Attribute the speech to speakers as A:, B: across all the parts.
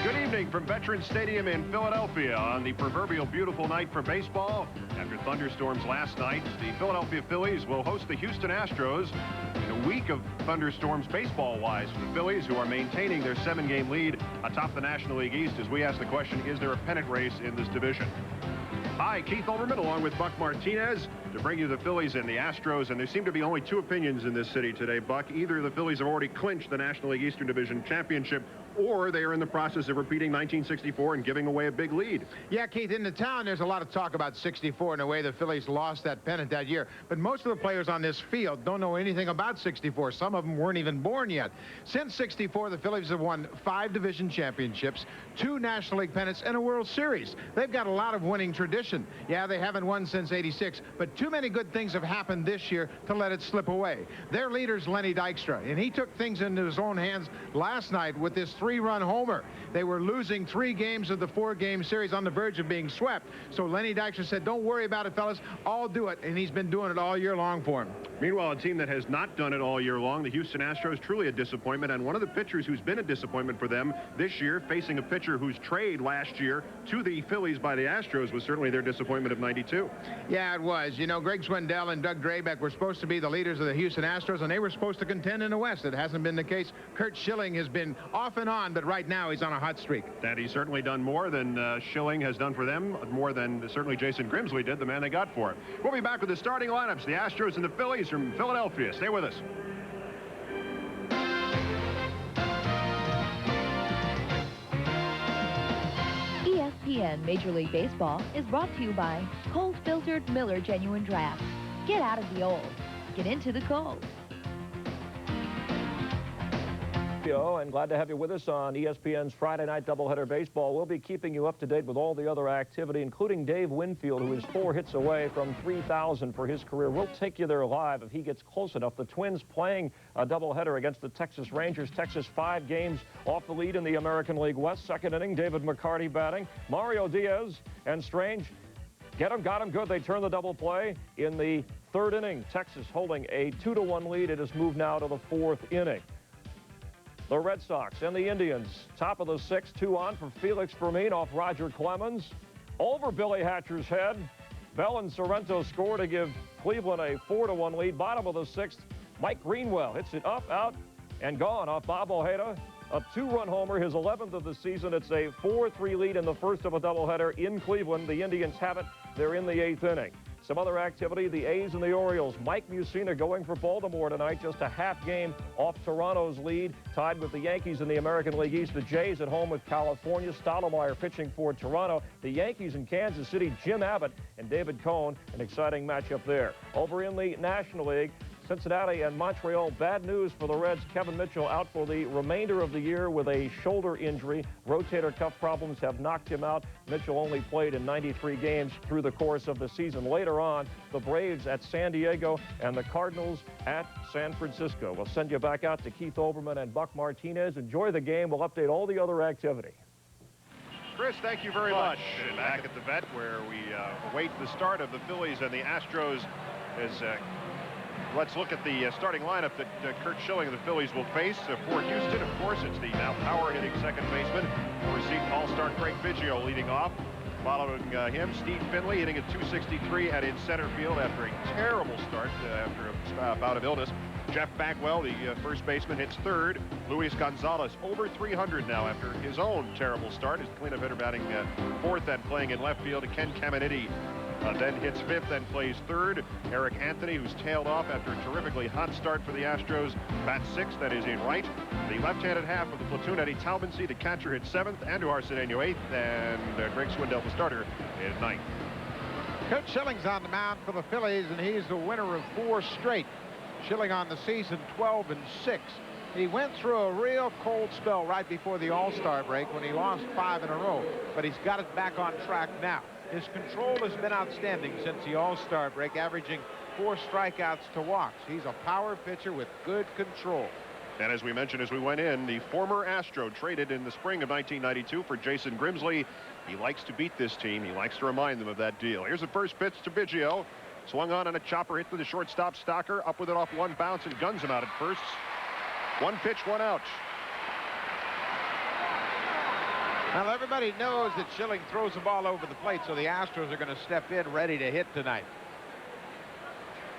A: Good evening from Veterans Stadium in Philadelphia on the proverbial beautiful night for baseball. After thunderstorms last night, the Philadelphia Phillies will host the Houston Astros in a week of thunderstorms baseball-wise for the Phillies, who are maintaining their 7-game lead atop the National League East, as we ask the question, is there a pennant race in this division? Hi, Keith Olbermann along with Buck Martinez to bring you the Phillies and the Astros. And there seem to be only two opinions in this city today, Buck. Either the Phillies have already clinched the National League Eastern Division championship, or they are in the process of repeating 1964 and giving away a big lead.
B: Yeah, Keith, in the town, there's a lot of talk about 64 and the way the Phillies lost that pennant that year. But most of the players on this field don't know anything about 64. Some of them weren't even born yet. Since 64, the Phillies have won 5 division championships, 2 National League pennants, and a World Series. They've got a lot of winning tradition. Yeah, they haven't won since '86, but too many good things have happened this year to let it slip away. Their leader's Lenny Dykstra, and he took things into his own hands last night with this 3-run homer. They were losing 3 games of the 4-game series on the verge of being swept. So Lenny Dykstra said, don't worry about it, fellas. I'll do it. And he's been doing it all year long for him.
A: Meanwhile, a team that has not done it all year long, the Houston Astros, truly a disappointment. And one of the pitchers who's been a disappointment for them this year, facing a pitcher whose trade last year to the Phillies by the Astros was certainly their disappointment of '92.
B: Yeah, it was. You know, Greg Swindell and Doug Drabek were supposed to be the leaders of the Houston Astros, and they were supposed to contend in the West. It hasn't been the case. Curt Schilling has been off and on, but right now he's on a hot streak.
A: That he's certainly done more than Schilling has done for them, more than certainly Jason Grimsley did, the man they got for it. We'll be back with the starting lineups, the Astros and the Phillies from Philadelphia. Stay with us.
C: ESPN Major League Baseball is brought to you by Cold Filtered Miller Genuine Draft. Get out of the old. Get into the cold.
D: And glad to have you with us on ESPN's Friday Night Doubleheader Baseball. We'll be keeping you up to date with all the other activity, including Dave Winfield, who is 4 hits away from 3,000 for his career. We'll take you there live if he gets close enough. The Twins playing a doubleheader against the Texas Rangers. Texas 5 games off the lead in the American League West. Second inning, David McCarty batting. Mario Diaz and Strange got him good. They turn the double play in the 3rd inning. Texas holding a 2-1 lead. It has moved now to the 4th inning. The Red Sox and the Indians, top of the 6th, 2 on for Felix Fermin off Roger Clemens. Over Billy Hatcher's head. Bell and Sorrento score to give Cleveland a 4-1 lead. Bottom of the 6th, Mike Greenwell hits it up, out, and gone off Bob Ojeda. A 2-run homer, his 11th of the season. It's a 4-3 lead in the first of a doubleheader in Cleveland. The Indians have it. They're in the 8th inning. Some other activity, the A's and the Orioles. Mike Mussina going for Baltimore tonight, just a half game off Toronto's lead, tied with the Yankees in the American League East. The Jays at home with California. Stottlemyre pitching for Toronto. The Yankees in Kansas City, Jim Abbott and David Cohn, an exciting matchup there. Over in the National League, Cincinnati and Montreal, bad news for the Reds. Kevin Mitchell out for the remainder of the year with a shoulder injury. Rotator cuff problems have knocked him out. Mitchell only played in 93 games through the course of the season. Later on, the Braves at San Diego and the Cardinals at San Francisco. We'll send you back out to Keith Olbermann and Buck Martinez. Enjoy the game. We'll update all the other activity.
A: Chris, thank you very much. Back at the vet where we await the start of the Phillies and the Astros as let's look at the starting lineup that Curt Schilling of the Phillies will face. For Houston, of course, it's the now power-hitting second baseman, former All-Star Craig Biggio leading off. Following him, Steve Finley hitting at .263 and in center field after a terrible start after a bout of illness. Jeff Bagwell, the first baseman, hits 3rd. Luis Gonzalez over 300 now after his own terrible start. His cleanup hitter batting 4th and playing in left field. Ken Caminiti then hits 5th and plays 3rd. Eric Anthony, who's tailed off after a terrifically hot start for the Astros, bats 6th, that is in right. The left-handed half of the platoon, Eddie Talbensee, the catcher, hits 7th. Andrew Arcedeño 8th, and Greg Swindell, the starter, is 9th.
B: Curt Schilling's on the mound for the Phillies, and he's the winner of 4 straight. Schilling on the season 12-6. He went through a real cold spell right before the All-Star break when he lost 5 in a row, but he's got it back on track now. His control has been outstanding since the All-Star break, averaging 4 strikeouts to walks. He's a power pitcher with good control.
A: And as we mentioned as we went in, the former Astro traded in the spring of 1992 for Jason Grimsley. He likes to beat this team. He likes to remind them of that deal. Here's the first pitch to Biggio. Swung on a chopper hit to the shortstop Stocker. Up with it off one bounce and guns him out at first. 1 pitch, 1 out.
B: Well, everybody knows that Schilling throws the ball over the plate, so the Astros are going to step in ready to hit tonight.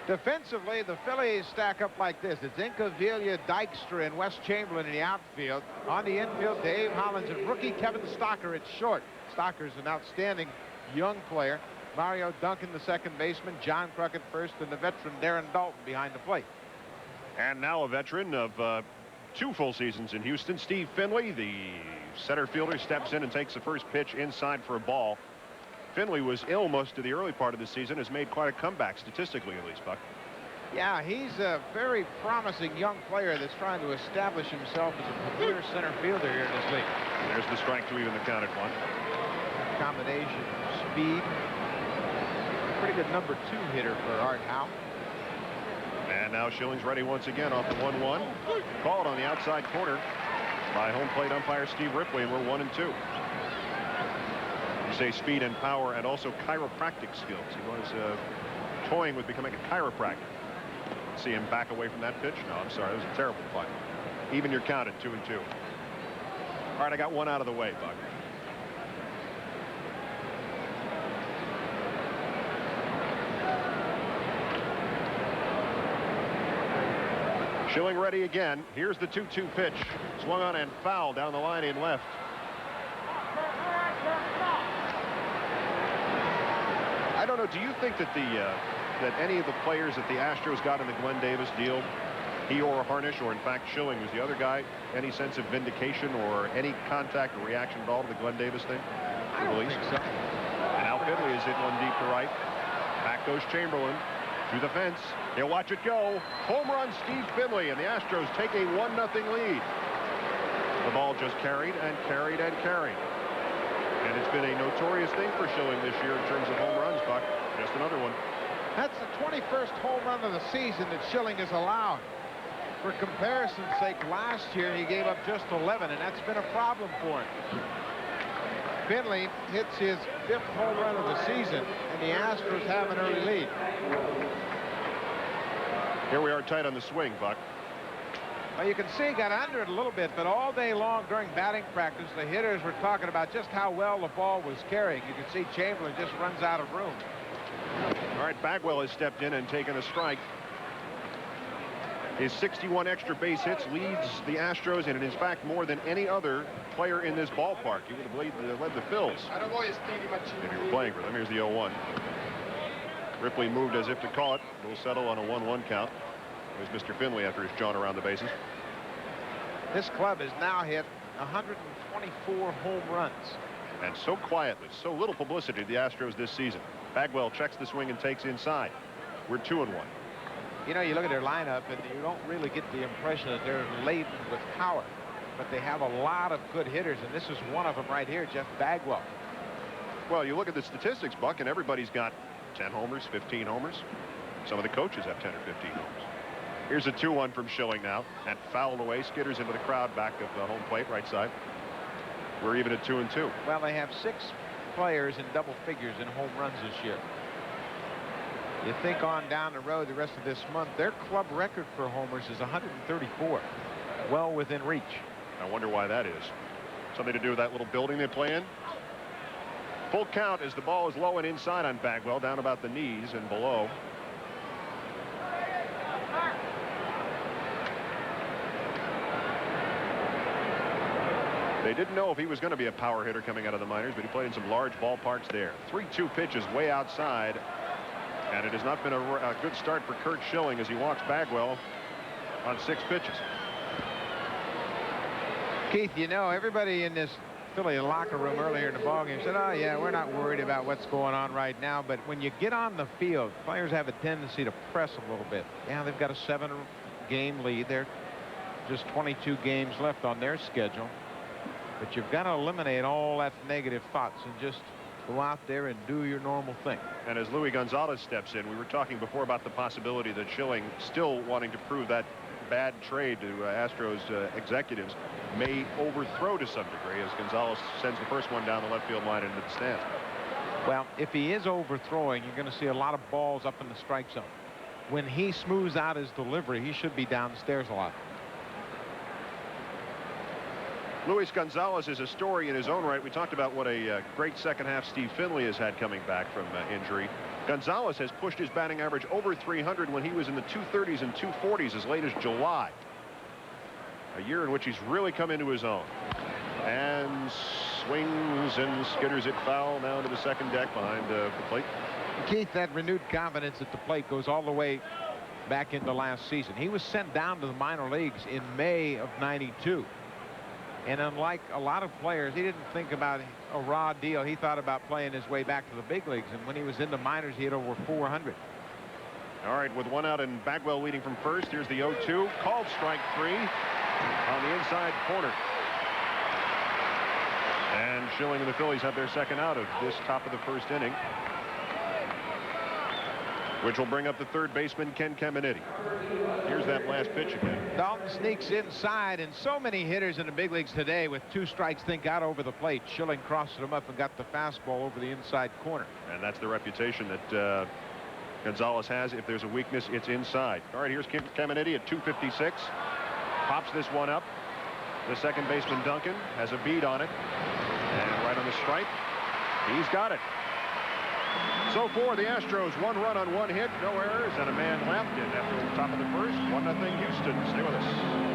B: Defensively, the Phillies stack up like this. It's Incaviglia, Dykstra, and Wes Chamberlain in the outfield. On the infield, Dave Hollins and rookie Kevin Stocker at short. Stocker's an outstanding young player. Mario Duncan, the second baseman, John Kruk at first, and the veteran Darren Dalton behind the plate.
A: And now a veteran of 2 full seasons in Houston, Steve Finley, the center fielder, steps in and takes the first pitch inside for a ball. Finley was ill most of the early part of the season, has made quite a comeback statistically at least, Buck.
B: Yeah, he's a very promising young player that's trying to establish himself as a premier center fielder here in this league.
A: There's the strike to even the count at 1.
B: Combination of speed. Pretty good number 2 hitter for Art Howe.
A: And now Schilling's ready once again off the 1-1. Called on the outside corner by home plate umpire Steve Ripley, and we're 1-2. You say speed and power and also chiropractic skills. He was toying with becoming a chiropractor. See him back away from that pitch? No, I'm sorry. It was a terrible play. Even your count at 2-2. All right, I got one out of the way, Buck. Schilling ready again. Here's the 2-2 pitch. Swung on and fouled down the line in left. I don't know. Do you think that that any of the players that the Astros got in the Glenn Davis deal, he or Harnish, or in fact Schilling was the other guy, any sense of vindication or any contact or reaction at all to the Glenn Davis thing?
B: I don't think so.
A: And now Finley is hit one deep to right. Back goes Chamberlain to the fence. He'll watch it go. Home run, Steve Finley, and the Astros take a 1-0 lead. The ball just carried and carried and carried. And it's been a notorious thing for Schilling this year in terms of home runs, Buck. Just another one.
B: That's the 21st home run of the season that Schilling has allowed. For comparison's sake, last year he gave up just 11, and that's been a problem for him. Finley hits his 5th home run of the season, and the Astros have an early lead.
A: Here we are tight on the swing, Buck.
B: Well, you can see he got under it a little bit, but all day long during batting practice, the hitters were talking about just how well the ball was carrying. You can see Chamberlain just runs out of room.
A: All right, Bagwell has stepped in and taken a strike. His 61 extra base hits leads the Astros, and it is in fact more than any other player in this ballpark. He would have led the Phillies if he were playing for them. Here's the 0-1. Ripley moved as if to call it. We'll settle on a 1-1 count. There's Mr. Finley after his jaunt around the bases.
B: This club has now hit 124 home runs.
A: And so quietly, so little publicity to the Astros this season. Bagwell checks the swing and takes inside. We're 2-1.
B: You know, you look at their lineup, and you don't really get the impression that they're laden with power. But they have a lot of good hitters, and this is one of them right here, Jeff Bagwell.
A: Well, you look at the statistics, Buck, and everybody's got 10 homers, 15 homers. Some of the coaches have 10 or 15 homers. Here's a 2-1 from Schilling now, and fouled away, skitters into the crowd back of the home plate, right side. We're even at 2-2.
B: Well, they have 6 players in double figures in home runs this year. You think on down the road the rest of this month, their club record for homers is 134. Well within reach.
A: I wonder why that is. Something to do with that little building they play in? Full count as the ball is low and inside on Bagwell, down about the knees and below. They didn't know if he was going to be a power hitter coming out of the minors, but he played in some large ballparks there. 3-2 pitches way outside, and it has not been a good start for Curt Schilling as he walks Bagwell on 6 pitches.
B: Keith, you know, everybody in this Philly locker room earlier in the ballgame said, oh, yeah, we're not worried about what's going on right now. But when you get on the field, players have a tendency to press a little bit. Yeah, they've got a 7-game lead. They're just 22 games left on their schedule. But you've got to eliminate all that negative thoughts and just go out there and do your normal thing.
A: And as Luis Gonzalez steps in, we were talking before about the possibility that Schilling, still wanting to prove that bad trade to Astros executives, may overthrow to some degree as Gonzalez sends the first one down the left field line into the stands.
B: Well, if he is overthrowing, you're going to see a lot of balls up in the strike zone. When he smooths out his delivery, he should be downstairs a lot.
A: Luis Gonzalez is a story in his own right. We talked about what a great second half Steve Finley has had coming back from injury. Gonzalez has pushed his batting average over 300 when he was in the 230s and 240s as late as July. A year in which he's really come into his own. And swings and skitters it foul down to the second deck behind the plate.
B: Keith, that renewed confidence at the plate goes all the way back into last season. He was sent down to the minor leagues in May of '92. And unlike a lot of players, he didn't think about a raw deal. He thought about playing his way back to the big leagues. And when he was in the minors, he had over 400.
A: All right, with one out and Bagwell leading from first, here's the 0-2. Called strike 3 on the inside corner. And Schilling and the Phillies have their second out of this top of the first inning, which will bring up the third baseman, Ken Caminiti. Here's that last pitch again.
B: Dalton sneaks inside, and so many hitters in the big leagues today with 2 strikes think out over the plate. Schilling crossed him up and got the fastball over the inside corner.
A: And that's the reputation that Gonzalez has. If there's a weakness, it's inside. All right, here's Caminiti at 256. Pops this one up. The second baseman, Duncan, has a bead on it. And right on the stripe, he's got it. So for the Astros, 1 run on 1 hit, no errors, and a man left. And after the top of the first, 1-0 Houston. Stay with us.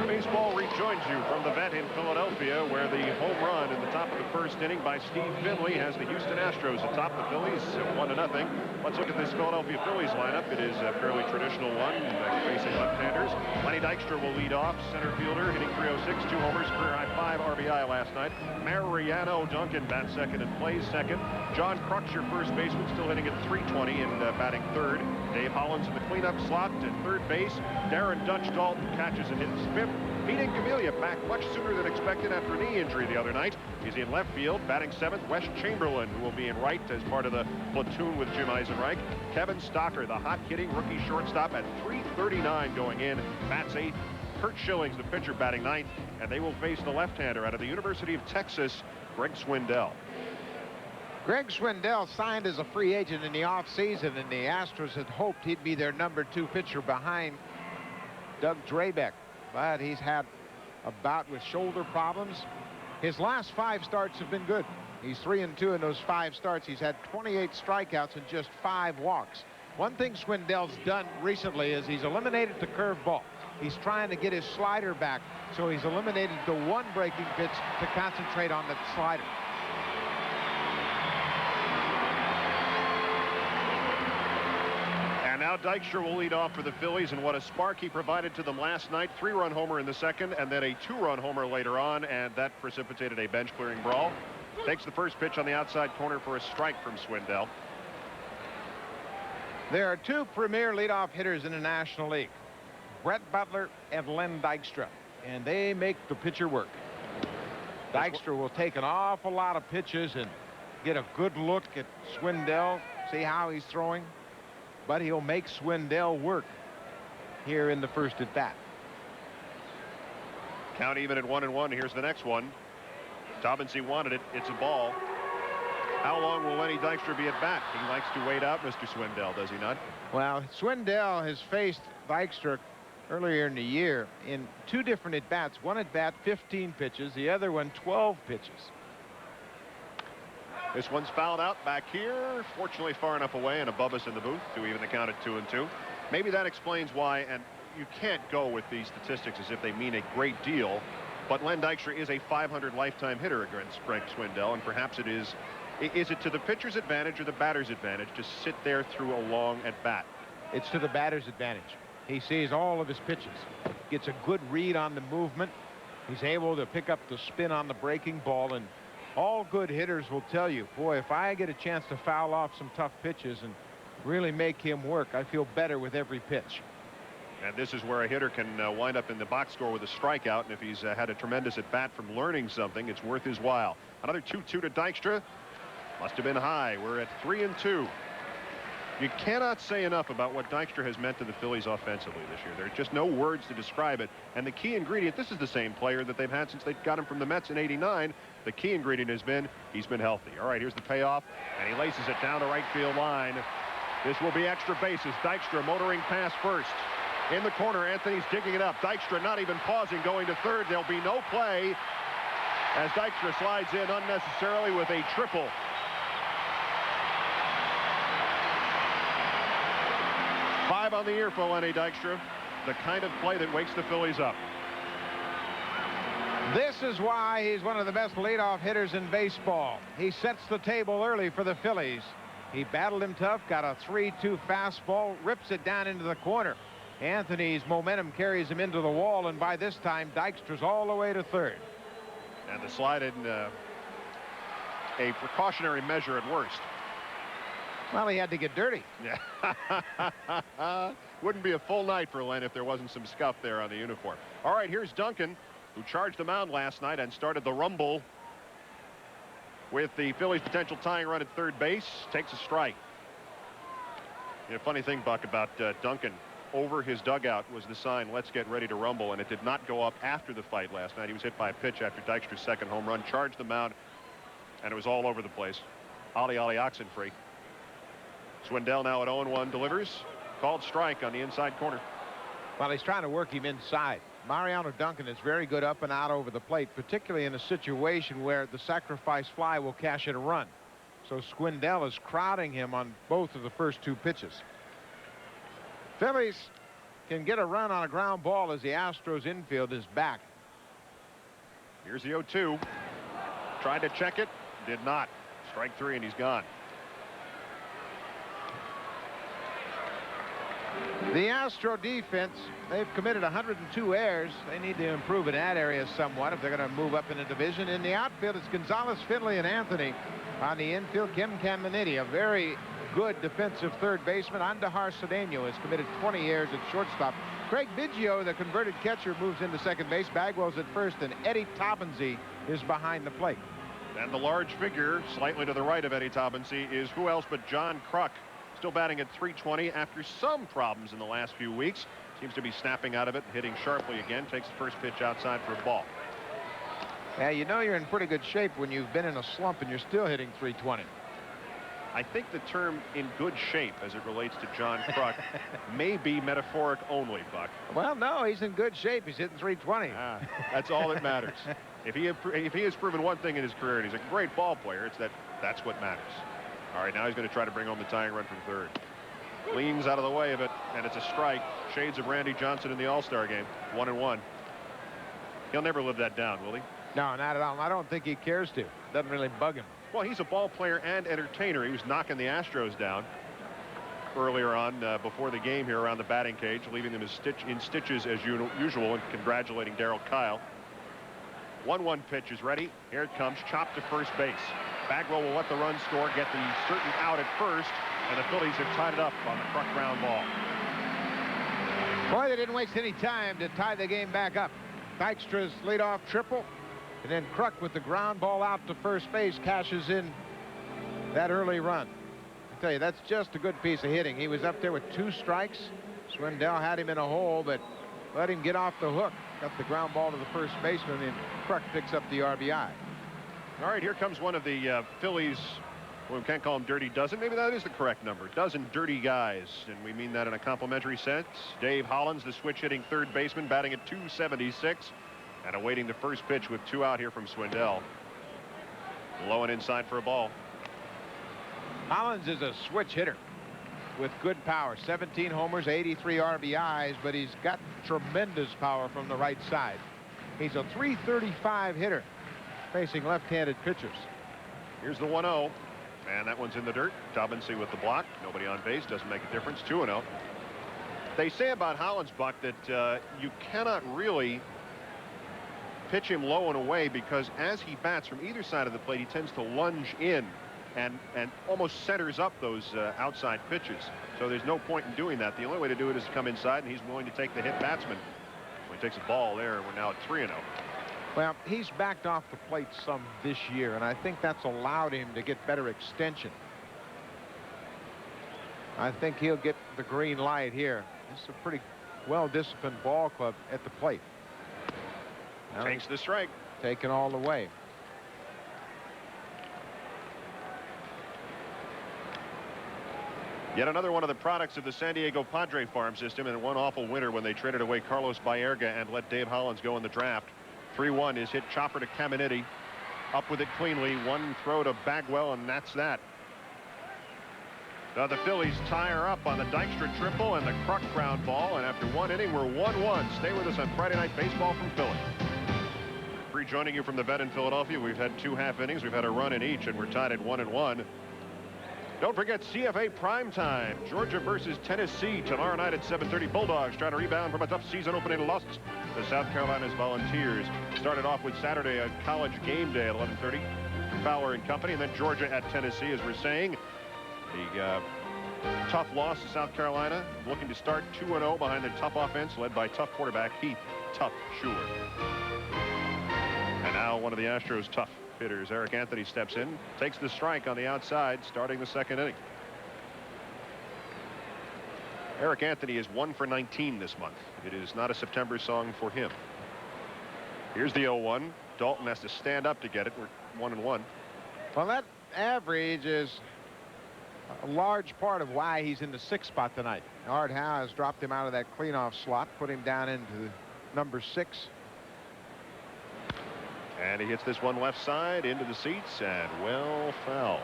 A: Baseball rejoins you from the vet in Philadelphia, where the home run in the top of the first inning by Steve Finley has the Houston Astros atop the Phillies 1-0. Let's look at this Philadelphia Phillies lineup. It is a fairly traditional one, facing left-handers. Lenny Dykstra will lead off, center fielder, hitting .306, 2 homers, career high 5 RBI last night. Mariano Duncan bats second and plays second. John Kruk, your first baseman, still hitting at .320 and batting third. Dave Hollins in the cleanup slot at third base. Darren Dutch Dalton catches and hits fifth. Pete Incaviglia back much sooner than expected after a knee injury the other night. He's in left field, batting seventh. Wes Chamberlain, who will be in right as part of the platoon with Jim Eisenreich. Kevin Stocker, the hot-hitting rookie shortstop, at .339 going in, bats eighth. Curt Schilling's the pitcher, batting ninth, and they will face the left-hander out of the University of Texas, Greg Swindell.
B: Greg Swindell signed as a free agent in the offseason, and the Astros had hoped he'd be their #2 pitcher behind Doug Drabek. But he's had a bout with shoulder problems. His last 5 starts have been good. He's 3-2 in those 5 starts. He's had 28 strikeouts and just 5 walks. One thing Swindell's done recently is he's eliminated the curveball. He's trying to get his slider back, so he's eliminated the 1 breaking pitch to concentrate on the slider.
A: And now Dykstra will lead off for the Phillies, and what a spark he provided to them last night. 3-run homer in the second, and then a 2-run homer later on, and that precipitated a bench-clearing brawl. Takes the first pitch on the outside corner for a strike from Swindell.
B: There are 2 premier leadoff hitters in the National League, Brett Butler and Len Dykstra, and they make the pitcher work. Dykstra will take an awful lot of pitches and get a good look at Swindell, see how he's throwing. But he'll make Swindell work here in the first at bat.
A: Count even at 1-1. Here's the next one. Taubensee wanted it. It's a ball. How long will Lenny Dykstra be at bat? He likes to wait out Mr. Swindell, does he not?
B: Well, Swindell has faced Dykstra earlier in the year in 2 different at bats. One at bat 15 pitches, the other one 12 pitches.
A: This one's fouled out back here, fortunately far enough away and above us in the booth to even the count at 2-2. Maybe that explains why, and you can't go with these statistics as if they mean a great deal, but Len Dykstra is a .500 lifetime hitter against Greg Swindell, and perhaps it is it to the pitcher's advantage or the batter's advantage to sit there through a long at bat?
B: It's to the batter's advantage. He sees all of his pitches, gets a good read on the movement. He's able to pick up the spin on the breaking ball, and all good hitters will tell you, boy, if I get a chance to foul off some tough pitches and really make him work, I feel better with every pitch.
A: And this is where a hitter can wind up in the box score with a strikeout, and if he's had a tremendous at bat from learning something, it's worth his while. Another 2-2 to Dykstra. Must have been high. We're at 3-2. You cannot say enough about what Dykstra has meant to the Phillies offensively this year. There are just no words to describe it. And the key ingredient, this is the same player that they've had since they got him from the Mets in '89. The key ingredient has been he's been healthy. All right, here's the payoff, and he laces it down the right field line. This will be extra bases. Dykstra motoring past first. In the corner, Anthony's digging it up. Dykstra not even pausing, going to third. There'll be no play as Dykstra slides in unnecessarily with a triple. Five on the year for Lenny Dykstra. The kind of play that wakes the Phillies up.
B: This is why he's one of the best leadoff hitters in baseball. He sets the table early for the Phillies. He battled him tough, got a 3-2 fastball, rips it down into the corner. Anthony's momentum carries him into the wall, and by this time, Dykstra's all the way to third.
A: And the slide in a precautionary measure at worst.
B: Well, he had to get dirty.
A: Yeah. Wouldn't be a full night for Len if there wasn't some scuff there on the uniform. All right, here's Duncan, who charged the mound last night and started the rumble with the Phillies' potential tying run at third base. Takes a strike. You know, funny thing, Buck, about Duncan, over his dugout was the sign, "Let's get ready to rumble," and it did not go up after the fight last night. He was hit by a pitch after Dykstra's second home run, charged the mound, and it was all over the place. Ollie Oxenfree. Swindell now at 0-1, delivers. Called strike on the inside corner.
B: Well, he's trying to work him inside. Mariano Duncan is very good up and out over the plate, particularly in a situation where the sacrifice fly will cash in a run. So Swindell is crowding him on both of the first two pitches. Phillies can get a run on a ground ball as the Astros infield is back.
A: Here's the 0-2. Tried to check it, did not. Strike three, and he's gone.
B: The Astro defense, they've committed 102 errors. They need to improve in that area somewhat if they're going to move up in the division. In the outfield, it's Gonzalez, Finley, and Anthony. On the infield, Kim Caminiti, a very good defensive third baseman. Andahar Cedeno has committed 20 errors at shortstop. Craig Biggio, the converted catcher, moves into second base. Bagwell's at first, and Eddie Taubensee is behind the plate.
A: And the large figure, slightly to the right of Eddie Taubensee, is who else but John Kruk. Still batting at .320 after some problems in the last few weeks. Seems to be snapping out of it and hitting sharply again. Takes the first pitch outside for a ball.
B: Yeah, you know you're in pretty good shape when you've been in a slump and you're still hitting .320.
A: I think the term "in good shape" as it relates to John Kruk may be metaphoric only, Buck.
B: Well, no, he's in good shape. He's hitting .320.
A: That's all that matters. If he has proven one thing in his career, and he's a great ball player, it's that's what matters. All right, now he's going to try to bring home the tying run from third. Leans out of the way of it, and it's a strike. Shades of Randy Johnson in the All-Star game. 1-1. He'll never live that down, will he?
B: No, not at all. I don't think he cares to. Doesn't really bug him.
A: Well, he's a ball player and entertainer. He was knocking the Astros down earlier on before the game here around the batting cage, leaving them in stitches as usual, and congratulating Darryl Kyle. 1-1 pitch is ready. Here it comes. Chopped to first base. Bagwell will let the run score, get the certain out at first, and the Phillies have tied it up on the Kruk ground ball.
B: Boy, they didn't waste any time to tie the game back up. Dykstra's leadoff triple, and then Kruk with the ground ball out to first base cashes in that early run. I tell you, that's just a good piece of hitting. He was up there with 2 strikes. Swindell had him in a hole, but let him get off the hook. Got the ground ball to the first baseman, and Kruk picks up the RBI.
A: All right, here comes one of the Phillies. Well, we can't call him dirty dozen. Maybe that is the correct number. Dozen dirty guys, and we mean that in a complimentary sense. Dave Hollins, the switch-hitting third baseman, batting at .276 and awaiting the first pitch with 2 out here from Swindell. Low and inside for a ball.
B: Hollins is a switch hitter with good power. 17 homers, 83 RBIs, but he's got tremendous power from the right side. He's a .335 hitter facing left-handed pitchers.
A: Here's the 1-0, and that one's in the dirt. Taubensee with the block. Nobody on base. Doesn't make a difference. 2-0. They say about Hollins, Buck, that you cannot really pitch him low and away because as he bats from either side of the plate, he tends to lunge in and almost centers up those outside pitches. So there's no point in doing that. The only way to do it is to come inside, and he's willing to take the hit batsman. He takes a ball there. We're now at 3-0.
B: Well, he's backed off the plate some this year, and I think that's allowed him to get better extension. I think he'll get the green light here. This is a pretty well-disciplined ball club at the plate. Now
A: takes the strike.
B: Taken all the way.
A: Yet another one of the products of the San Diego Padre farm system, and one awful winter when they traded away Carlos Baerga and let Dave Hollins go in the draft. 3-1 is hit chopper to Caminiti. Up with it cleanly. One throw to Bagwell, and that's that. The Phillies tie her up on the Dykstra triple and the Kruk ground ball, and after one inning, we're 1-1. Stay with us on Friday Night Baseball from Philly. Rejoining you from the vet in Philadelphia, we've had 2 half innings. We've had a run in each, and we're tied at 1-1. Don't forget CFA primetime. Georgia versus Tennessee tomorrow night at 7:30. Bulldogs trying to rebound from a tough season opening loss to South Carolina's Volunteers. Started off with Saturday a college game day at 11:30. Fowler and company, and then Georgia at Tennessee, as we're saying. The tough loss to South Carolina, looking to start 2-0 behind their tough offense, led by tough quarterback Heath Tough Schuler. And now one of the Astros' tough hitters, Eric Anthony, steps in, takes the strike on the outside, starting the second inning. Eric Anthony is 1 for 19 this month. It is not a September song for him. Here's the 0-1. Dalton has to stand up to get it. We're 1-1.
B: Well, that average is a large part of why he's in the 6th spot tonight. Art Howe has dropped him out of that cleanoff slot, put him down into number 6.
A: And he hits this one left side into the seats, and well fouled.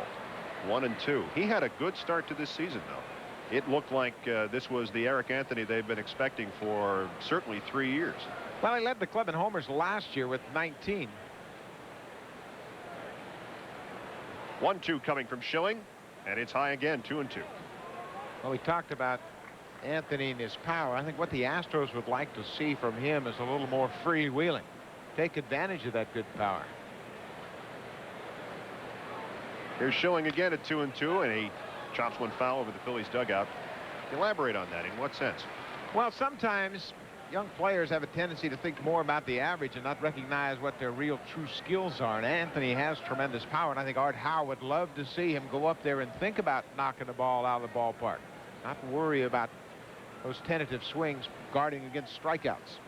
A: 1-2. He had a good start to this season, though. It looked like this was the Eric Anthony they've been expecting for certainly 3 years.
B: Well, he led the club in homers last year with 19.
A: 1-2 coming from Schilling, and it's high again, 2-2.
B: Well, we talked about Anthony and his power. I think what the Astros would like to see from him is a little more freewheeling. Take advantage of that good power.
A: Here's Schilling again at 2-2, and he chops one foul over the Phillies dugout. Elaborate on that. In what sense?
B: Well, sometimes young players have a tendency to think more about the average and not recognize what their real true skills are. And Anthony has tremendous power, and I think Art Howe would love to see him go up there and think about knocking the ball out of the ballpark, not worry about those tentative swings guarding against strikeouts.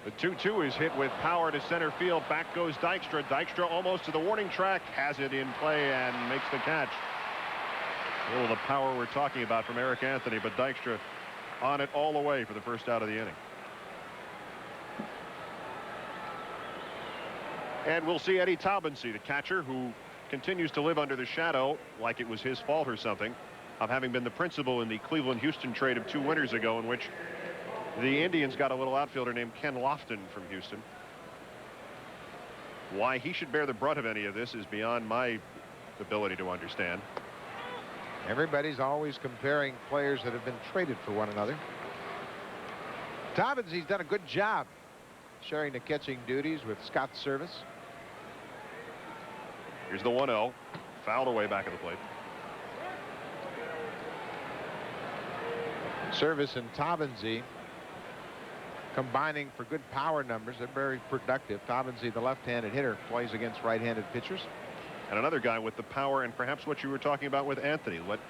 A: The 2-2 is hit with power to center field. Back goes Dykstra. Dykstra almost to the warning track, has it in play and makes the catch. A little of the power we're talking about from Eric Anthony, but Dykstra on it all the way for the first out of the inning. And we'll see Eddie Taubensee, the catcher, who continues to live under the shadow, like it was his fault or something, of having been the principal in the Cleveland-Houston trade of 2 winters ago, in which the Indians got a little outfielder named Ken Lofton from Houston. Why he should bear the brunt of any of this is beyond my ability to understand.
B: Everybody's always comparing players that have been traded for one another. Taubensie's done a good job sharing the catching duties with Scott Service.
A: Here's the 1-0. Fouled away back of the plate.
B: Service and Taubensee combining for good power numbers. They're very productive. Taubensee, the left-handed hitter, plays against right-handed pitchers.
A: And another guy with the power and perhaps what you were talking about with Anthony. Let's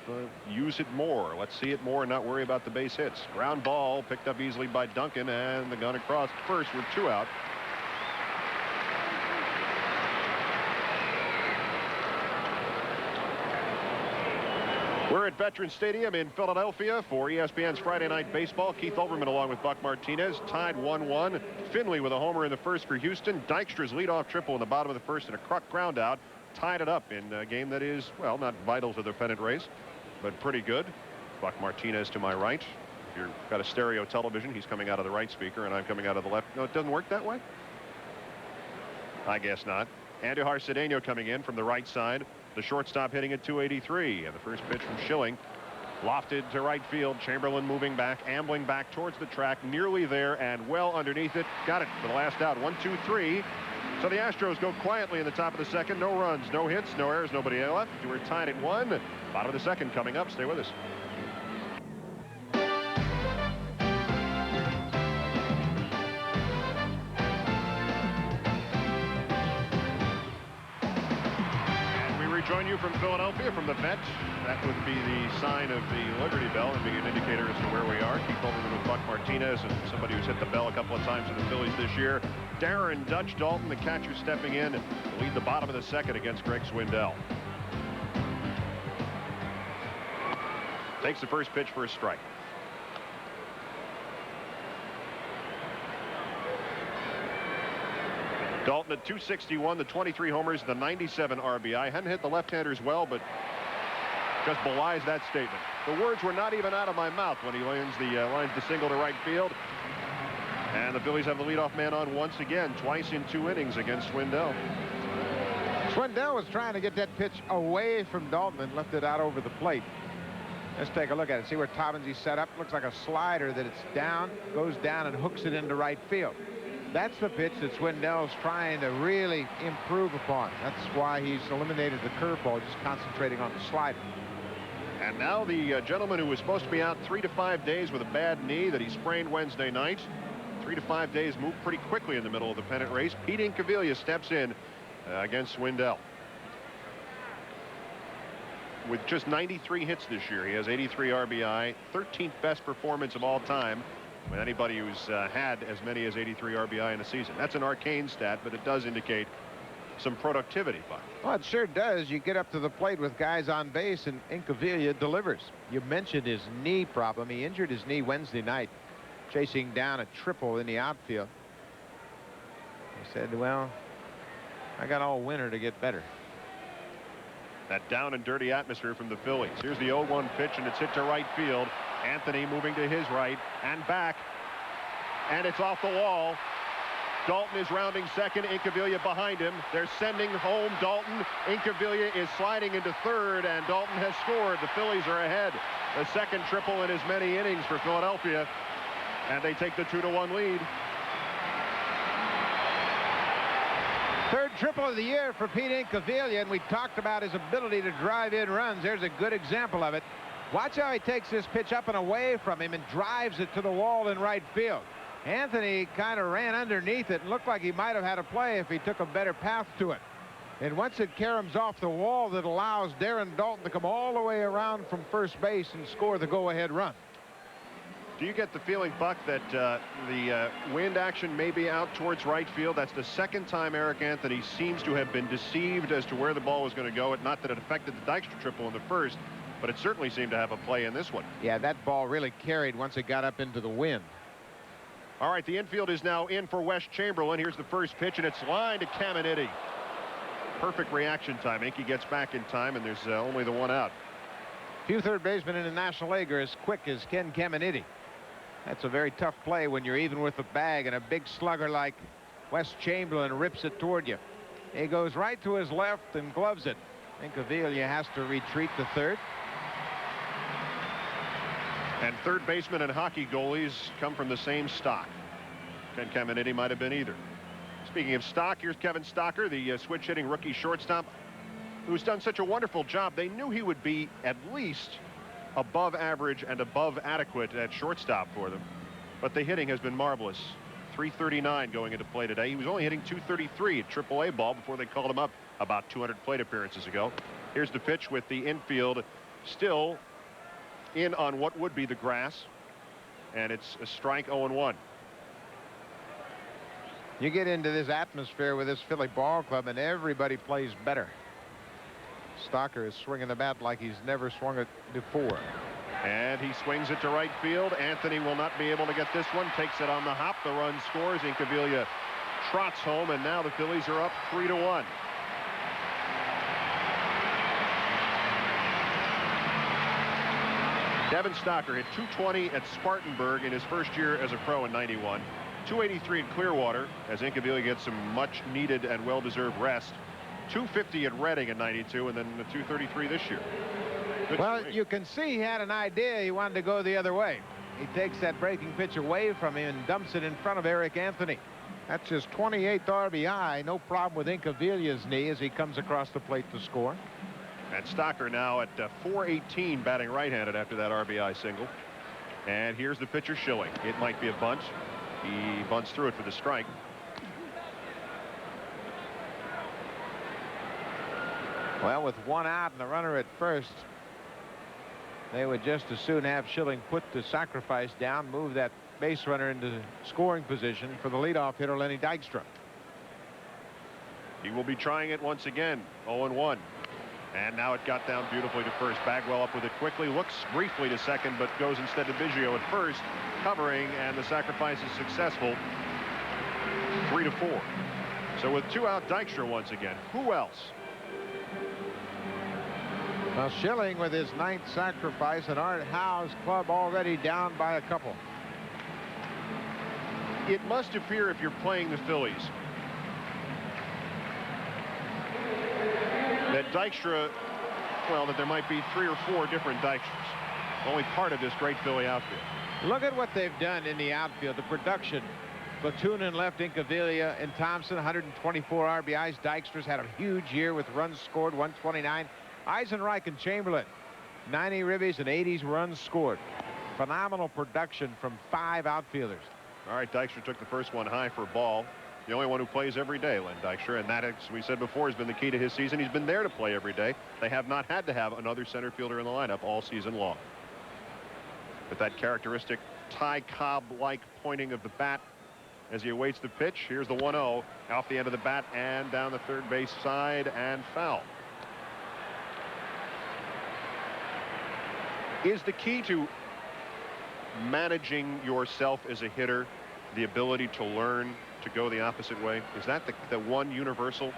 A: use it more. Let's see it more and not worry about the base hits. Ground ball picked up easily by Duncan, and the gun across first with 2 out. We're at Veterans Stadium in Philadelphia for ESPN's Friday Night Baseball. Keith Olbermann along with Buck Martinez, tied 1-1. Finley with a homer in the first for Houston. Dykstra's leadoff triple in the bottom of the first and a Kruk ground out tied it up in a game that is, well, not vital to the pennant race, but pretty good. Buck Martinez to my right. If you've got a stereo television, he's coming out of the right speaker and I'm coming out of the left. No, it doesn't work that way? I guess not. Andujar Cedeno coming in from the right side. The shortstop hitting at 283, and the first pitch from Schilling lofted to right field. Chamberlain moving back, ambling back towards the track, nearly there and well underneath it. Got it for the last out. 1-2-3. So the Astros go quietly in the top of the second. No runs, no hits, no errors, nobody left. We're tied at 1. Bottom of the second coming up. Stay with us. Join you from Philadelphia from the vet. That would be the sign of the Liberty Bell and being an indicator as to where we are. Keith Olbermann with Buck Martinez and somebody who's hit the bell a couple of times for the Phillies this year. Darren Dutch Dalton, the catcher, stepping in to lead the bottom of the second against Greg Swindell. Takes the first pitch for a strike. Dalton at 261, the 23 homers, the 97 RBI. Hadn't hit the left-handers well, but just belies that statement. The words were not even out of my mouth when he lines the single to right field. And the Phillies have the leadoff man on once again, twice in 2 innings against Swindell.
B: Swindell was trying to get that pitch away from Dalton and left it out over the plate. Let's take a look at it. See where Taubensee set up. Looks like a slider that it's down, goes down and hooks it into right field. That's the pitch that Swindell's trying to really improve upon. That's why he's eliminated the curveball, just concentrating on the slider.
A: And now the gentleman who was supposed to be out 3 to 5 days with a bad knee that he sprained Wednesday night. 3 to 5 days moved pretty quickly in the middle of the pennant race. Pete Incaviglia steps in against Swindell. With just 93 hits this year, he has 83 RBI, 13th best performance of all time with anybody who's had as many as 83 RBI in a season. That's an arcane stat, but it does indicate some productivity, Buck.
B: Well, it sure does. You get up to the plate with guys on base, and Incaviglia delivers. You mentioned his knee problem. He injured his knee Wednesday night, chasing down a triple in the outfield. He said, well, I got all winter to get better.
A: That down and dirty atmosphere from the Phillies. Here's the 0-1 pitch, and it's hit to right field. Anthony moving to his right and back, and it's off the wall. Dalton is rounding second, Incaviglia behind him. They're sending home Dalton. Incaviglia is sliding into third, and Dalton has scored. The Phillies are ahead. The second triple in as many innings for Philadelphia, and they take the 2-1 lead.
B: Third triple of the year for Pete Incaviglia, and we talked about his ability to drive in runs. There's a good example of it. Watch how he takes this pitch up and away from him and drives it to the wall in right field. Anthony kind of ran underneath it and looked like he might have had a play if he took a better path to it. And once it caroms off the wall, that allows Darren Dalton to come all the way around from first base and score the go-ahead run.
A: Do you get the feeling, Buck, that the wind action may be out towards right field? That's the second time Eric Anthony seems to have been deceived as to where the ball was going to go. Not that it affected the Dykstra triple in the first, but it certainly seemed to have a play in this one.
B: Yeah, that ball really carried once it got up into the wind.
A: All right, the infield is now in for Wes Chamberlain. Here's the first pitch, and it's lined to Caminiti. Perfect reaction time. Inky gets back in time, and there's only the one out.
B: Few third basemen in the National League are as quick as Ken Caminiti. That's a very tough play when you're even with the bag, and a big slugger like Wes Chamberlain rips it toward you. He goes right to his left and gloves it. Incaviglia has to retreat to third.
A: And third baseman and hockey goalies come from the same stock. Ken Caminiti might have been either. Speaking of stock, here's Kevin Stocker, the switch-hitting rookie shortstop, who's done such a wonderful job. They knew he would be at least above average and above adequate at shortstop for them, but the hitting has been marvelous. 339 going into play today. He was only hitting 233 at AAA ball before they called him up about 200 plate appearances ago. Here's the pitch with the infield still in on what would be the grass, and it's a strike. 0-1.
B: You get into this atmosphere with this Philly ball club, and everybody plays better. Stocker is swinging the bat like he's never swung it before.
A: And he swings it to right field. Anthony will not be able to get this one. Takes it on the hop. The run scores. Incaviglia trots home, and now the Phillies are up 3-1. Devin Stocker hit 220 at Spartanburg in his first year as a pro in '91. 283 at Clearwater as Incaviglia gets some much needed and well-deserved rest. 250 at Reading in '92, and then the 233 this year. Good
B: well,
A: swing.
B: You can see he had an idea. He wanted to go the other way. He takes that breaking pitch away from him and dumps it in front of Eric Anthony. That's his 28th RBI. No problem with Incaviglia's knee as he comes across the plate to score.
A: And Stocker now at .418 batting right-handed after that RBI single. And here's the pitcher Schilling. It might be a bunt. He bunts through it for the strike.
B: Well, with one out and the runner at first, they would just as soon have Schilling put the sacrifice down, move that base runner into scoring position for the leadoff hitter Lenny Dykstra.
A: He will be trying it once again. 0-1. And now it got down beautifully to first. Bagwell up with it quickly, looks briefly to second, but goes instead to Biggio at first, covering, and the sacrifice is successful. 3-4. So with 2 out, Dykstra once again. Who else?
B: Well, Schilling with his 9th sacrifice, and Art Howe's club already down by a couple.
A: It must appear, if you're playing the Phillies, that Dykstra, well, that there might be 3 or 4 different Dykstras. Only part of this great Philly outfield.
B: Look at what they've done in the outfield. The production. Platoon in left, Incaviglia and Thompson, 124 RBIs. Dykstra's had a huge year with runs scored, 129. Eisenreich and Chamberlain, 90 ribbies and 80s runs scored. Phenomenal production from 5 outfielders.
A: All right, Dykstra took the first one high for a ball. The only one who plays every day, Len Dykstra, and that, as we said before, has been the key to his season. He's been there to play every day. They have not had to have another center fielder in the lineup all season long. With that characteristic Ty Cobb-like pointing of the bat as he awaits the pitch. Here's the 1-0 off the end of the bat and down the third base side and foul. Is the key to managing yourself as a hitter the ability to learn to go the opposite way? Is that the one universal?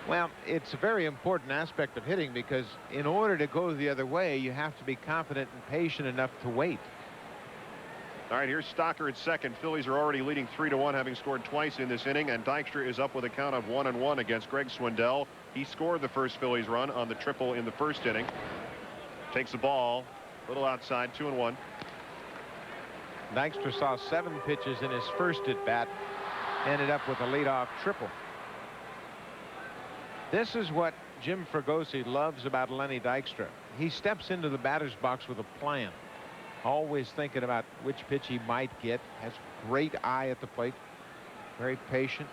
B: Well, it's a very important aspect of hitting, because in order to go the other way, you have to be confident and patient enough to wait.
A: All right, here's Stocker at second. Phillies are already leading 3-1, having scored twice in this inning, and Dykstra is up with a count of 1-1 against Greg Swindell. He scored the first Phillies run on the triple in the first inning. Takes the ball a little outside, 2-1.
B: Dykstra saw 7 pitches in his first at bat, ended up with a leadoff triple. This is what Jim Fregosi loves about Lenny Dykstra. He steps into the batter's box with a plan, always thinking about which pitch he might get, has great eye at the plate, very patient.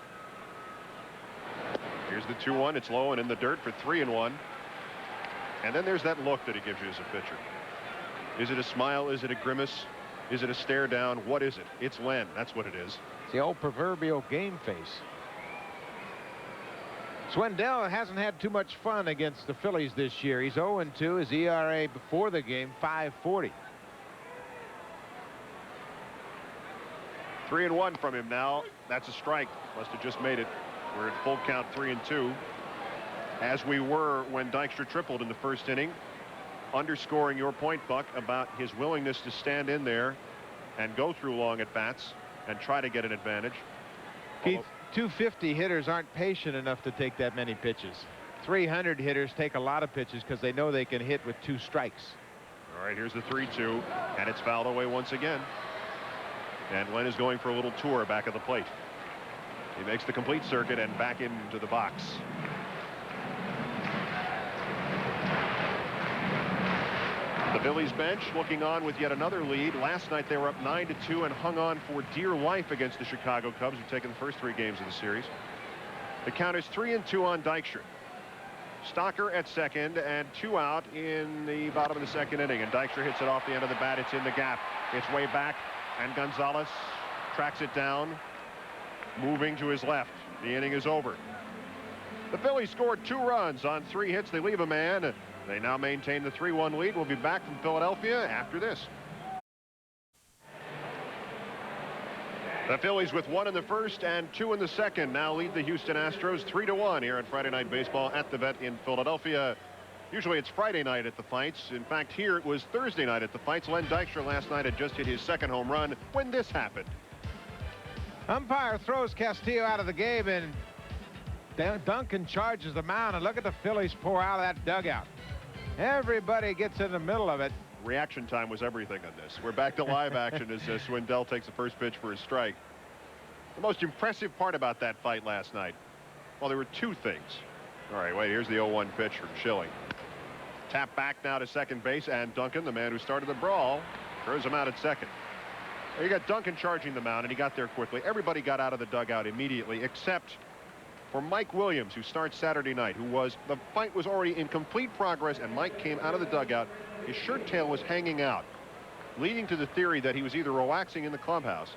A: Here's the 2-1. It's low and in the dirt for 3-1. And then there's that look that he gives you as a pitcher. Is it a smile? Is it a grimace? Is it a stare down? What is it? It's Len. That's what it is.
B: It's the old proverbial game face. Swindell hasn't had too much fun against the Phillies this year. He's 0-2. His ERA before the game, 5.40.
A: 3-1 from him now. That's a strike. Must have just made it. We're at full count, 3-2. As we were when Dykstra tripled in the first inning. Underscoring your point, Buck, about his willingness to stand in there and go through long at bats and try to get an advantage.
B: Keith, 250 hitters aren't patient enough to take that many pitches. 300 hitters take a lot of pitches because they know they can hit with 2 strikes.
A: All right, here's the 3-2, and it's fouled away once again. And Len is going for a little tour back at the plate. He makes the complete circuit and back into the box. The Phillies bench looking on with yet another lead. Last night they were up 9-2 and hung on for dear life against the Chicago Cubs, who've taken the first 3 games of the series. The count is 3-2 on Dykstra. Stocker at second and 2 out in the bottom of the second inning, and Dykstra hits it off the end of the bat. It's in the gap. It's way back, and Gonzalez tracks it down, moving to his left. The inning is over. The Phillies scored 2 runs on 3 hits. They leave a man. They now maintain the 3-1 lead. We'll be back from Philadelphia after this. The Phillies with 1 in the first and 2 in the second now lead the Houston Astros 3-1 here at Friday Night Baseball at the Vet in Philadelphia. Usually it's Friday night at the fights. In fact, here it was Thursday night at the fights. Len Dykstra last night had just hit his 2nd home run when this happened.
B: Umpire throws Castillo out of the game, and Duncan charges the mound, and look at the Phillies pour out of that dugout. Everybody gets in the middle of it.
A: Reaction time was everything on this. We're back to live action as Swindell takes the first pitch for his strike. The most impressive part about that fight last night, well, there were 2 things. All right, wait, here's the 0-1 pitch from Schilling. Tap back now to second base, and Duncan, the man who started the brawl, throws him out at second. You got Duncan charging the mound, and he got there quickly. Everybody got out of the dugout immediately, except for Mike Williams, who starts Saturday night, the fight was already in complete progress, and Mike came out of the dugout. His shirt tail was hanging out, leading to the theory that he was either relaxing in the clubhouse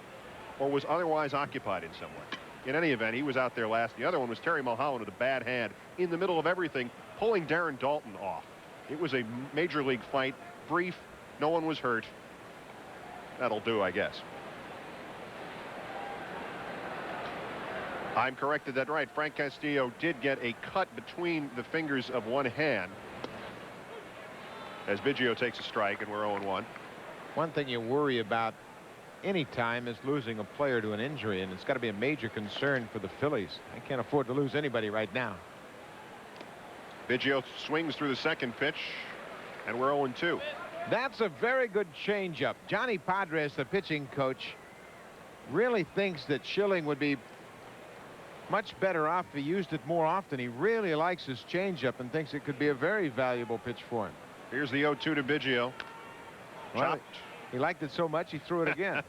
A: or was otherwise occupied in some way. in any event, he was out there last. The other one was Terry Mulholland with a bad hand in the middle of everything, pulling Darren Dalton off. It was a major league fight, brief, no one was hurt. That'll do, I guess. I'm corrected that right. Frank Castillo did get a cut between the fingers of one hand as Biggio takes a strike, and we're 0-1.
B: One thing you worry about any time is losing a player to an injury, and it's got to be a major concern for the Phillies. I can't afford to lose anybody right now.
A: Biggio swings through the second pitch, and we're 0-2.
B: That's a very good changeup. Johnny Padres, the pitching coach, really thinks that Schilling would be much better off if he used it more often. He really likes his changeup and thinks it could be a very valuable pitch for him.
A: Here's the 0-2 to Biggio.
B: Well,
A: Chopped.
B: he liked it so much he threw it again.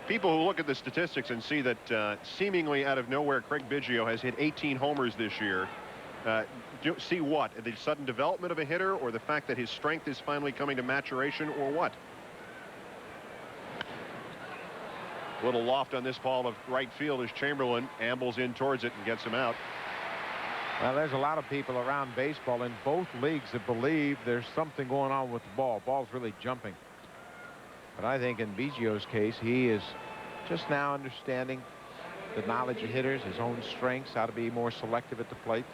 A: People who look at the statistics and see that seemingly out of nowhere Craig Biggio has hit 18 homers this year. See what? The sudden development of a hitter, or the fact that his strength is finally coming to maturation, or what? A little loft on this ball of right field as Chamberlain ambles in towards it and gets him out.
B: Well, there's a lot of people around baseball in both leagues that believe there's something going on with the ball. Ball's really jumping. But I think in Biggio's case, he is just now understanding the knowledge of hitters, his own strengths, how to be more selective at the plate,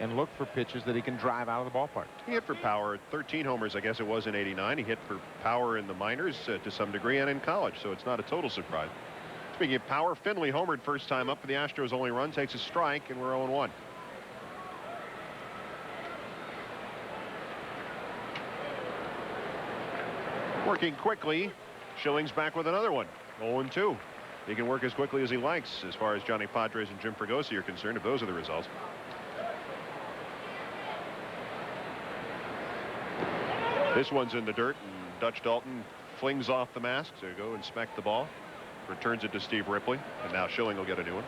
B: and look for pitches that he can drive out of the ballpark.
A: He hit for power, 13 homers, I guess it was, in '89. He hit for power in the minors to some degree, and in college, so it's not a total surprise. Speaking of power, Finley homered first time up for the Astros. Only run, takes a strike, and we're 0-1. Working quickly. Schilling's back with another one. 0-2. He can work as quickly as he likes as far as Johnny Padres and Jim Fregosi are concerned, if those are the results. This one's in the dirt, and Dutch Dalton flings off the mask to go inspect the ball. Returns it to Steve Ripley, and now Schilling will get a new one.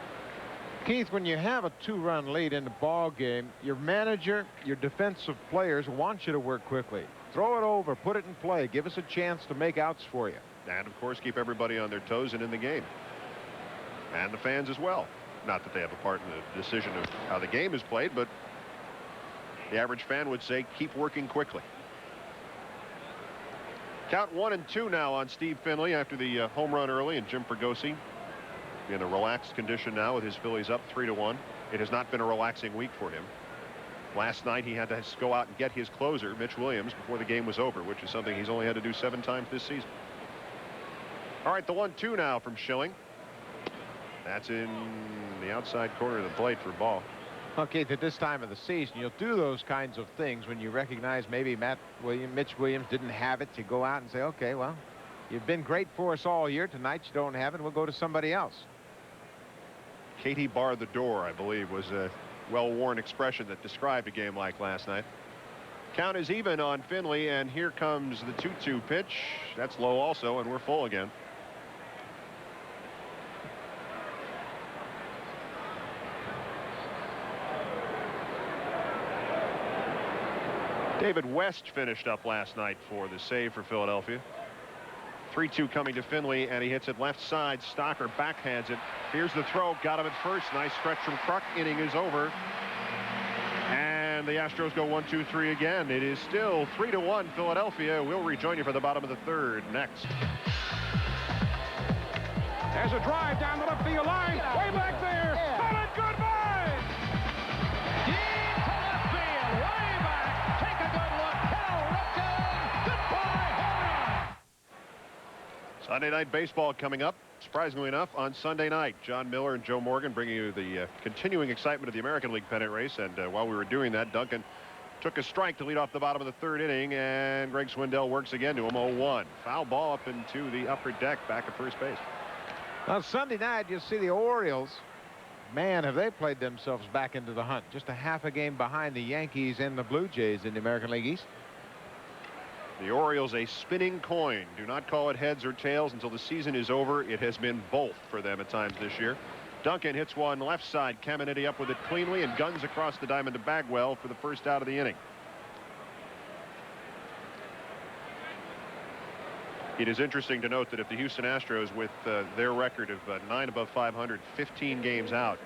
B: Keith, when you have a 2-run lead in the ball game, your manager, your defensive players want you to work quickly. Throw it over, put it in play, give us a chance to make outs for you.
A: And of course keep everybody on their toes and in the game. And the fans as well. Not that they have a part in the decision of how the game is played, but the average fan would say keep working quickly. Count 1-2 now on Steve Finley after the home run early, and Jim Fregosi in a relaxed condition now with his Phillies up 3-1. It has not been a relaxing week for him. Last night he had to go out and get his closer, Mitch Williams, before the game was over, which is something he's only had to do 7 times this season. All right, the 1-2 now from Schilling. That's in the outside corner of the plate for ball.
B: Okay, at this time of the season, you'll do those kinds of things when you recognize maybe Mitch Williams didn't have it. You go out and say, okay, well, you've been great for us all year. Tonight you don't have it. We'll go to somebody else.
A: Katie bar the door, I believe, was a well-worn expression that described a game like last night. Count is even on Finley, and here comes the 2-2 pitch. That's low also, and we're full again. David West finished up last night for the save for Philadelphia. 3-2 coming to Finley, and he hits it left side. Stocker backhands it. Here's the throw. Got him at first. Nice stretch from Kruk. Inning is over. And the Astros go 1-2-3 again. It is still 3-1 Philadelphia. We'll rejoin you for the bottom of the third next.
E: There's a drive down the left field line. Way back there. Got it. Goodbye. Deep to left field. Way back. Take a good look. Cal Ripken. Goodbye. Home run.
A: Sunday Night Baseball coming up, surprisingly enough, on Sunday night. John Miller and Joe Morgan bringing you the continuing excitement of the American League pennant race. And while we were doing that, Duncan took a strike to lead off the bottom of the third inning, and Greg Swindell works again to him. 0-1. Foul ball up into the upper deck back at first base.
B: Now, Sunday night, you'll see the Orioles. Man, have they played themselves back into the hunt. Just a half a game behind the Yankees and the Blue Jays in the American League East.
A: The Orioles, a spinning coin. Do not call it heads or tails until the season is over. It has been both for them at times this year. Duncan hits one left side. Caminiti up with it cleanly and guns across the diamond to Bagwell for the first out of the inning. It is interesting to note that if the Houston Astros, with their record of 9 above 500, 15 games out,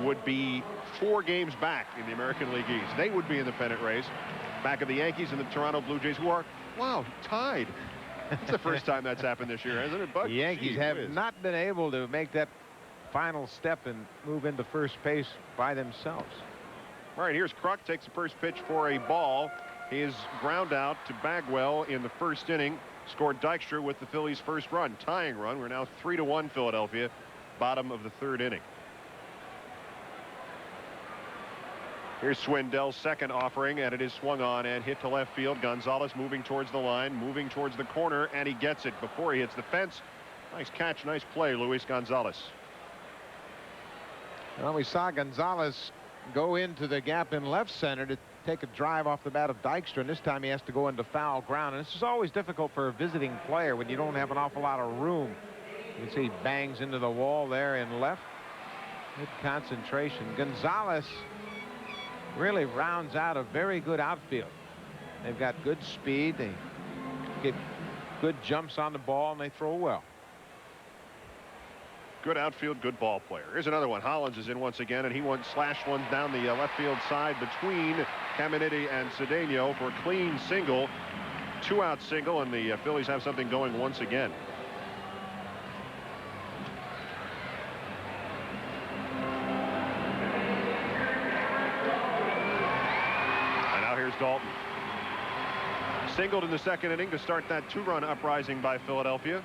A: would be 4 games back in the American League East, they would be in the pennant race, back of the Yankees and the Toronto Blue Jays, who are, wow, tied. It's the first time that's happened this year, hasn't it, Buck?
B: The Yankees have not been able to make that final step and move into first base by themselves.
A: All right, here's Kruk, takes the first pitch for a ball. He is ground out to Bagwell in the first inning. Scored Dykstra with the Phillies' first run, tying run. We're now 3-1 Philadelphia, bottom of the 3rd inning. Here's Swindell's second offering, and it is swung on and hit to left field. Gonzalez moving towards the line, moving towards the corner, and he gets it before he hits the fence. Nice catch, nice play, Luis Gonzalez.
B: Well, we saw Gonzalez go into the gap in left center to take a drive off the bat of Dykstra, and this time he has to go into foul ground. And this is always difficult for a visiting player when you don't have an awful lot of room. You can see he bangs into the wall there in left. Good concentration. Gonzalez really rounds out a very good outfield. They've got good speed. They get good jumps on the ball, and they throw well.
A: Good outfield, good ball player. Here's another one. Hollins is in once again, and he slashed one down the left field side between Caminiti and Cedeno for a clean single. 2-out single, and the Phillies have something going once again. And now here's Dalton. Singled in the second inning to start that 2-run uprising by Philadelphia.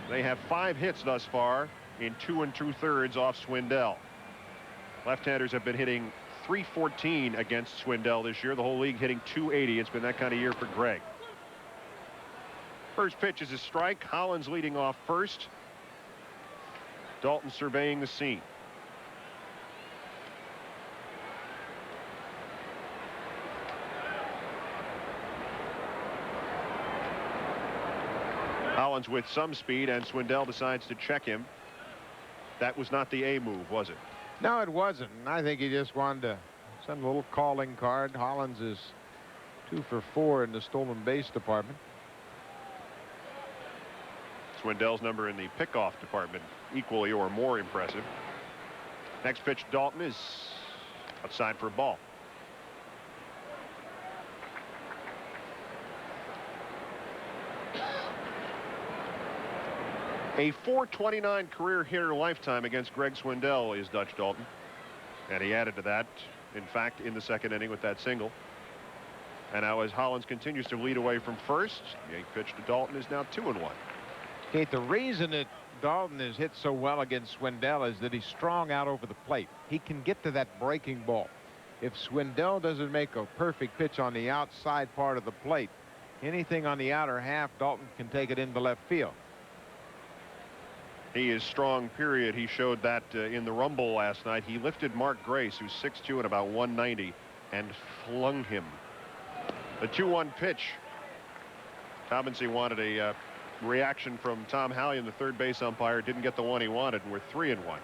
A: They have 5 hits thus far in 2 2/3 off Swindell. Left-handers have been hitting .314 against Swindell this year. The whole league hitting .280. It's been that kind of year for Greg. First pitch is a strike. Hollins leading off first. Dalton surveying the scene. Hollins with some speed, and Swindell decides to check him. That was not the A move, was it?
B: No, it wasn't. I think he just wanted to send a little calling card. Hollins is 2 for 4 in the stolen base department.
A: Swindell's number in the pickoff department equally or more impressive. Next pitch, Dalton is outside for a ball. A .429 career hitter lifetime against Greg Swindell is Dutch Dalton, and he added to that, in fact, in the second inning with that single. And now as Hollins continues to lead away from first, the pitch to Dalton is now 2-1.
B: Kate, the reason that Dalton has hit so well against Swindell is that he's strong out over the plate. He can get to that breaking ball. If Swindell doesn't make a perfect pitch on the outside part of the plate, anything on the outer half, Dalton can take it into left field.
A: He is strong, period. He showed that in the Rumble last night. He lifted Mark Grace, who's 6'2" and about 190, and flung him. The 2-1 pitch. Tobinsey wanted a reaction from Tom Hallion, the third base umpire. Didn't get the one he wanted, and we're 3-1.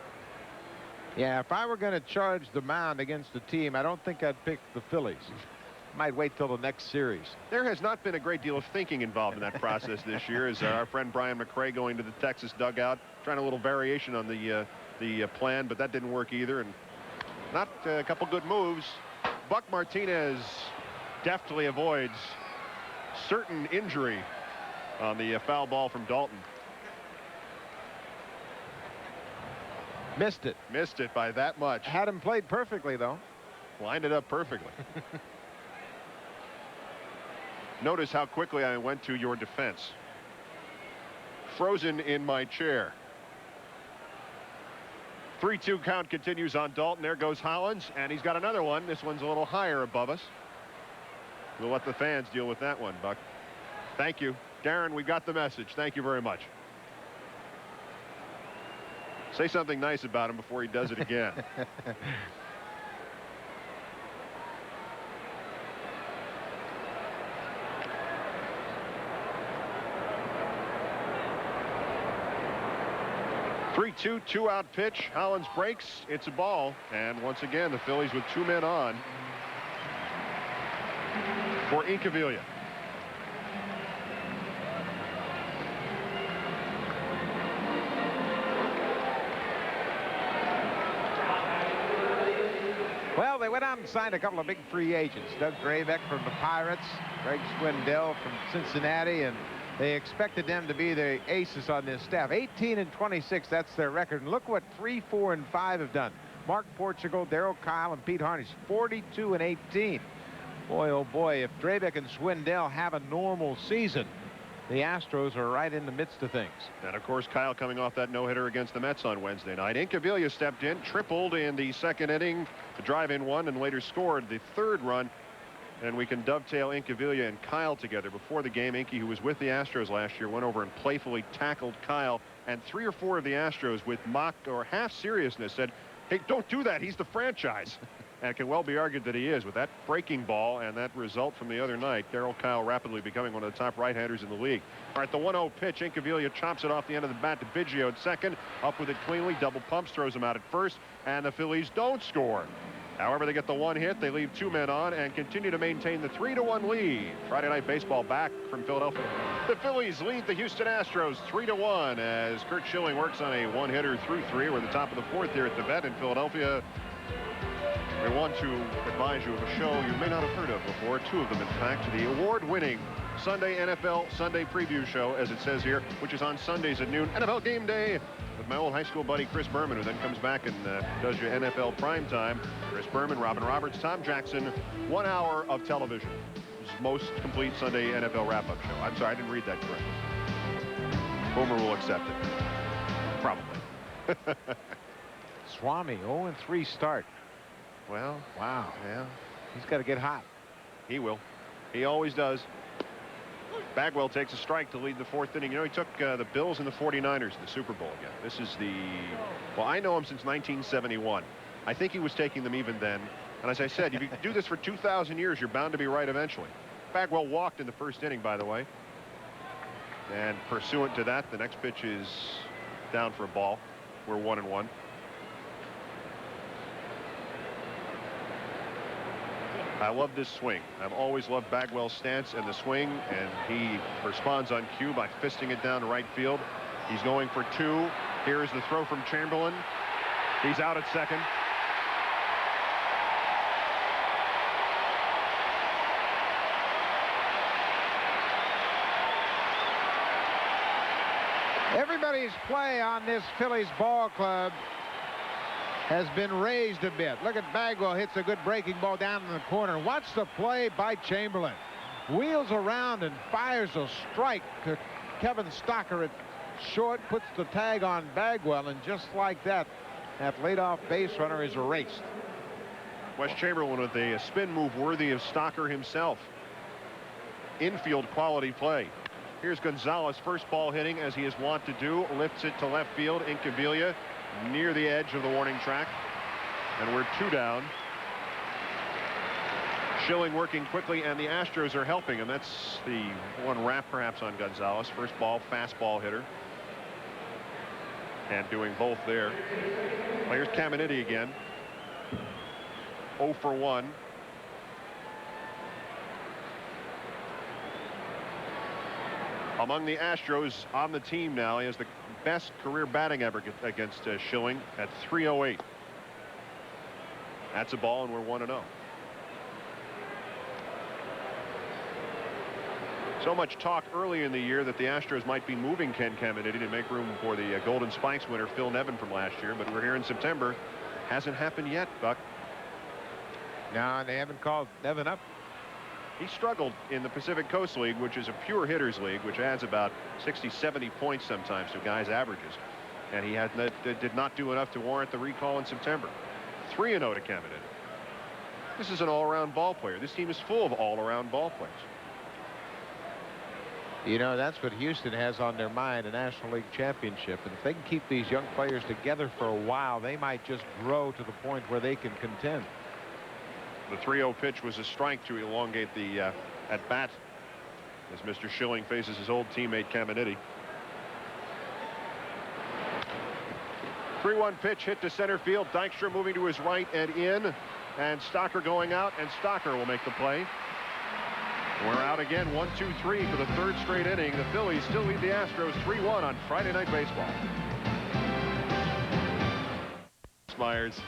B: Yeah, if I were going to charge the mound against the team, I don't think I'd pick the Phillies. Might wait till the next series.
A: There has not been a great deal of thinking involved in that process this year, as our friend Brian McRae going to the Texas dugout, trying a little variation on the plan, but that didn't work either. And not a couple good moves. Buck Martinez deftly avoids certain injury on the foul ball from Dalton.
B: Missed it.
A: Missed it by that much.
B: Had him played perfectly, though.
A: Lined it up perfectly. Notice how quickly I went to your defense. Frozen in my chair. 3-2 count continues on Dalton. There goes Hollins, and he's got another one. This one's a little higher above us. We'll let the fans deal with that one, Buck. Thank you. Darren, we got the message. Thank you very much. Say something nice about him before he does it again. 3-2, 2-out pitch. Hollins breaks. It's a ball. And once again, the Phillies with 2 men on for Incaviglia.
B: Well, they went out and signed a couple of big free agents. Doug Graveck from the Pirates, Greg Swindell from Cincinnati, and they expected them to be the aces on this staff. 18-26, that's their record. And look what 3, 4, and 5 have done. Mark Portugal, Darryl Kyle, and Pete Harnish, 42-18. Boy, oh boy, if Graveck and Swindell have a normal season, the Astros are right in the midst of things.
A: And of course, Kyle coming off that no-hitter against the Mets on Wednesday night. Incaviglia stepped in, tripled in the second inning to drive in one, and later scored the third run. And we can dovetail Incaviglia and Kyle together. Before the game, Inky, who was with the Astros last year, went over and playfully tackled Kyle, and 3 or 4 of the Astros, with mock or half seriousness, said, "Hey, don't do that. He's the franchise." And it can well be argued that he is. With that breaking ball and that result from the other night, Darryl Kyle rapidly becoming one of the top right-handers in the league. All right, the 1-0 pitch. Incaviglia chops it off the end of the bat to Biggio at second. Up with it cleanly. Double pumps, throws him out at first. And the Phillies don't score. However, they get the 1 hit. They leave 2 men on and continue to maintain the 3-1 lead. Friday Night Baseball back from Philadelphia. The Phillies lead the Houston Astros 3-1 as Curt Schilling works on a 1-hitter through 3. We're at the top of the 4th here at the Vet in Philadelphia. We want to advise you of a show you may not have heard of before. 2 of them, in fact. The award-winning Sunday NFL Sunday Preview Show, as it says here, which is on Sundays at noon. NFL Game Day with my old high school buddy Chris Berman, who then comes back and does your NFL primetime. Chris Berman, Robin Roberts, Tom Jackson. 1 hour of television. It's the most complete Sunday NFL wrap-up show. I'm sorry, I didn't read that correctly. Boomer will accept it. Probably.
B: Swami, 0-3 start.
A: Well,
B: wow.
A: Yeah.
B: He's got to get hot.
A: He will. He always does. Bagwell takes a strike to lead the 4th inning. You know, he took the Bills and the 49ers to the Super Bowl again. This is the, well, I know him since 1971. I think he was taking them even then. And as I said, if you do this for 2,000 years, you're bound to be right eventually. Bagwell walked in the 1st inning, by the way. And pursuant to that, the next pitch is down for a ball. We're 1-1. I love this swing. I've always loved Bagwell's stance and the swing, and he responds on cue by fisting it down to right field. He's going for 2. Here's the throw from Chamberlain. He's out at second.
B: Everybody's play on this Phillies ball club has been raised a bit. Look at Bagwell, hits a good breaking ball down in the corner. Watch the play by Chamberlain. Wheels around and fires a strike to Kevin Stocker at short, puts the tag on Bagwell, and just like that, that leadoff base runner is erased.
A: Wes Chamberlain with a spin move worthy of Stocker himself. Infield quality play. Here's Gonzalez, first ball hitting as he is wont to do, lifts it to left field. Incaviglia near the edge of the warning track, and we're 2 down. Schilling working quickly, and the Astros are helping, and that's the one wrap perhaps on Gonzalez. First ball, fastball hitter, and doing both there. Well, here's Caminiti again. 0 for 1. Among the Astros on the team now, he has the best career batting average against Schilling at .308. That's a ball, and we're 1-0. So much talk early in the year that the Astros might be moving Ken Caminiti to make room for the Golden Spikes winner Phil Nevin from last year, but we're here in September. Hasn't happened yet, Buck.
B: No, they haven't called Nevin up.
A: He struggled in the Pacific Coast League, which is a pure hitters league, which adds about 60-70 points sometimes to guys' averages. And he did not do enough to warrant the recall in September. 3-0 to Caminiti. This is an all-around ball player. This team is full of all-around ball players.
B: You know, that's what Houston has on their mind, a National League championship. And if they can keep these young players together for a while, they might just grow to the point where they can contend.
A: The 3-0 pitch was a strike to elongate the at-bat as Mr. Schilling faces his old teammate Caminiti. 3-1 pitch hit to center field. Dykstra moving to his right and in, and Stocker going out, and Stocker will make the play. We're out again, 1-2-3 for the 3rd straight inning. The Phillies still lead the Astros 3-1 on Friday Night Baseball. Myers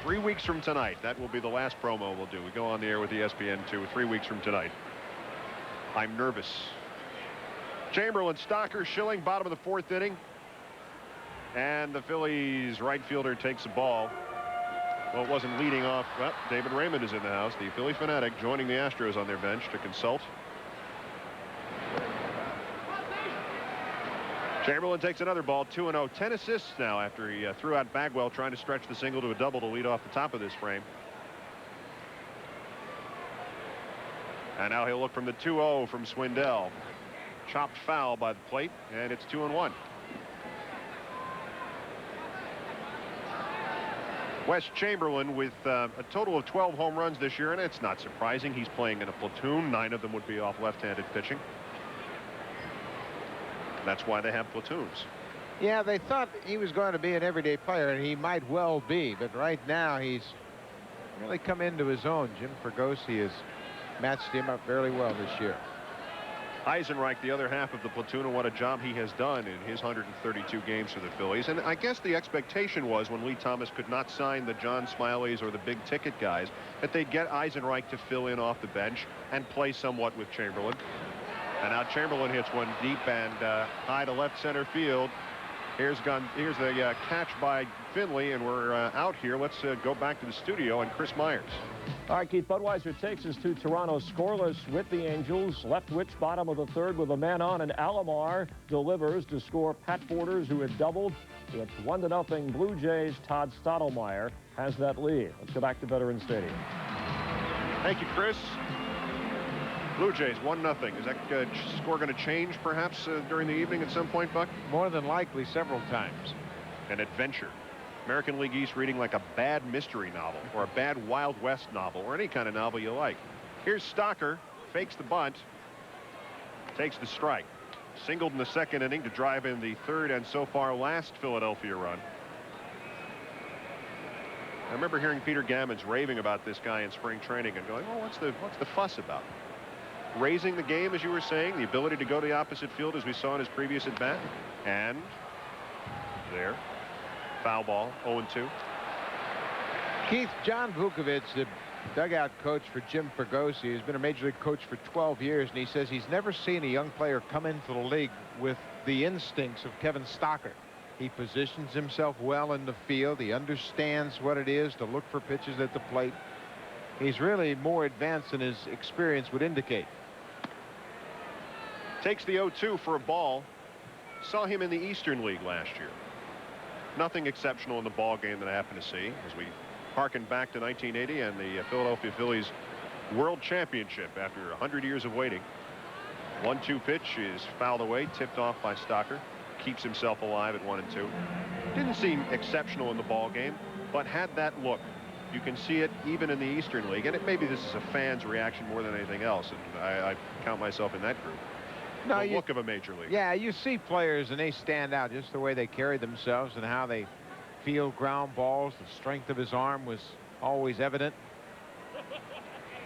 A: 3 weeks from tonight. That will be the last promo we'll do. We go on the air with ESPN2 3 weeks from tonight. I'm nervous. Chamberlain, Stocker, Schilling, bottom of the 4th inning. And the Phillies right fielder takes the ball. Well, it wasn't leading off. Well, David Raymond is in the house, the Philly fanatic, joining the Astros on their bench to consult. Chamberlain takes another ball, 2-0, 10 assists now after he threw out Bagwell, trying to stretch the single to a double to lead off the top of this frame. And now he'll look from the 2-0 from Swindell. Chopped foul by the plate, and it's 2-1. Wes Chamberlain with a total of 12 home runs this year, and it's not surprising. He's playing in a platoon. 9 of them would be off left-handed pitching. That's why they have platoons.
B: Yeah, they thought he was going to be an everyday player, and he might well be, but right now he's really come into his own. Jim Fregosi has matched him up fairly well this year.
A: Eisenreich, the other half of the platoon, and what a job he has done in his 132 games for the Phillies. And I guess the expectation was, when Lee Thomas could not sign the John Smileys or the big ticket guys, that they'd get Eisenreich to fill in off the bench and play somewhat with Chamberlain. And now Chamberlain hits one deep and high to left center field. Here's the catch by Finley, and we're out here. Let's go back to the studio and Chris Myers.
D: All right, Keith, Budweiser takes us to Toronto scoreless with the Angels. Leftwich, bottom of the 3rd with a man on, and Alomar delivers to score Pat Borders, who had doubled. It's 1-0 Blue Jays. Todd Stottlemyre has that lead. Let's go back to Veterans Stadium.
A: Thank you, Chris. Blue Jays 1-0. Is that score going to change perhaps during the evening at some point, Buck?
B: More than likely, several times.
A: An adventure. American League East reading like a bad mystery novel or a bad Wild West novel or any kind of novel you like. Here's Stocker, fakes the bunt, takes the strike. Singled in the 2nd inning to drive in the 3rd and so far last Philadelphia run. I remember hearing Peter Gammons raving about this guy in spring training and going, oh, what's the fuss about? Raising the game, as you were saying, the ability to go to the opposite field as we saw in his previous at bat. And there. Foul ball, 0-2.
B: Keith, John Vukovich, the dugout coach for Jim Fregosi, has been a major league coach for 12 years, and he says he's never seen a young player come into the league with the instincts of Kevin Stocker. He positions himself well in the field. He understands what it is to look for pitches at the plate. He's really more advanced than his experience would indicate.
A: Takes the 0-2 for a ball. Saw him in the Eastern League last year. Nothing exceptional in the ball game that I happened to see as we harken back to 1980 and the Philadelphia Phillies World Championship after 100 years of waiting. 1-2 pitch is fouled away, tipped off by Stocker. Keeps himself alive at 1-2. Didn't seem exceptional in the ball game, but had that look. You can see it even in the Eastern League, and maybe this is a fan's reaction more than anything else, and I count myself in that group. No, the look of a major league.
B: Yeah, you see players and they stand out, just the way they carry themselves and how they field ground balls. The strength of his arm was always evident.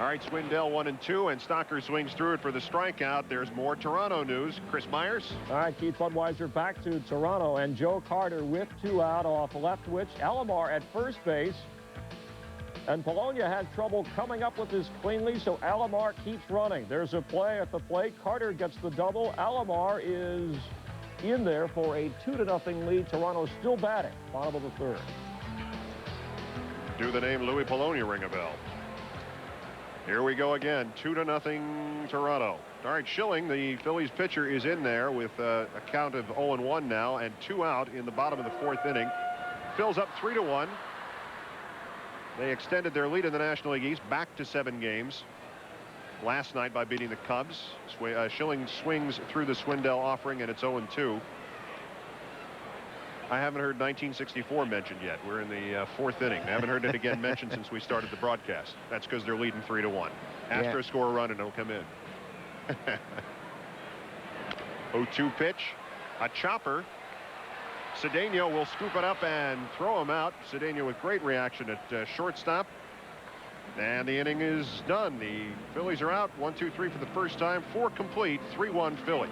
A: All right, Swindell 1-2, and Stocker swings through it for the strikeout. There's more Toronto news. Chris Myers.
D: All right, Keith Budweiser back to Toronto, and Joe Carter with 2 out off Leftwich. Alomar at first base. And Polonia had trouble coming up with this cleanly, so Alomar keeps running. There's a play at the plate. Carter gets the double. Alomar is in there for a 2-0 lead. Toronto still batting, bottom of the 3rd.
A: Do the name Louis Polonia ring a bell? Here we go again, 2-0 Toronto. All right, Schilling, the Phillies pitcher, is in there with a count of 0-1 now and 2 out in the bottom of the 4th inning. Phil's up 3-1. They extended their lead in the National League East back to 7 games last night by beating the Cubs. Schilling swings through the Swindell offering, and it's 0-2. I haven't heard 1964 mentioned yet. We're in the 4th inning. I haven't heard it again mentioned since we started the broadcast. That's because they're leading 3-1. Astros score a run and it'll come in. 0-2 pitch, a chopper. Cedeno will scoop it up and throw him out. Cedeno with great reaction at shortstop. And the inning is done. The Phillies are out 1-2-3 for the first time. 4 complete. 3-1 Philly.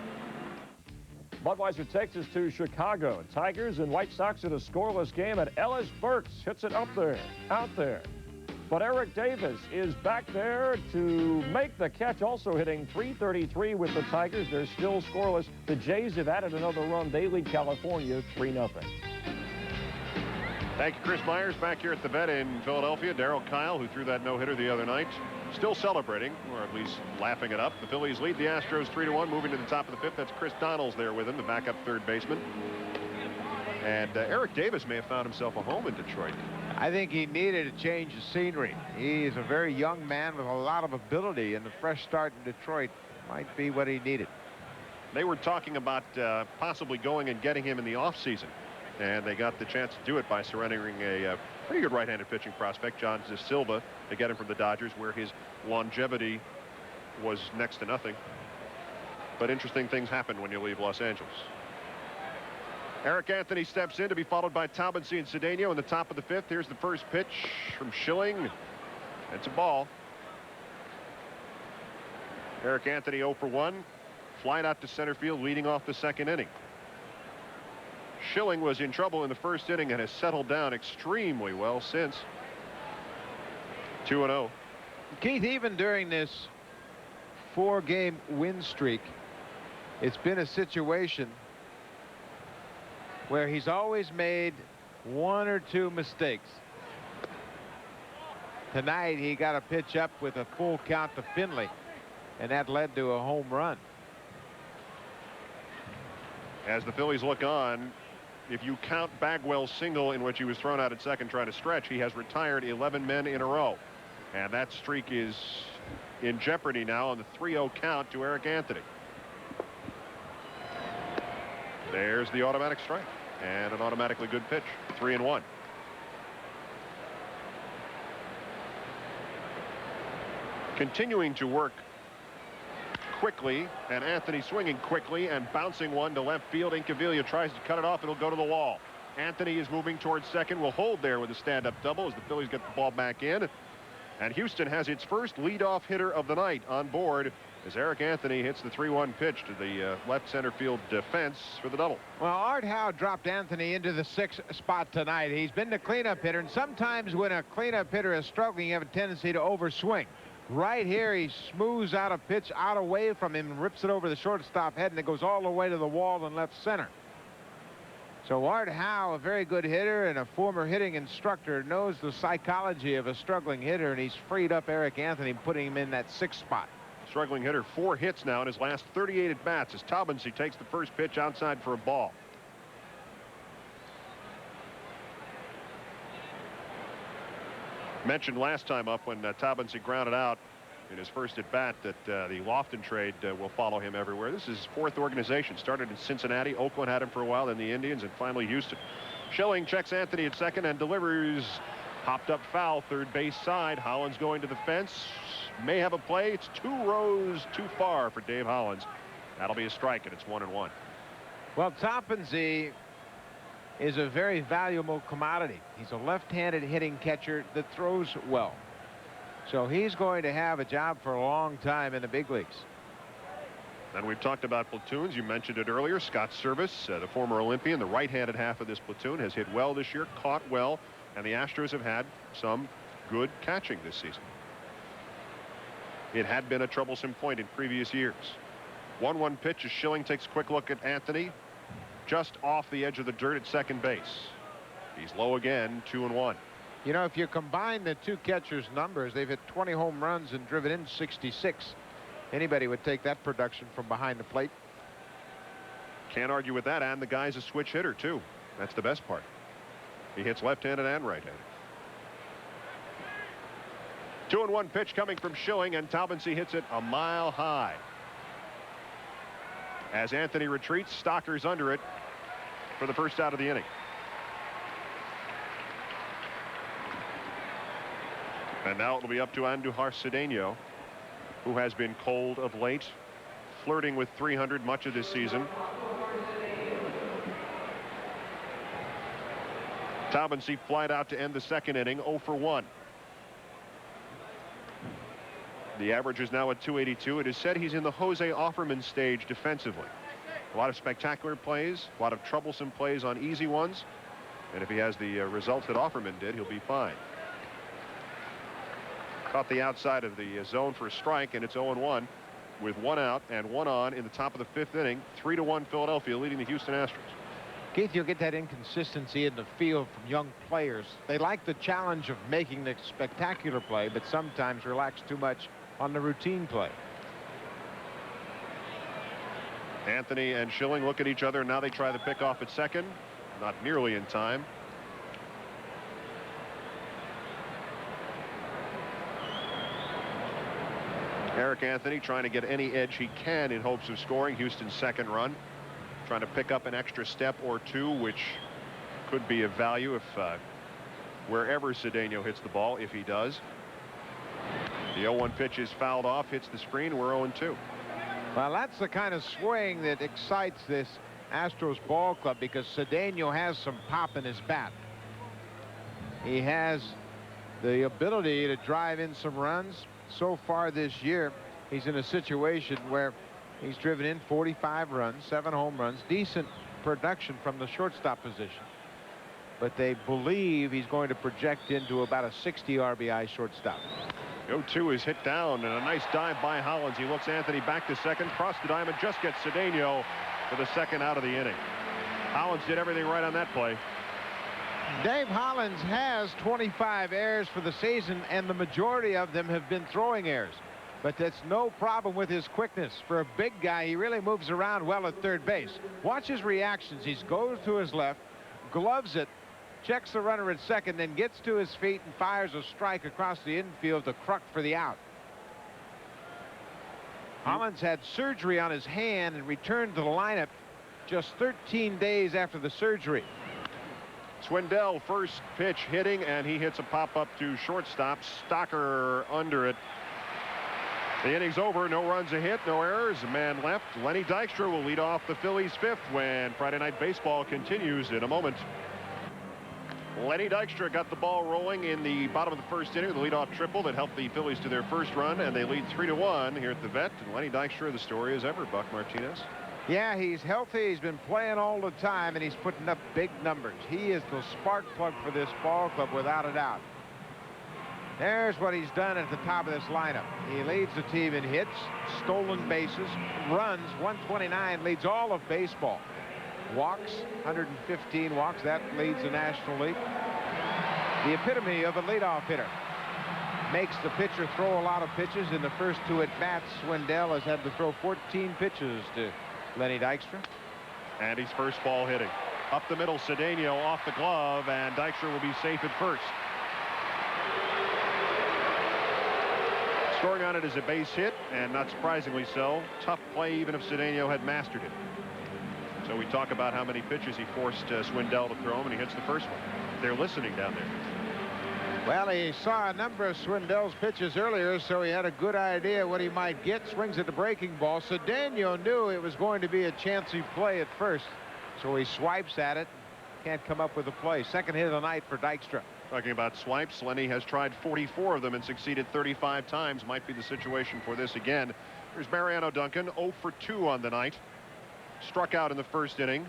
D: Budweiser takes us to Chicago. Tigers and White Sox in a scoreless game, and Ellis Burks hits it up there, out there. But Eric Davis is back there to make the catch, also hitting .333 with the Tigers. They're still scoreless. The Jays have added another run. They lead California 3-0.
A: Thank you, Chris Myers. Back here at the vet in Philadelphia. Darryl Kyle, who threw that no-hitter the other night, still celebrating, or at least laughing it up. The Phillies lead the Astros 3-1, moving to the top of the fifth. That's Chris Donnells there with him, the backup third baseman. And Eric Davis may have found himself a home in Detroit.
B: I think he needed a change of scenery. He is a very young man with a lot of ability, and the fresh start in Detroit might be what he needed.
A: They were talking about possibly going and getting him in the offseason. And they got the chance to do it by surrendering a pretty good right-handed pitching prospect, John De Silva, to get him from the Dodgers, where his longevity was next to nothing. But interesting things happen when you leave Los Angeles. Eric Anthony steps in to be followed by Taubensee and Cedeno in the top of the fifth. Here's the first pitch from Schilling. It's a ball. Eric Anthony 0 for 1. Flied out to center field, leading off the second inning. Schilling was in trouble in the first inning and has settled down extremely well since. 2-0.
B: Keith, even during this 4-game win streak, it's been a situation where he's always made 1 or 2 mistakes. Tonight he got a pitch up with a full count to Finley, and that led to a home run.
A: As the Phillies look on, if you count Bagwell's single in which he was thrown out at second trying to stretch, he has retired 11 men in a row. And that streak is in jeopardy now on the 3-0 count to Eric Anthony. There's the automatic strike and an automatically good pitch. 3-1. Continuing to work quickly, and Anthony swinging quickly and bouncing one to left field. Incaviglia tries to cut it off. It'll go to the wall. Anthony is moving towards second. Will hold there with a stand-up double as the Phillies get the ball back in. And Houston has its first leadoff hitter of the night on board as Eric Anthony hits the 3-1 pitch to the left center field defense for the double.
B: Well, Art Howe dropped Anthony into the 6th spot tonight. He's been the cleanup hitter, and sometimes when a cleanup hitter is struggling, you have a tendency to overswing. Right here, he smooths out a pitch out away from him and rips it over the shortstop head, and it goes all the way to the wall in left center. So Art Howe, a very good hitter and a former hitting instructor, knows the psychology of a struggling hitter, and he's freed up Eric Anthony, putting him in that 6th spot.
A: Struggling hitter, 4 hits now in his last 38 at bats as Taubensee takes the first pitch outside for a ball. Mentioned last time up when Taubensee grounded out in his first at bat that the Lofton trade will follow him everywhere. This is his 4th organization. Started in Cincinnati. Oakland had him for a while, then the Indians, and finally Houston. Schilling checks Anthony at second and delivers. Hopped up foul, third base side. Hollins going to the fence. May have a play. It's 2 rows too far for Dave Hollins. That'll be a strike, and it's 1-1.
B: Well, Taubensee is a very valuable commodity. He's a left-handed hitting catcher that throws well. So he's going to have a job for a long time in the big leagues.
A: And we've talked about platoons. You mentioned it earlier. Scott Service, the former Olympian, the right-handed half of this platoon, has hit well this year, caught well, and the Astros have had some good catching this season. It had been a troublesome point in previous years. 1-1 pitch as Schilling takes a quick look at Anthony. Just off the edge of the dirt at second base. He's low again, 2-1.
B: You know, if you combine the 2 catchers' numbers, they've hit 20 home runs and driven in 66. Anybody would take that production from behind the plate.
A: Can't argue with that, and the guy's a switch hitter too. That's the best part. He hits left-handed and right-handed. 2-1 pitch coming from Schilling, and Taubensee hits it a mile high. As Anthony retreats, Stocker's under it for the first out of the inning. And now it'll be up to Andujar Cedeno, who has been cold of late, flirting with 300 much of this season. Taubensee flied out to end the second inning, 0 for 1. The average is now at 282. It is said he's in the Jose Offerman stage defensively. A lot of spectacular plays, a lot of troublesome plays on easy ones. And if he has the results that Offerman did, he'll be fine. Caught the outside of the zone for a strike, and it's 0-1 with 1 out and 1 on in the top of the 5th inning. 3-1 Philadelphia leading the Houston Astros.
B: Keith, you'll get that inconsistency in the field from young players. They like the challenge of making the spectacular play, but sometimes relax too much on the routine play.
A: Anthony and Schilling look at each other. Now they try the pickoff at second. Not nearly in time. Eric Anthony trying to get any edge he can in hopes of scoring Houston's second run. Trying to pick up an extra step or two, which could be of value if wherever Cedeno hits the ball, if he does. The 0-1 pitch is fouled off, hits the screen. We're 0-2.
B: Well, that's the kind of swing that excites this Astros ball club, because Cedeno has some pop in his bat. He has the ability to drive in some runs. So far this year, he's in a situation where he's driven in 45 runs, 7 home runs, decent production from the shortstop position. But they believe he's going to project into about a 60 RBI shortstop.
A: 0-2 is hit down, and a nice dive by Hollins. He looks Anthony back to second, cross the diamond, just gets Cedeno for the second out of the inning. Hollins did everything right on that play.
B: Dave Hollins has 25 errors for the season, and the majority of them have been throwing errors. But that's no problem with his quickness. For a big guy, he really moves around well at third base. Watch his reactions. He goes to his left, gloves it, checks the runner at second, then gets to his feet and fires a strike across the infield to Kruk for the out. Hollins had surgery on his hand and returned to the lineup just 13 days after the surgery.
A: Swindell first pitch hitting, and he hits a pop-up to shortstop. Stocker under it. The inning's over. No runs, a hit, no errors, a man left. Lenny Dykstra will lead off the Phillies' 5th when Friday Night Baseball continues in a moment. Lenny Dykstra got the ball rolling in the bottom of the 1st inning, the leadoff triple that helped the Phillies to their first run, and they lead 3-1 here at the Vet. And Lenny Dykstra, the story as ever, Buck Martinez.
B: Yeah, he's healthy. He's been playing all the time, and he's putting up big numbers. He is the spark plug for this ball club, without a doubt. There's what he's done at the top of this lineup. He leads the team in hits, stolen bases, runs. 129 leads all of baseball. Walks, 115 walks. That leads the National League. The epitome of a leadoff hitter. Makes the pitcher throw a lot of pitches. In the first 2 at-bats, Swindell has had to throw 14 pitches to Lenny Dykstra.
A: And he's first ball hitting. Up the middle, Cedeno off the glove, and Dykstra will be safe at first. Scoring on it is a base hit, and not surprisingly so. Tough play even if Cedeno had mastered it. So we talk about how many pitches he forced Swindell to throw him, and he hits the first one. They're listening down there.
B: Well, he saw a number of Swindell's pitches earlier, so he had a good idea what he might get. Swings at the breaking ball. Cedeno knew it was going to be a chancy play at first, so he swipes at it. Can't come up with a play. Second hit of the night for Dykstra.
A: Talking about swipes, Lenny has tried 44 of them and succeeded 35 times. Might be the situation for this again. Here's Mariano Duncan, 0 for 2 on the night. Struck out in the 1st inning.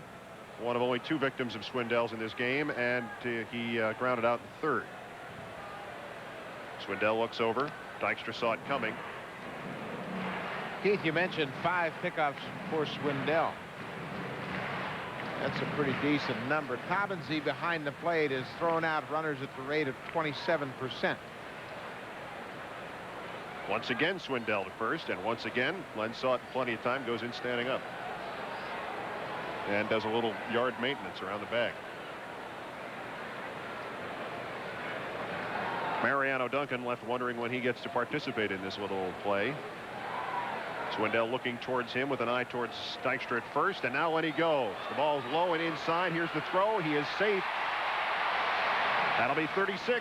A: One of only 2 victims of Swindell's in this game, and he grounded out in the 3rd. Swindell looks over. Dykstra saw it coming.
B: Keith, you mentioned 5 pickoffs for Swindell. That's a pretty decent number. Taubensee behind the plate has thrown out runners at the rate of 27%.
A: Once again, Swindell to first, and once again, Len saw it plenty of time, goes in standing up. And does a little yard maintenance around the bag. Mariano Duncan left wondering when he gets to participate in this little play. Swindell looking towards him with an eye towards Dykstra at first, and now Lenny goes. The ball's low and inside. Here's the throw. He is safe. That'll be 36.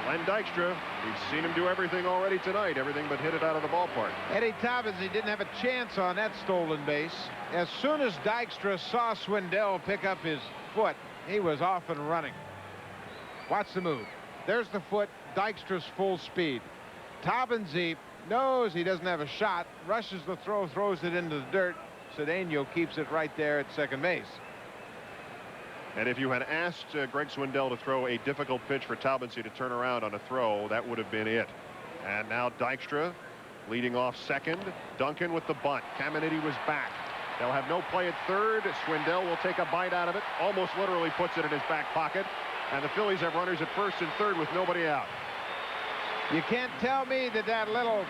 A: Len Dykstra. We've seen him do everything already tonight, everything but hit it out of the ballpark.
B: Eddie Taubensee didn't have a chance on that stolen base. As soon as Dykstra saw Swindell pick up his foot, he was off and running. Watch the move. There's the foot. Dykstra's full speed. Taubensee knows he doesn't have a shot, rushes the throw, throws it into the dirt. Cedeno keeps it right there at second base.
A: And if you had asked Greg Swindell to throw a difficult pitch for Taubensee to turn around on a throw, that would have been it. And now Dykstra leading off second. Duncan with the bunt. Caminiti was back. They'll have no play at third. Swindell will take a bite out of it. Almost literally puts it in his back pocket. And the Phillies have runners at first and third with nobody out.
B: You can't tell me that that little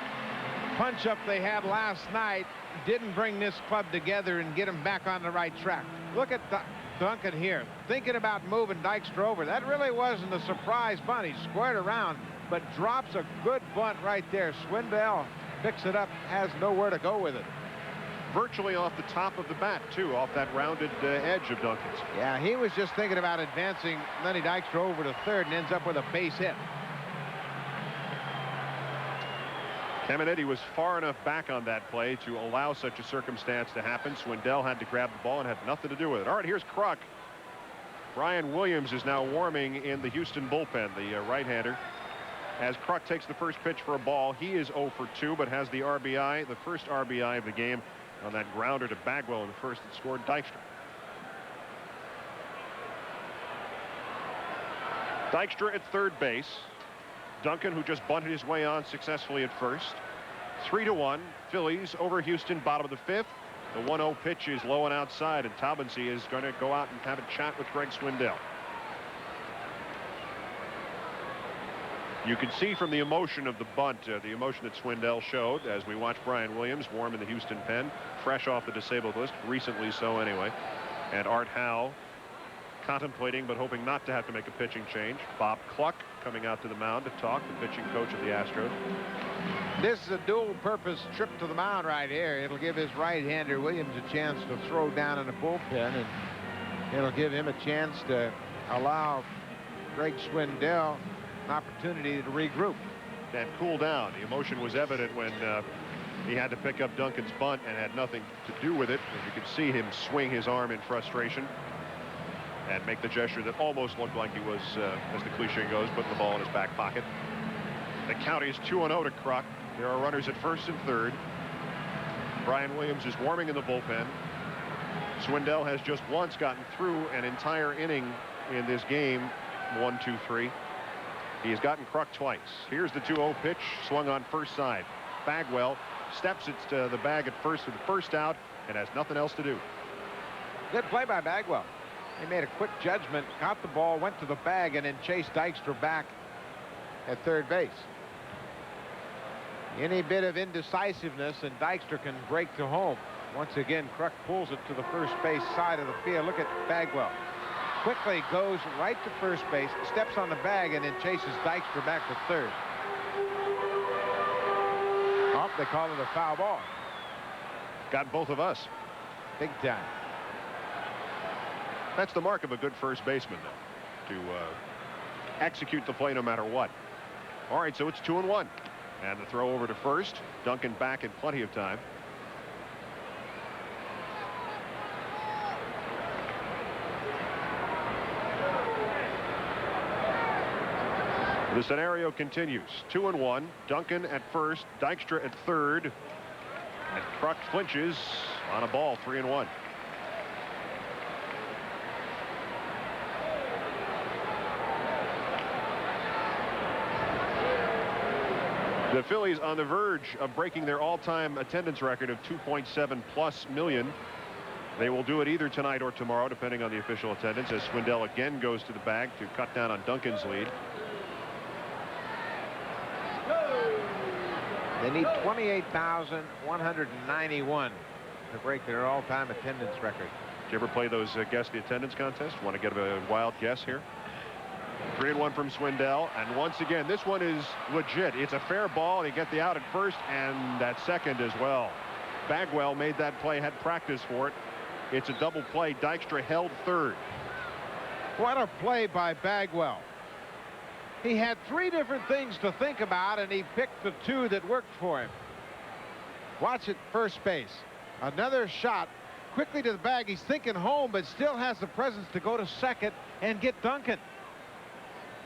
B: punch-up they had last night didn't bring this club together and get them back on the right track. Look at Duncan here, thinking about moving Dykstra over. That really wasn't a surprise bunt. He squared around, but drops a good bunt right there. Swindell picks it up, has nowhere to go with it.
A: Virtually off the top of the bat, too, off that rounded edge of Duncan's.
B: Yeah, he was just thinking about advancing Lenny Dykstra over to third and ends up with a base hit.
A: Caminiti was far enough back on that play to allow such a circumstance to happen. Swindell had to grab the ball and had nothing to do with it. All right, here's Kruk. Brian Williams is now warming in the Houston bullpen, the right-hander. As Kruk takes the first pitch for a ball, he is 0 for 2, but has the RBI, the first RBI of the game, on that grounder to Bagwell in the first that scored Dykstra. Dykstra at third base. Duncan, who just bunted his way on successfully at first. 3-1. Phillies over Houston, bottom of the fifth. The 1-0 pitch is low and outside, and Taubensee is going to go out and have a chat with Greg Swindell. You can see from the emotion of the bunt, the emotion that Swindell showed as we watch Brian Williams warm in the Houston pen, fresh off the disabled list, recently so anyway. And Art Howe contemplating but hoping not to have to make a pitching change. Bob Cluck coming out to the mound to talk, the pitching coach of the Astros.
B: This is a dual-purpose trip to the mound right here. It'll give his right-hander Williams a chance to throw down in the bullpen, and it'll give him a chance to allow Greg Swindell an opportunity to regroup
A: and cool down. The emotion was evident when he had to pick up Duncan's bunt and had nothing to do with it. As you could see him swing his arm in frustration and make the gesture that almost looked like he was, as the cliche goes, putting the ball in his back pocket. The count is 2-0 to Kruk. There are runners at first and third. Brian Williams is warming in the bullpen. Swindell has just once gotten through an entire inning in this game. 1-2-3. He has gotten Kruk twice. Here's the 2-0 pitch, swung on first side. Bagwell steps it to the bag at first with the first out and has nothing else to do.
B: Good play by Bagwell. He made a quick judgment, got the ball, went to the bag, and then chased Dykstra back at third base. Any bit of indecisiveness and Dykstra can break to home. Once again, Kruk pulls it to the first base side of the field. Look at Bagwell. Quickly goes right to first base, steps on the bag, and then chases Dykstra back to third. Oh, they call it a foul ball.
A: Got both of us.
B: Big time.
A: That's the mark of a good first baseman, though, to execute the play no matter what. All right, so it's 2-1. And the throw over to first. Duncan back in plenty of time. The scenario continues. 2-1. Duncan at first. Dykstra at third. And Kruk flinches on a ball. 3-1. The Phillies on the verge of breaking their all-time attendance record of 2.7+ million. They will do it either tonight or tomorrow, depending on the official attendance, as Swindell again goes to the bag to cut down on Duncan's lead.
B: They need 28,191 to break their all-time attendance record.
A: Did you ever play those guess the attendance contests? Want to get a wild guess here? 3-1 from Swindell, and once again this one is legit. It's a fair ball. They get the out at first and at second as well. Bagwell made that play, had practice for it. It's a double play. Dykstra held third.
B: What a play by Bagwell. He had three different things to think about, and he picked the two that worked for him. Watch it, first base. Another shot quickly to the bag. He's thinking home, but still has the presence to go to second and get Duncan.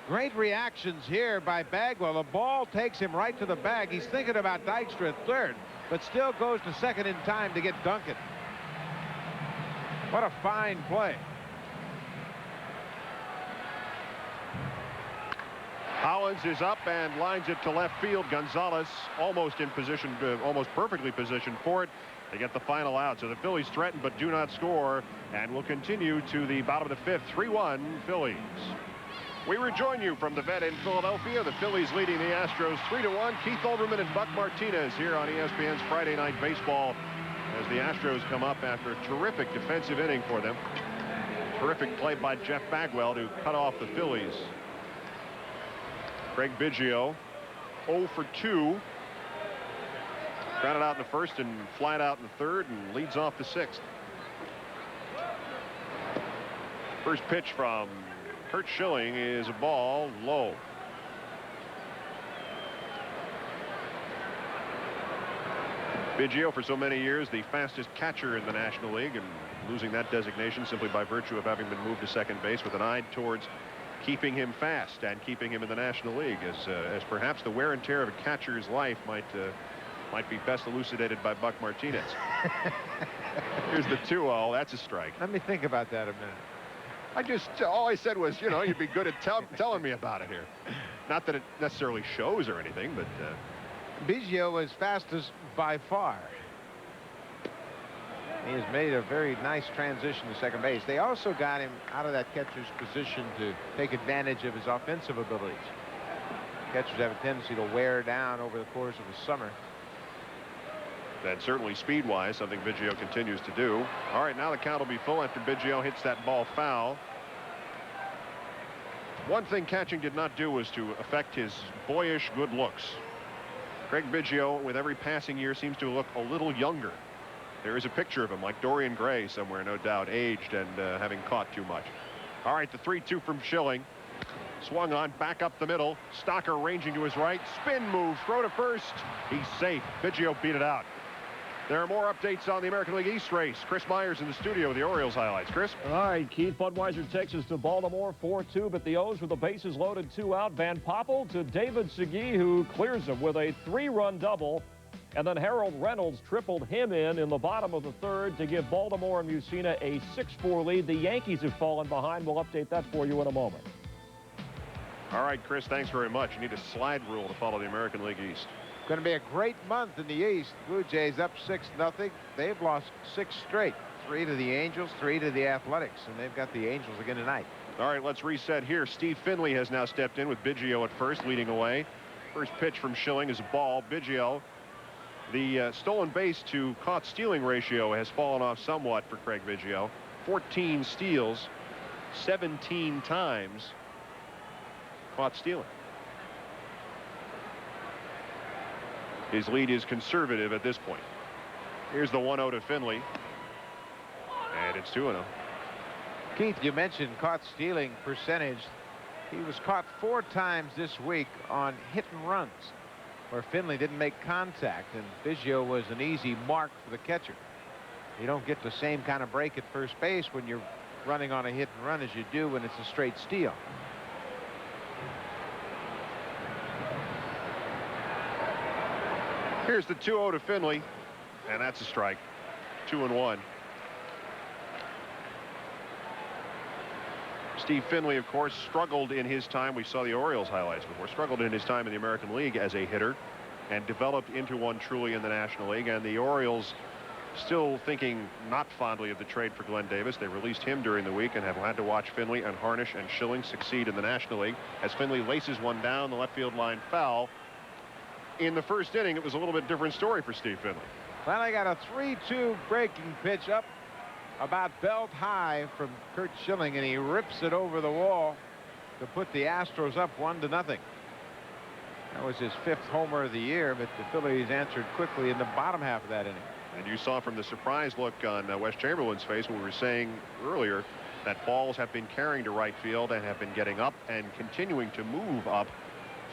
B: Great reactions here by Bagwell. The ball takes him right to the bag. He's thinking about Dykstra at third, but still goes to second in time to get Duncan. What a fine play.
A: Hollins is up and lines it to left field. Gonzalez almost in position, almost perfectly positioned for it. They get the final out. So the Phillies threaten but do not score, and will continue to the bottom of the fifth. 3-1 Phillies. We rejoin you from the vet in Philadelphia. The Phillies leading the Astros 3-1. Keith Olbermann and Buck Martinez here on ESPN's Friday Night Baseball as the Astros come up after a terrific defensive inning for them. Terrific play by Jeff Bagwell to cut off the Phillies. Craig Biggio 0 for 2. Grounded out in the first and flat out in the third, and leads off the sixth. First pitch from Curt Schilling is a ball low. Biggio, for so many years, the fastest catcher in the National League, and losing that designation simply by virtue of having been moved to second base, with an eye towards keeping him fast and keeping him in the National League, as perhaps the wear and tear of a catcher's life might be best elucidated by Buck Martinez. Here's the 2-0. That's a strike.
B: Let me think about that a minute.
A: All I said was, you know, you'd be good at telling me about it here. Not that it necessarily shows or anything, but
B: Biggio was fastest by far. He has made a very nice transition to second base. They also got him out of that catcher's position to take advantage of his offensive abilities. Catchers have a tendency to wear down over the course of the summer.
A: And certainly speed-wise, something Biggio continues to do. All right, now the count will be full after Biggio hits that ball foul. One thing catching did not do was to affect his boyish good looks. Craig Biggio, with every passing year, seems to look a little younger. There is a picture of him, like Dorian Gray somewhere, no doubt, aged and having caught too much. All right, the 3-2 from Schilling. Swung on, back up the middle. Stocker ranging to his right. Spin move, throw to first. He's safe. Biggio beat it out. There are more updates on the American League East race. Chris Myers in the studio with the Orioles highlights. Chris?
D: All right, Keith. Budweiser takes us to Baltimore 4-2, but the O's with the bases loaded, 2 out. Van Poppel to David Segui, who clears him with a 3-run double. And then Harold Reynolds tripled him in the bottom of the third to give Baltimore and Mussina a 6-4 lead. The Yankees have fallen behind. We'll update that for you in a moment.
A: All right, Chris, thanks very much. You need a slide rule to follow the American League East.
B: Going to be a great month in the East. Blue Jays up 6-0. They've lost 6 straight. 3 to the Angels, 3 to the Athletics, and they've got the Angels again tonight.
A: All right, let's reset here. Steve Finley has now stepped in with Biggio at first, leading away. First pitch from Schilling is a ball. Biggio, the stolen base to caught stealing ratio has fallen off somewhat for Craig Biggio. 14 steals, 17 times caught stealing. His lead is conservative at this point. Here's the 1-0 to Finley. And it's 2-0.
B: Keith, you mentioned caught stealing percentage. He was caught 4 times this week on hit and runs, where Finley didn't make contact, and Biggio was an easy mark for the catcher. You don't get the same kind of break at first base when you're running on a hit and run as you do when it's a straight steal.
A: Here's the 2-0 to Finley, and that's a strike. 2-1. Steve Finley, of course, struggled in his time. We saw the Orioles highlights before. Struggled in his time in the American League as a hitter and developed into one truly in the National League. And the Orioles still thinking not fondly of the trade for Glenn Davis. They released him during the week and have had to watch Finley and Harnish and Schilling succeed in the National League as Finley laces one down the left field line foul. In the first inning, it was a little bit different story for Steve Finley.
B: Well, I got a 3-2 breaking pitch up about belt high from Curt Schilling, and he rips it over the wall to put the Astros up 1-0. That was his 5th homer of the year, but the Phillies answered quickly in the bottom half of that inning.
A: And you saw from the surprise look on Wes Chamberlain's face when we were saying earlier that balls have been carrying to right field and have been getting up and continuing to move up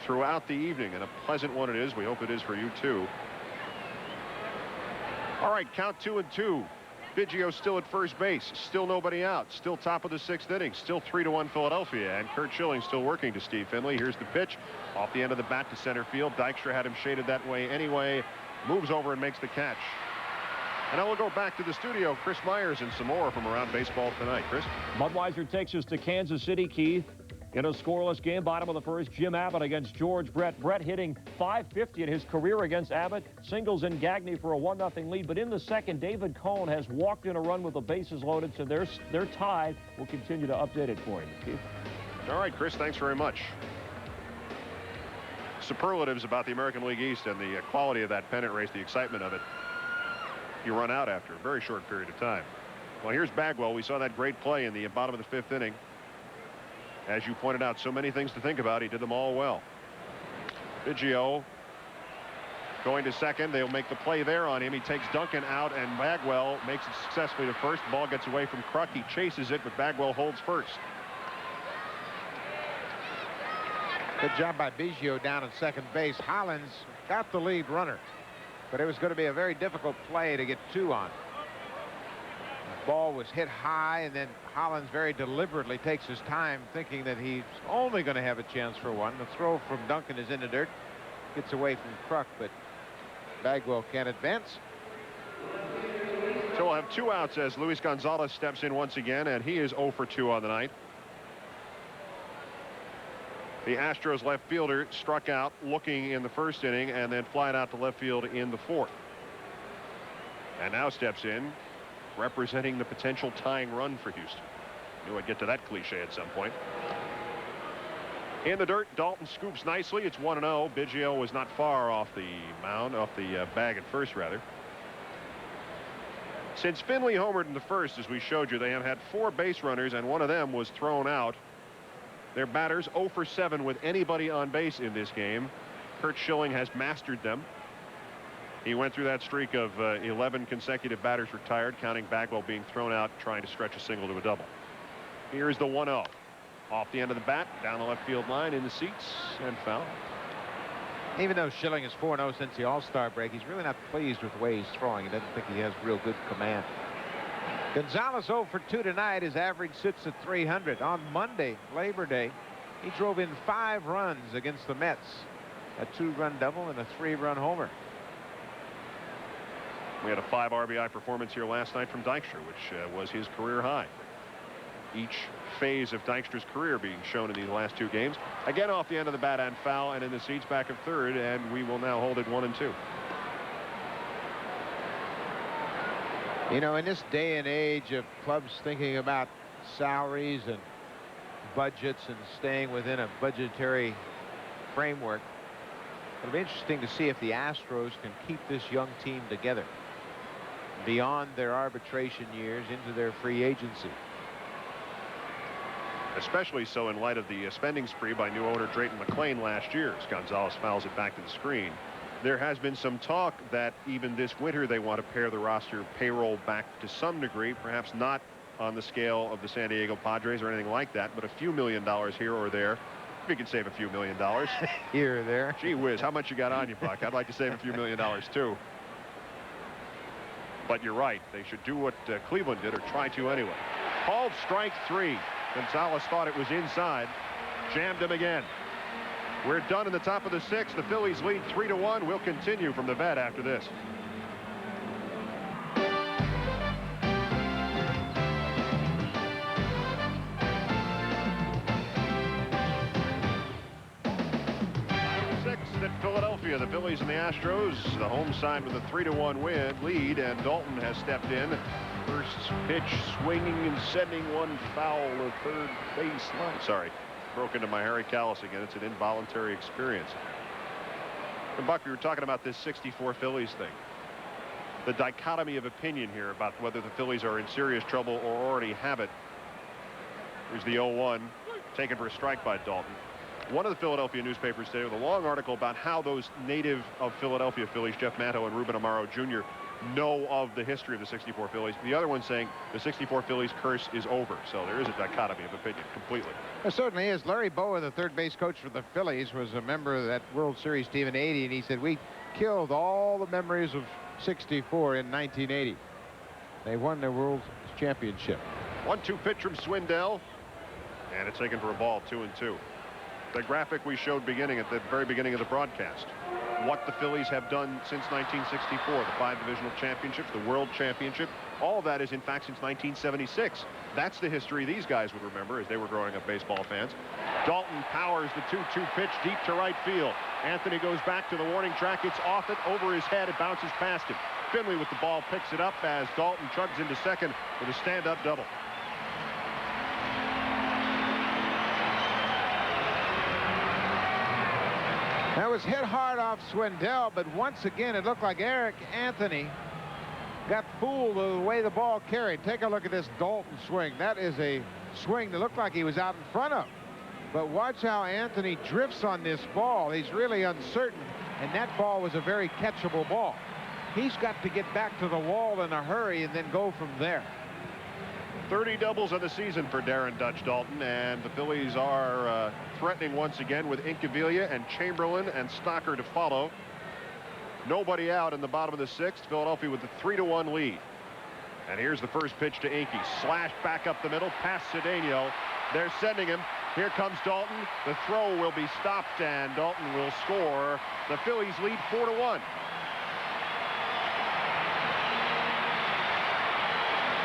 A: throughout the evening, and a pleasant one it is. We hope it is for you too. All right, count 2-2. Biggio still at first base, still nobody out, still top of the 6th inning, still 3-1 Philadelphia, and Curt Schilling still working to Steve Finley. Here's the pitch off the end of the bat to center field. Dykstra had him shaded that way anyway, moves over and makes the catch. And now we'll go back to the studio. Chris Myers and some more from around baseball tonight. Chris?
D: Budweiser takes us to Kansas City, Keith. In a scoreless game, bottom of the first, Jim Abbott against George Brett. Brett hitting .550 in his career against Abbott. Singles in Gagne for a 1-0 lead. But in the second, David Cohn has walked in a run with the bases loaded, so they're tied. We'll continue to update it for you, Keith.
A: All right, Chris, thanks very much. Superlatives about the American League East and the quality of that pennant race, the excitement of it, you run out after a very short period of time. Well, here's Bagwell. We saw that great play in the bottom of the 5th inning. As you pointed out, so many things to think about. He did them all well. Biggio going to second. They'll make the play there on him. He takes Duncan out, and Bagwell makes it successfully to first. Ball gets away from Kruk. He chases it, but Bagwell holds first.
B: Good job by Biggio down at second base. Hollins got the lead runner, but it was going to be a very difficult play to get 2 on. The ball was hit high, and then Hollins very deliberately takes his time, thinking that he's only going to have a chance for 1. The throw from Duncan is in the dirt, gets away from Kruk, but Bagwell can't advance.
A: So we'll have 2 outs as Luis Gonzalez steps in once again, and he is 0 for 2 on the night. The Astros left fielder struck out looking in the first inning and then flying out to left field in the 4th. And now steps in, representing the potential tying run for Houston. Knew I'd get to that cliche at some point. In the dirt, Dalton scoops nicely. It's 1-0. Biggio was not far off the mound, off the bag at first, rather. Since Finley homered in the first, as we showed you, they have had 4 base runners, and one of them was thrown out. Their batters 0 for 7 with anybody on base in this game. Curt Schilling has mastered them. He went through that streak of 11 consecutive batters retired, counting Bagwell being thrown out, trying to stretch a single to a double. Here's the 1-0. Off the end of the bat, down the left field line, in the seats, and foul.
B: Even though Schilling is 4-0 since the All-Star break, he's really not pleased with the way he's throwing. He doesn't think he has real good command. Gonzalez 0 for 2 tonight. His average sits at 300. On Monday, Labor Day, he drove in 5 runs against the Mets. A 2-run double and a 3-run homer.
A: We had a 5 RBI performance here last night from Dykstra, which was his career high. Each phase of Dykstra's career being shown in these last 2 games. Again off the end of the bat and foul, and in the seats back of third, and we will now hold it 1-2.
B: You know, in this day and age of clubs thinking about salaries and budgets and staying within a budgetary framework, it'll be interesting to see if the Astros can keep this young team together beyond their arbitration years into their free agency.
A: Especially so in light of the spending spree by new owner Drayton McClain last year, as Gonzalez fouls it back to the screen. There has been some talk that even this winter they want to pare the roster payroll back to some degree, perhaps not on the scale of the San Diego Padres or anything like that, but a few $1 million here or there. If you could save a few $1 million
B: here or there.
A: Gee whiz, how much you got on you, Buck? I'd like to save a few $1 million too. But you're right, they should do what Cleveland did, or try to anyway. Called strike 3. Gonzalez thought it was inside, jammed him again. We're done in the top of the 6th. The Phillies lead 3-1. We'll continue from the vet after this. Sixth at Philadelphia. The Phillies and the Astros. The home side with a 3-1 lead, and Dalton has stepped in. First pitch swinging and sending one foul to third base line. Sorry. Broke into my Harry Callis again. It's an involuntary experience. And Buck, we were talking about this 64 Phillies thing. The dichotomy of opinion here about whether the Phillies are in serious trouble or already have it. Here's the 0-1 taken for a strike by Dalton. One of the Philadelphia newspapers today with a long article about how those native of Philadelphia Phillies, Jeff Matto and Ruben Amaro Jr., know of the history of the 64 Phillies. The other one saying the 64 Phillies curse is over. So there is a dichotomy of opinion completely.
B: There certainly is. Larry Bowa, the third base coach for the Phillies, was a member of that World Series team in '80, and he said we killed all the memories of 64 in 1980. They won their World Championship.
A: 1-2 pitch from Swindell, and it's taken for a ball, 2-2. The graphic we showed at the very beginning of the broadcast. What the Phillies have done since 1964, the 5 divisional championships, the World Championship, all of that is in fact since 1976. That's the history these guys would remember as they were growing up baseball fans. Dalton powers the 2-2 pitch deep to right field. Anthony goes back to the warning track. It's off it, over his head. It bounces past him. Finley with the ball picks it up as Dalton chugs into second with a stand-up double.
B: That was hit hard off Swindell, but once again it looked like Eric Anthony got fooled with the way the ball carried. Take a look at this Dalton swing. That is a swing that looked like he was out in front of. But watch how Anthony drifts on this ball. He's really uncertain, and that ball was a very catchable ball. He's got to get back to the wall in a hurry and then go from there.
A: 30 doubles of the season for Darren Dutch Dalton, and the Phillies are threatening once again with Incaviglia and Chamberlain and Stocker to follow. Nobody out in the bottom of the 6th. Philadelphia with the 3-1 lead. And here's the first pitch to Inky. Slashed back up the middle past Cedeno. They're sending him. Here comes Dalton. The throw will be stopped, and Dalton will score. The Phillies lead 4-1.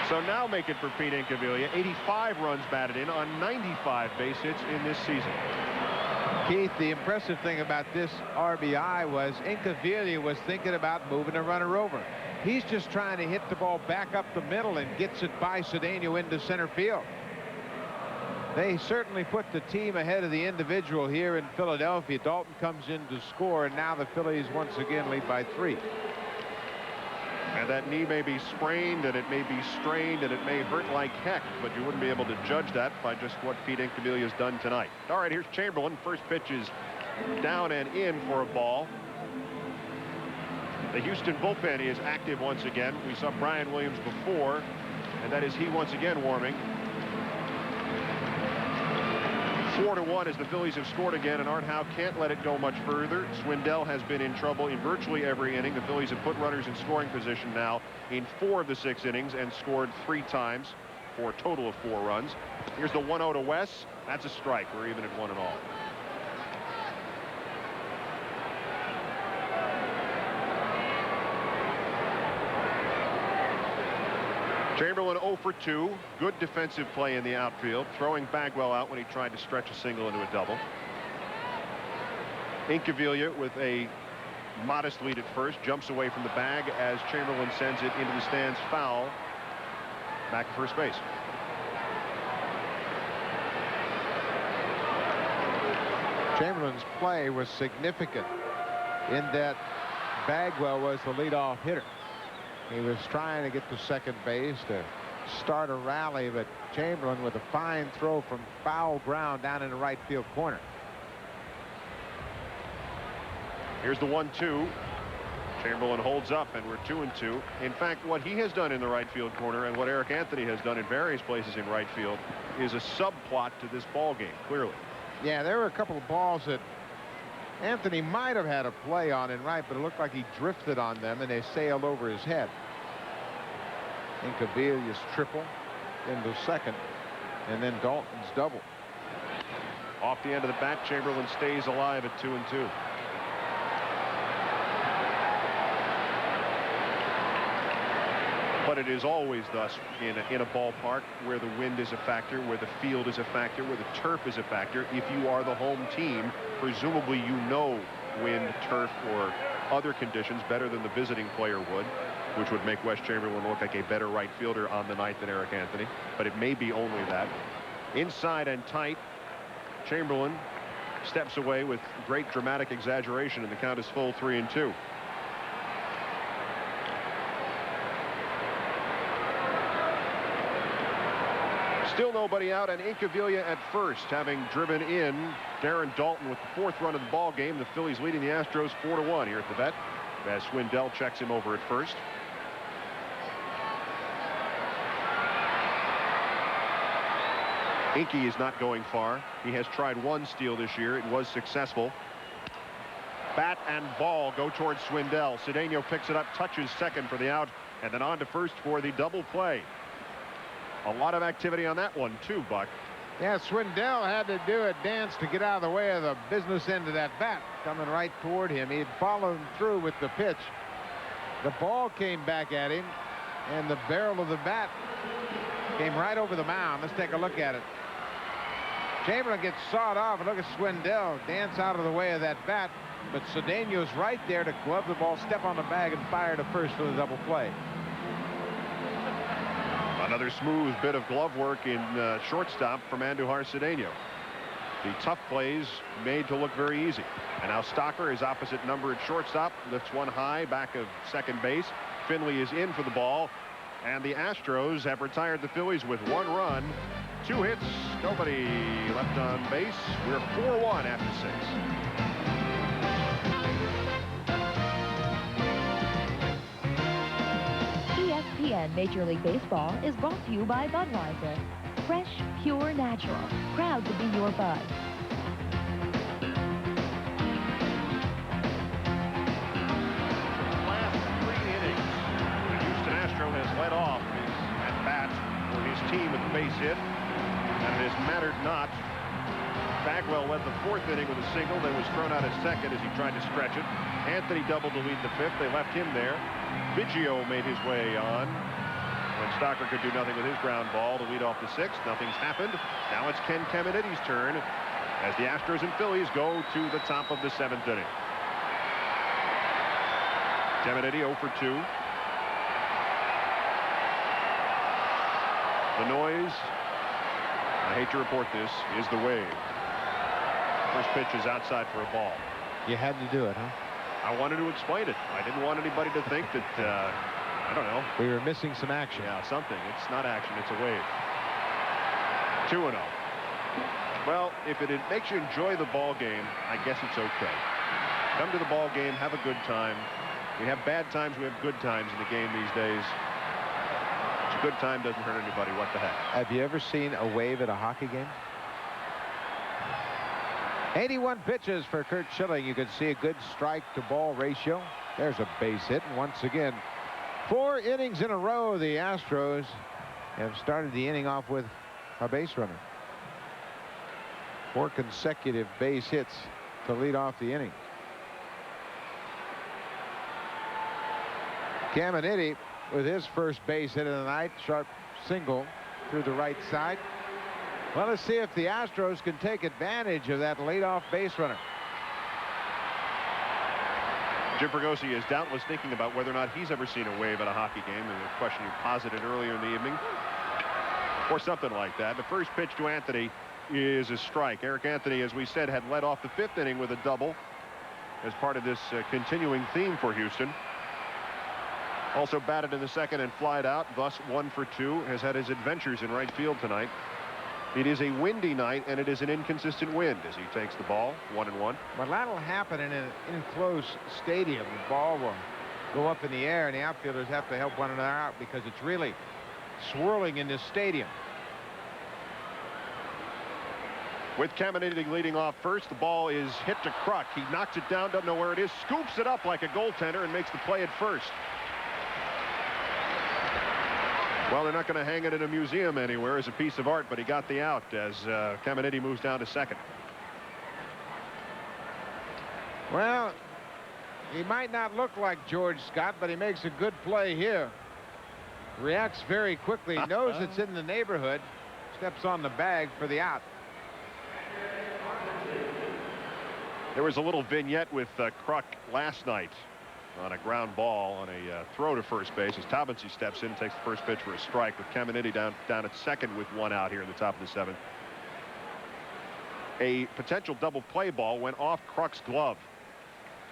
A: So now make it for Pete Incaviglia. 85 runs batted in on 95 base hits in this season.
B: Keith, the impressive thing about this RBI was Incaviglia was thinking about moving a runner over. He's just trying to hit the ball back up the middle and gets it by Cedeno into center field. They certainly put the team ahead of the individual here in Philadelphia. Dalton comes in to score, and now the Phillies once again lead by 3.
A: And that knee may be sprained, and it may be strained, and it may hurt like heck, but you wouldn't be able to judge that by just what Pete Incaviglia has done tonight. All right, here's Chamberlain. First pitch is down and in for a ball. The Houston bullpen is active once again. We saw Brian Williams before, and that is he once again warming. 4-1 as the Phillies have scored again, and Art Howe can't let it go much further. Swindell has been in trouble in virtually every inning. The Phillies have put runners in scoring position now in 4 of the 6 innings and scored 3 times for a total of 4 runs. Here's the 1-0 to Wes. That's a strike. We're even at 1-1. Chamberlain 0 for 2. Good defensive play in the outfield, throwing Bagwell out when he tried to stretch a single into a double. Incaviglia with a modest lead at first, jumps away from the bag as Chamberlain sends it into the stands foul. Back at first base.
B: Chamberlain's play was significant in that Bagwell was the leadoff hitter. He was trying to get to second base to start a rally, but Chamberlain with a fine throw from foul ground down in the right field corner.
A: Here's the 1-2. Chamberlain holds up, and we're 2-2. In fact, what he has done in the right field corner and what Eric Anthony has done in various places in right field is a subplot to this ball game, clearly.
B: Yeah, there were a couple of balls that Anthony might have had a play on in right, but it looked like he drifted on them and they sailed over his head. Incaviglia's triple into second, and then Dalton's double.
A: Off the end of the bat, Chamberlain stays alive at 2-2. But it is always thus in a ballpark where the wind is a factor, where the field is a factor, where the turf is a factor. If you are the home team, presumably you know wind, turf, or other conditions better than the visiting player would, which would make Wes Chamberlain look like a better right fielder on the night than Eric Anthony. But it may be only that. Inside and tight, Chamberlain steps away with great dramatic exaggeration, and the count is full 3-2. Still nobody out, and Incaviglia at first, having driven in Darren Dalton with the 4th run of the ball game. The Phillies leading the Astros 4-1 here at the vet as Swindell checks him over at first. Inky is not going far. He has tried 1 steal this year. It was successful. Bat and ball go towards Swindell. Cedeno picks it up, touches second for the out, and then on to first for the double play. A lot of activity on that one too, Buck.
B: Yeah, Swindell had to do a dance to get out of the way of the business end of that bat coming right toward him. He had followed through with the pitch. The ball came back at him, and the barrel of the bat came right over the mound. Let's take a look at it. Chamberlain gets sawed off, and look at Swindell dance out of the way of that bat. But Cedeno's right there to glove the ball, step on the bag, and fire to first for the double play.
A: Another smooth bit of glove work in shortstop from Andujar Cedeno. The tough plays made to look very easy. And now Stocker is opposite number at shortstop, lifts one high back of second base. Finley is in for the ball, and the Astros have retired the Phillies with 1 run, 2 hits, nobody left on base. We're 4-1 after 6.
C: ESPN Major League Baseball is brought to you by Budweiser. Fresh, pure, natural. Proud to be your Bud.
A: Last 3 innings, the Houston Astro has led off his at-bat for his team with the base hit, and it has mattered not. Bagwell led the 4th inning with a single, then was thrown out at second as he tried to stretch it. Anthony doubled to lead the 5th. They left him there. Biggio made his way on when Stocker could do nothing with his ground ball to lead off the 6th. Nothing's happened. Now it's Ken Caminiti's turn as the Astros and Phillies go to the top of the 7th inning. Caminiti 0 for 2. The noise, I hate to report this, is the wave. First pitch is outside for a ball.
B: You had to do it, huh?
A: I wanted to explain it. I didn't want anybody to think that, I don't know.
B: We were missing some action.
A: Yeah, something. It's not action, it's a wave. 2-0. Well, if it makes you enjoy the ball game, I guess it's okay. Come to the ball game, have a good time. We have bad times, we have good times in the game these days. It's a good time, doesn't hurt anybody. What the heck?
B: Have you ever seen a wave at a hockey game? 81 pitches for Curt Schilling. You can see a good strike-to-ball ratio. There's a base hit. And once again, 4 innings in a row, the Astros have started the inning off with a base runner. 4 consecutive base hits to lead off the inning. Caminiti with his first base hit of the night. Sharp single through the right side. Well, let's see if the Astros can take advantage of that leadoff base runner.
A: Jim Fregosi is doubtless thinking about whether or not he's ever seen a wave at a hockey game. And a question he posited earlier in the evening. Or something like that. The first pitch to Anthony is a strike. Eric Anthony, as we said, had led off the 5th inning with a double as part of this continuing theme for Houston. Also batted in the 2nd and flied out, thus 1 for 2. Has had his adventures in right field tonight. It is a windy night, and it is an inconsistent wind as he takes the ball. 1-1.
B: Well, that'll happen in an enclosed stadium. The ball will go up in the air, and the outfielders have to help one another out because it's really swirling in this stadium.
A: With Caminiti leading off first, the ball is hit to Kruk. He knocks it down, doesn't know where it is, scoops it up like a goaltender, and makes the play at first. Well, they're not going to hang it in a museum anywhere as a piece of art, but he got the out as Caminiti moves down to 2nd.
B: Well, he might not look like George Scott, but he makes a good play here. Reacts very quickly, knows it's in the neighborhood, steps on the bag for the out.
A: There was a little vignette with Kruk last night on a ground ball on a throw to first base as Taubensee steps in, takes the first pitch for a strike, with Caminiti down at 2nd with 1 out here in the top of the 7th. A potential double play ball went off Kruk's glove.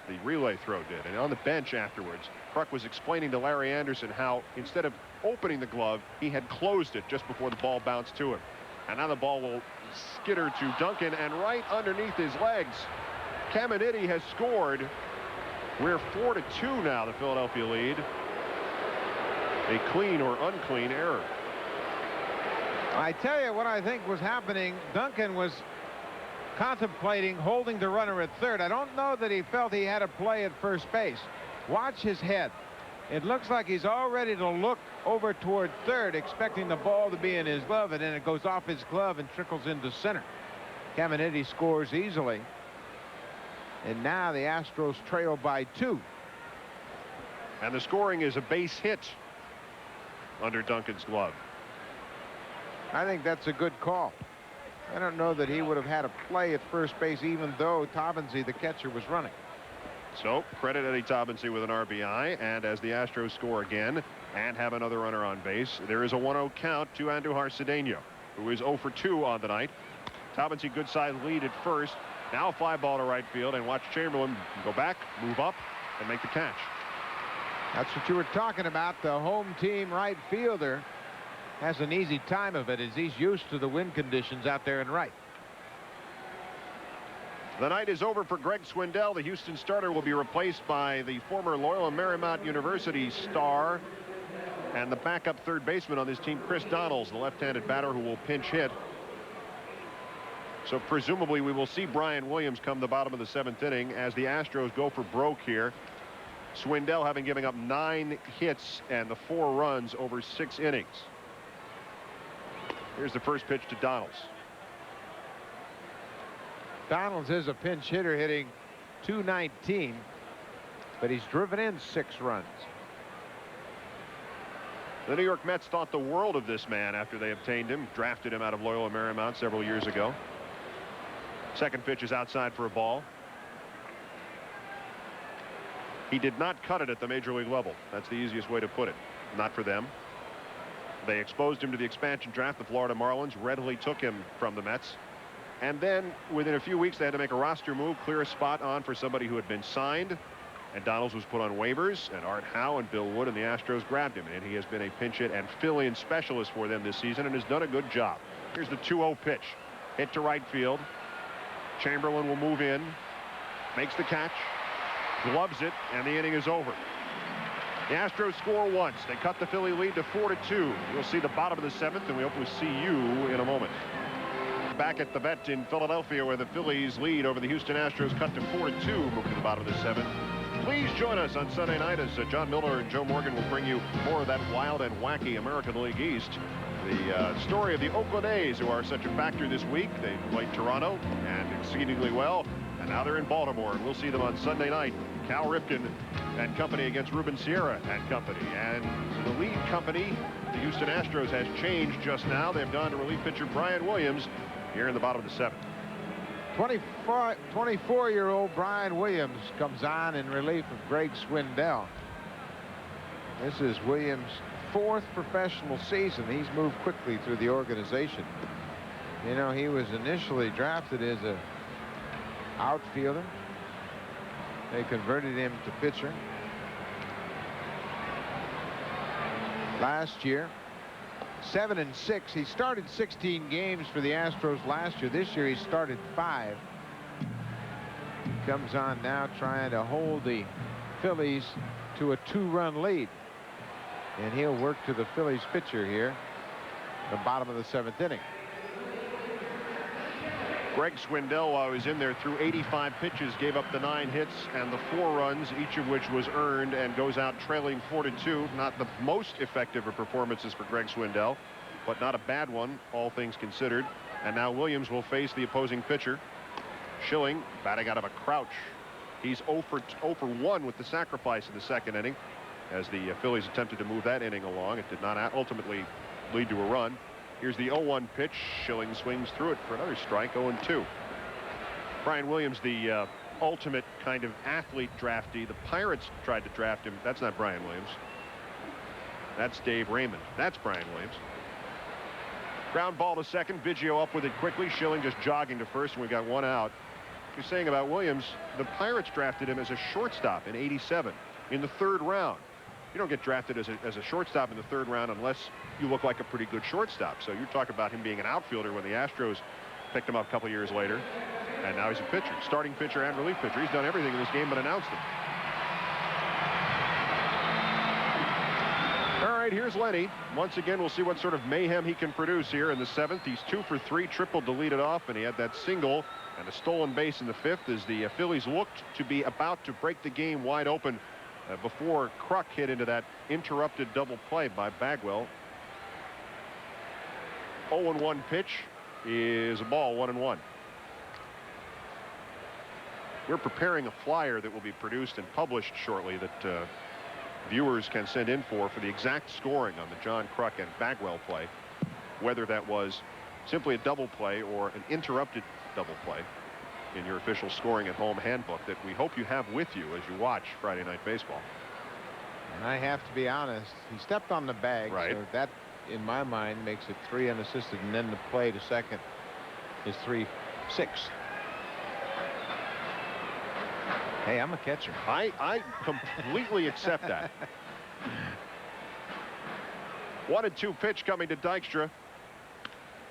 A: The relay throw did, and on the bench afterwards, Kruk was explaining to Larry Anderson how instead of opening the glove, he had closed it just before the ball bounced to him. And now the ball will skitter to Duncan, and right underneath his legs, Caminiti has scored. We're 4-2 now, the Philadelphia lead. A clean or unclean error.
B: I tell you what I think was happening. Duncan was contemplating holding the runner at 3rd. I don't know that he felt he had a play at first base. Watch his head. It looks like he's all ready to look over toward third, expecting the ball to be in his glove, and then it goes off his glove and trickles into center. Caminiti scores easily. And now the Astros trail by 2.
A: And the scoring is a base hit under Duncan's glove.
B: I think that's a good call. I don't know that he would have had a play at first base, even though Taubensee, the catcher, was running.
A: So credit Eddie Taubensee with an RBI, and as the Astros score again and have another runner on base, there is a 1-0 count to Andujar Cedeno, who is 0 for 2 on the night. Taubensee good side lead at first. Now a fly ball to right field, and watch Chamberlain go back, move up, and make the catch.
B: That's what you were talking about. The home team right fielder has an easy time of it as he's used to the wind conditions out there in right.
A: The night is over for Greg Swindell. The Houston starter will be replaced by the former Loyola Marymount University star and the backup third baseman on this team, Chris Donalds, the left-handed batter who will pinch hit. So presumably we will see Brian Williams come the bottom of the 7th inning as the Astros go for broke here. Swindell having given up 9 hits and the 4 runs over 6 innings. Here's the first pitch to Donalds.
B: Donalds is a pinch hitter, hitting .219, but he's driven in 6 runs.
A: The New York Mets thought the world of this man after they obtained him, drafted him out of Loyola Marymount several years ago. Second pitch is outside for a ball. He did not cut it at the major league level. That's the easiest way to put it. Not for them. They exposed him to the expansion draft. The Florida Marlins readily took him from the Mets. And then within a few weeks they had to make a roster move, clear a spot on for somebody who had been signed. And Donalds was put on waivers, and Art Howe and Bill Wood and the Astros grabbed him. And he has been a pinch hit and fill-in specialist for them this season and has done a good job. Here's the 2-0 pitch. Hit to right field. Chamberlain will move in. Makes the catch. Gloves it, and the inning is over. The Astros score once. They cut the Philly lead to 4-2. You'll see the bottom of the 7th, and we hope to see you in a moment. Back at the vet in Philadelphia, where the Phillies lead over the Houston Astros, cut to 4-2, moving to the bottom of the 7th. Please join us on Sunday night as John Miller and Joe Morgan will bring you more of that wild and wacky American League East. The story of the Oakland A's, who are such a factor this week. They played Toronto and exceedingly well, and now they're in Baltimore, and we'll see them on Sunday night. Cal Ripken and company against Ruben Sierra and company. And the lead company, the Houston Astros, has changed just now. They've gone to relief pitcher Brian Williams here in the bottom of the 7th.
B: 24-year-old Brian Williams comes on in relief of Greg Swindell. This is Williams' 4th professional season. He's moved quickly through the organization. You know, he was initially drafted as a outfielder. They converted him to pitcher. Last year, 7-6. He started 16 games for the Astros last year. This year he started 5. He comes on now trying to hold the Phillies to a 2-run lead. And he'll work to the Phillies pitcher here, the bottom of the 7th inning.
A: Greg Swindell, while he was in there, threw 85 pitches, gave up the 9 hits and the 4 runs, each of which was earned, and goes out trailing 4-2. Not the most effective of performances for Greg Swindell, but not a bad one, all things considered. And now Williams will face the opposing pitcher. Schilling batting out of a crouch. He's 0 for 1 with the sacrifice in the 2nd inning, as the Phillies attempted to move that inning along. It did not ultimately lead to a run. Here's the 0-1 pitch. Schilling swings through it for another strike. 0-2. Brian Williams, the ultimate kind of athlete draftee. The Pirates tried to draft him. That's not Brian Williams. That's Dave Raymond. That's Brian Williams. Ground ball to second. Biggio up with it quickly. Schilling just jogging to first, and we got 1 out. You're saying about Williams, the Pirates drafted him as a shortstop in '87 in the 3rd round. You don't get drafted as a shortstop in the 3rd round unless you look like a pretty good shortstop. So you're talking about him being an outfielder when the Astros picked him up a couple years later. And now he's a pitcher, starting pitcher and relief pitcher. He's done everything in this game but announced it. All right, here's Lenny. Once again, we'll see what sort of mayhem he can produce here in the 7th. He's 2 for 3, triple to lead it off, and he had that single and a stolen base in the 5th as the Phillies looked to be about to break the game wide open before Kruk hit into that interrupted double play by Bagwell. 0-1 pitch is a ball, 1-1. We're preparing a flyer that will be produced and published shortly that viewers can send in for the exact scoring on the John Kruk and Bagwell play, whether that was simply a double play or an interrupted double play, in your official scoring at home handbook that we hope you have with you as you watch Friday Night Baseball.
B: And I have to be honest, he stepped on the bag,
A: right.
B: So that in my mind makes it 3 unassisted, and then the play to second is 3-6. Hey, I'm a catcher.
A: I completely accept that. 1-2 pitch coming to Dykstra,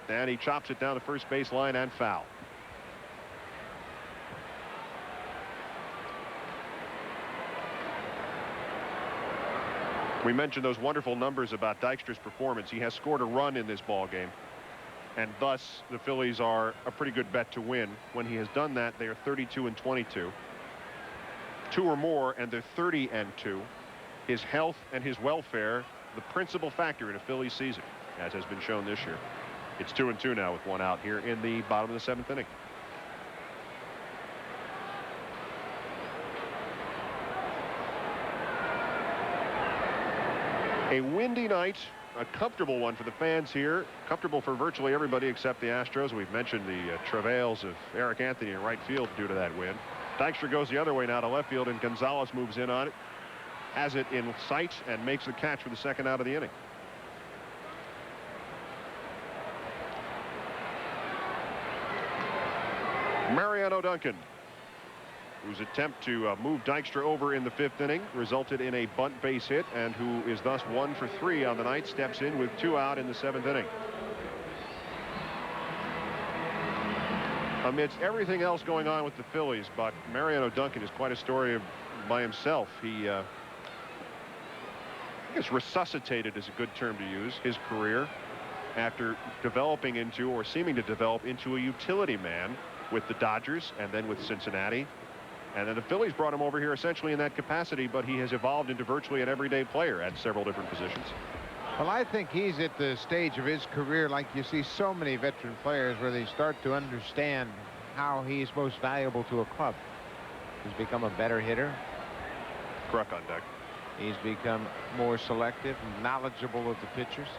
A: and he chops it down the first base line and foul. We mentioned those wonderful numbers about Dykstra's performance. He has scored a run in this ball game, and thus the Phillies are a pretty good bet to win. When he has done that, they are 32-22. 2 or more, and they're 30-2. His health and his welfare, the principal factor in a Phillies season, as has been shown this year. It's 2-2 now with 1 out here in the bottom of the 7th inning. A windy night, a comfortable one for the fans here, comfortable for virtually everybody except the Astros. We've mentioned the travails of Eric Anthony in right field due to that wind. Dykstra goes the other way now to left field, and Gonzalez moves in on it, has it in sight, and makes the catch for the 2nd out of the inning. Mariano Duncan, whose attempt to move Dykstra over in the 5th inning resulted in a bunt base hit, and who is thus 1 for 3 on the night, steps in with 2 out in the 7th inning. Amidst everything else going on with the Phillies, but Mariano Duncan is quite a story by himself. He I guess resuscitated is a good term to use his career after developing into, or seeming to develop into, a utility man with the Dodgers and then with Cincinnati. And then the Phillies brought him over here essentially in that capacity, but he has evolved into virtually an everyday player at several different positions.
B: Well, I think he's at the stage of his career, like you see so many veteran players, where they start to understand how he's most valuable to a club. He's become a better hitter.
A: Kruk on deck.
B: He's become more selective and knowledgeable of the pitchers.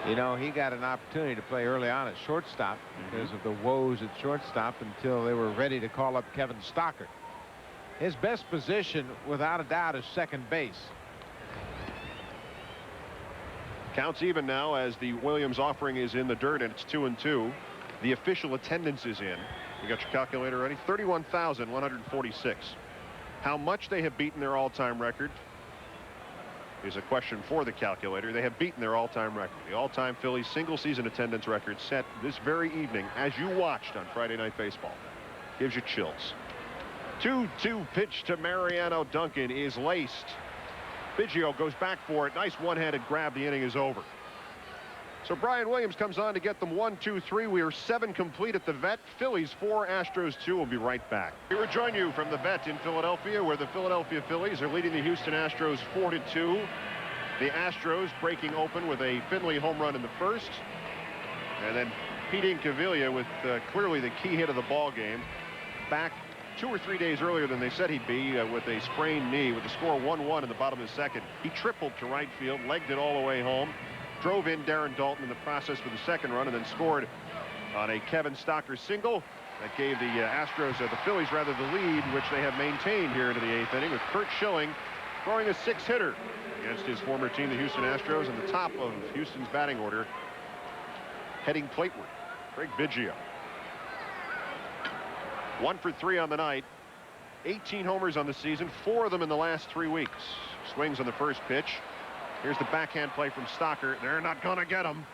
B: You know, he got an opportunity to play early on at shortstop because of the woes at shortstop until they were ready to call up Kevin Stocker. His best position, without a doubt, is second base.
A: Counts even now as the Williams offering is in the dirt, and it's 2-2. The official attendance is in. You got your calculator ready? 31,146. How much they have beaten their all-time record is a question for the calculator. They have beaten their all-time record. The all-time Phillies single-season attendance record set this very evening, as you watched on Friday Night Baseball. Gives you chills. 2-2 pitch to Mariano Duncan is laced. Biggio goes back for it. Nice one-handed grab. The inning is over. So Brian Williams comes on to get them 1-2-3. We are 7 complete at the vet. Phillies 4, Astros 2. We'll be right back. We rejoin you from the vet in Philadelphia, where the Philadelphia Phillies are leading the Houston Astros 4-2. The Astros breaking open with a Finley home run in the first, and then Pete Incaviglia with clearly the key hit of the ball game, back 2 or 3 days earlier than they said he'd be, with a sprained knee. With the score 1-1 in the bottom of the 2nd, he tripled to right field, legged it all the way home, drove in Darren Dalton in the process for the 2nd run, and then scored on a Kevin Stocker single that gave the Astros, the Phillies rather, the lead, which they have maintained here into the 8th inning, with Curt Schilling throwing a 6-hitter against his former team, the Houston Astros, in the top of Houston's batting order, heading plateward, Craig Biggio. 1 for 3 on the night, 18 homers on the season, 4 of them in the last 3 weeks. Swings on the first pitch. Here's the backhand play from Stocker. They're not going to get him.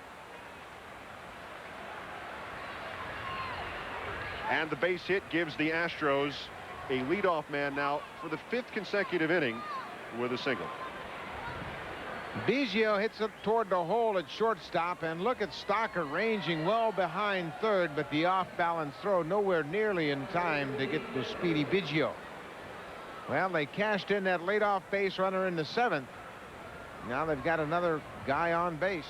A: And the base hit gives the Astros a leadoff man now for the 5th consecutive inning with a single.
B: Biggio hits it toward the hole at shortstop, and look at Stocker ranging well behind third, but the off-balance throw nowhere nearly in time to get the speedy Biggio. Well, they cashed in that leadoff base runner in the 7th. Now they've got another guy on base.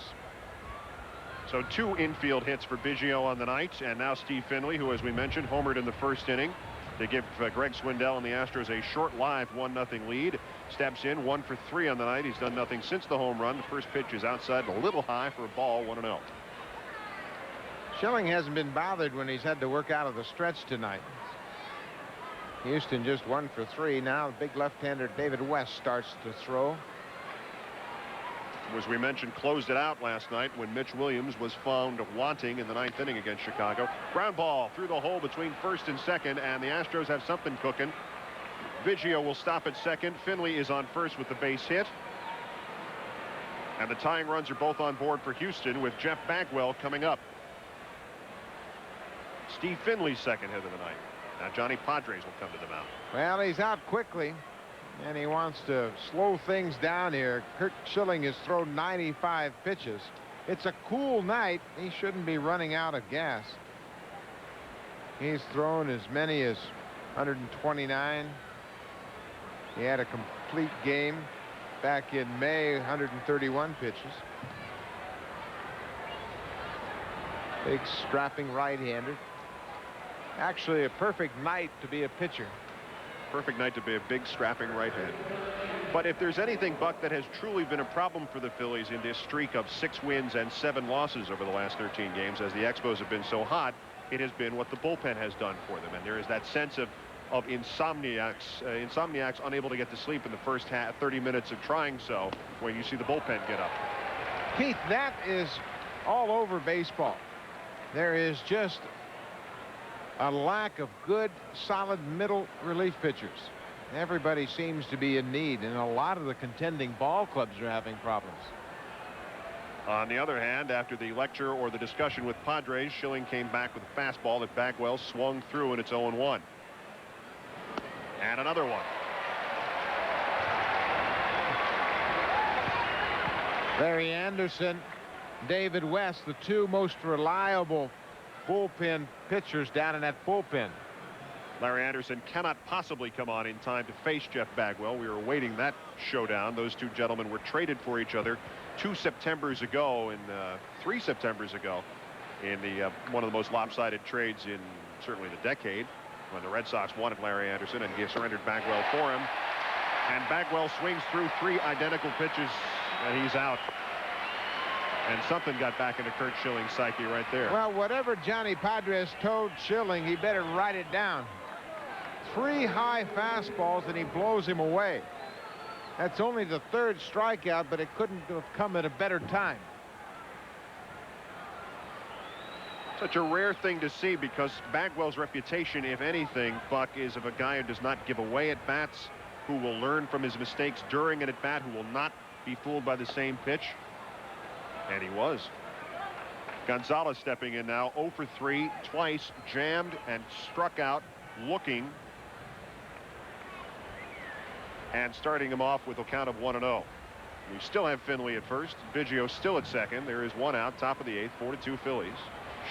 A: So 2 infield hits for Biggio on the night, and now Steve Finley, who, as we mentioned, homered in the first inning to give Greg Swindell and the Astros a short-lived 1-0 lead. Steps in 1 for 3 on the night. He's done nothing since the home run. The first pitch is outside, a little high for a ball, 1-0.
B: Schilling hasn't been bothered when he's had to work out of the stretch tonight. Houston just 1 for 3. Now the big left-hander David West starts to throw.
A: As we mentioned, closed it out last night when Mitch Williams was found wanting in the 9th inning against Chicago. Ground ball through the hole between first and second, and the Astros have something cooking. Biggio will stop at second. Finley is on first with the base hit. And the tying runs are both on board for Houston, with Jeff Bagwell coming up. Steve Finley's second hit of the night. Now Johnny Padres will come to the mound.
B: Well, he's out quickly, and he wants to slow things down here. Curt Schilling has thrown 95 pitches. It's a cool night. He shouldn't be running out of gas. He's thrown as many as 129. He had a complete game back in May, 131 pitches. Big strapping right-hander. Actually a perfect night to be a pitcher.
A: Perfect night to be a big strapping right hand. But if there's anything, Buck, that has truly been a problem for the Phillies in this streak of 6 wins and 7 losses over the last 13 games, as the Expos have been so hot, it has been what the bullpen has done for them. And there is that sense of insomniacs unable to get to sleep in the first 30 minutes of trying so, when you see the bullpen get up.
B: Keith, that is all over baseball. There is just a lack of good, solid middle relief pitchers. Everybody seems to be in need, and a lot of the contending ball clubs are having problems.
A: On the other hand, after the lecture or the discussion with Padres, Schilling came back with a fastball that Bagwell swung through, and it's 0-1. And another one.
B: Larry Anderson, David West, the 2 most reliable bullpen pitchers down in that bullpen.
A: Larry Anderson cannot possibly come on in time to face Jeff Bagwell. We were awaiting that showdown. Those 2 gentlemen were traded for each other 2 Septembers ago and 3 Septembers ago in the one of the most lopsided trades in certainly the decade, when the Red Sox wanted Larry Anderson and he surrendered Bagwell for him. And Bagwell swings through 3 identical pitches, and he's out. And something got back into Curt Schilling's psyche right there.
B: Well, whatever Johnny Padres told Schilling, he better write it down. 3 high fastballs, and he blows him away. That's only the 3rd strikeout, but it couldn't have come at a better time.
A: Such a rare thing to see, because Bagwell's reputation, if anything, Buck, is of a guy who does not give away at bats, who will learn from his mistakes during an at bat, who will not be fooled by the same pitch. And he was. Gonzalez stepping in now, 0 for 3, twice jammed and struck out, looking. And starting him off with a count of 1-0. We still have Finley at first. Biggio still at second. There is 1 out, top of the 8th, 4-2 Phillies.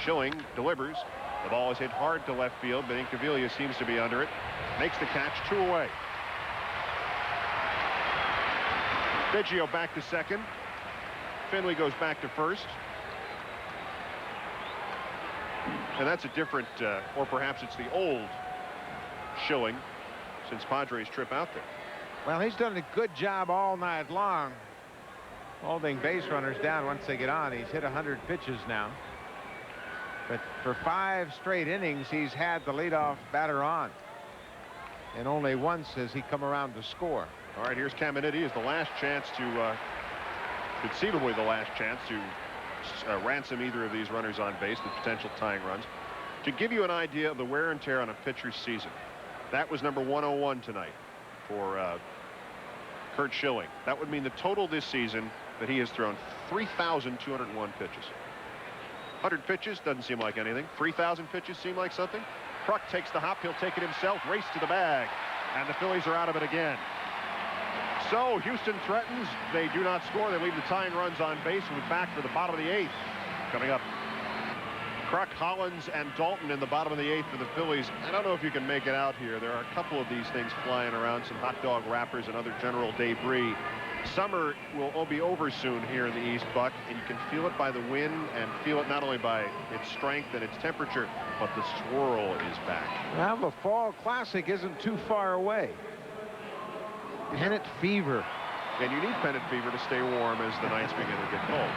A: Schilling delivers. The ball is hit hard to left field, but Incaviglia seems to be under it. Makes the catch, 2 away. Biggio back to second. Finley goes back to first. And that's a different, or perhaps it's the old Schilling since Padres' trip out there.
B: Well, he's done a good job all night long holding base runners down once they get on. He's hit 100 pitches now. But for 5 straight innings, he's had the leadoff batter on. And only once has he come around to score.
A: All right, here's Caminiti. Is the last chance to, conceivably the last chance to ransom either of these runners on base, the potential tying runs. To give you an idea of the wear and tear on a pitcher's season, that was number 101 tonight for Curt Schilling. That would mean the total this season that he has thrown 3,201 pitches. 100 pitches doesn't seem like anything. 3,000 pitches seem like something. Kruk takes the hop. He'll take it himself. Race to the bag. And the Phillies are out of it again. So Houston threatens. They do not score. They leave the tying runs on base. We're back for the bottom of the 8th coming up. Kruk, Hollins, and Dalton in the bottom of the 8th for the Phillies. I don't know if you can make it out here. There are a couple of these things flying around, some hot dog wrappers and other general debris. Summer will be over soon here in the East, Buck, and you can feel it by the wind and feel it not only by its strength and its temperature, but the swirl is back.
B: Well, the Fall Classic isn't too far away. Pennant fever.
A: And you need pennant fever to stay warm as the nights begin to get cold.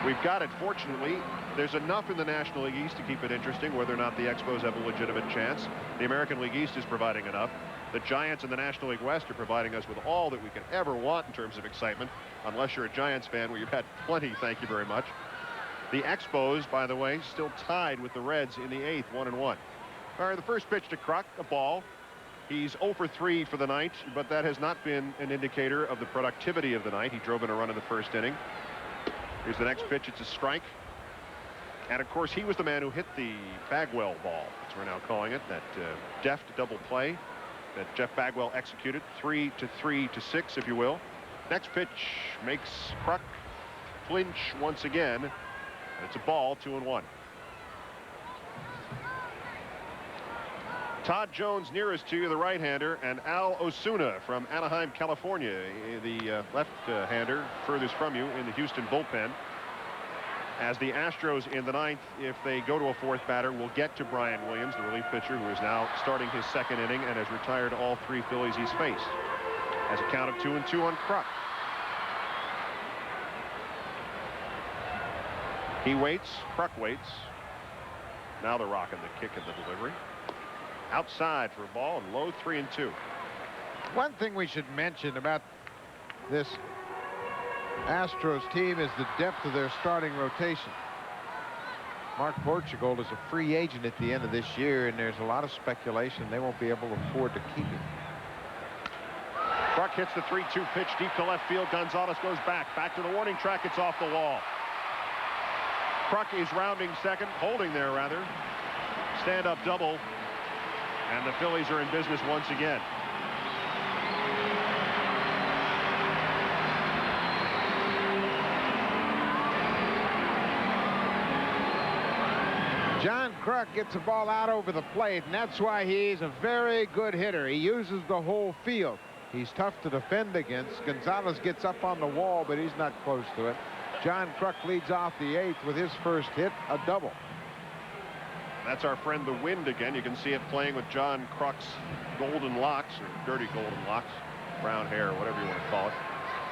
A: We've got it, fortunately. There's enough in the National League East to keep it interesting, whether or not the Expos have a legitimate chance. The American League East is providing enough. The Giants and the National League West are providing us with all that we can ever want in terms of excitement, unless you're a Giants fan, where you've had plenty, thank you very much. The Expos, by the way, still tied with the Reds in the 8th, 1-1. All right, the first pitch to Kruk, a ball. He's 0 for 3 for the night, but that has not been an indicator of the productivity of the night. He drove in a run in the first inning. Here's the next pitch. It's a strike. And, of course, he was the man who hit the Bagwell ball, as we're now calling it, that deft double play that Jeff Bagwell executed. 3 to 3 to 6, if you will. Next pitch makes Kruk flinch once again. And it's a ball, 2-1. Todd Jones nearest to you, the right-hander, and Al Osuna from Anaheim, California, the left-hander furthest from you in the Houston bullpen. As the Astros in the 9th, if they go to a 4th batter, will get to Brian Williams, the relief pitcher, who is now starting his 2nd inning and has retired all 3 Phillies he's faced. Has a count of 2-2 on Kruk. He waits. Kruk waits. Now they're rocking the kick and the delivery. Outside for a ball and low, 3-2.
B: One thing we should mention about this Astros team is the depth of their starting rotation. Mark Portugal is a free agent at the end of this year, and there's a lot of speculation they won't be able to afford to keep him.
A: Kruk hits the 3-2 pitch deep to left field. Gonzalez goes back to the warning track. It's off the wall. Kruk is rounding second, holding there rather. Stand-up double. And the Phillies are in business once again.
B: John Kruk gets the ball out over the plate, and that's why he's a very good hitter. He uses the whole field. He's tough to defend against. Gonzalez gets up on the wall, but he's not close to it. John Kruk leads off the 8th with his first hit, a double.
A: That's our friend the wind again. You can see it playing with John Kruk's golden locks, or dirty golden locks, brown hair, whatever you want to call it.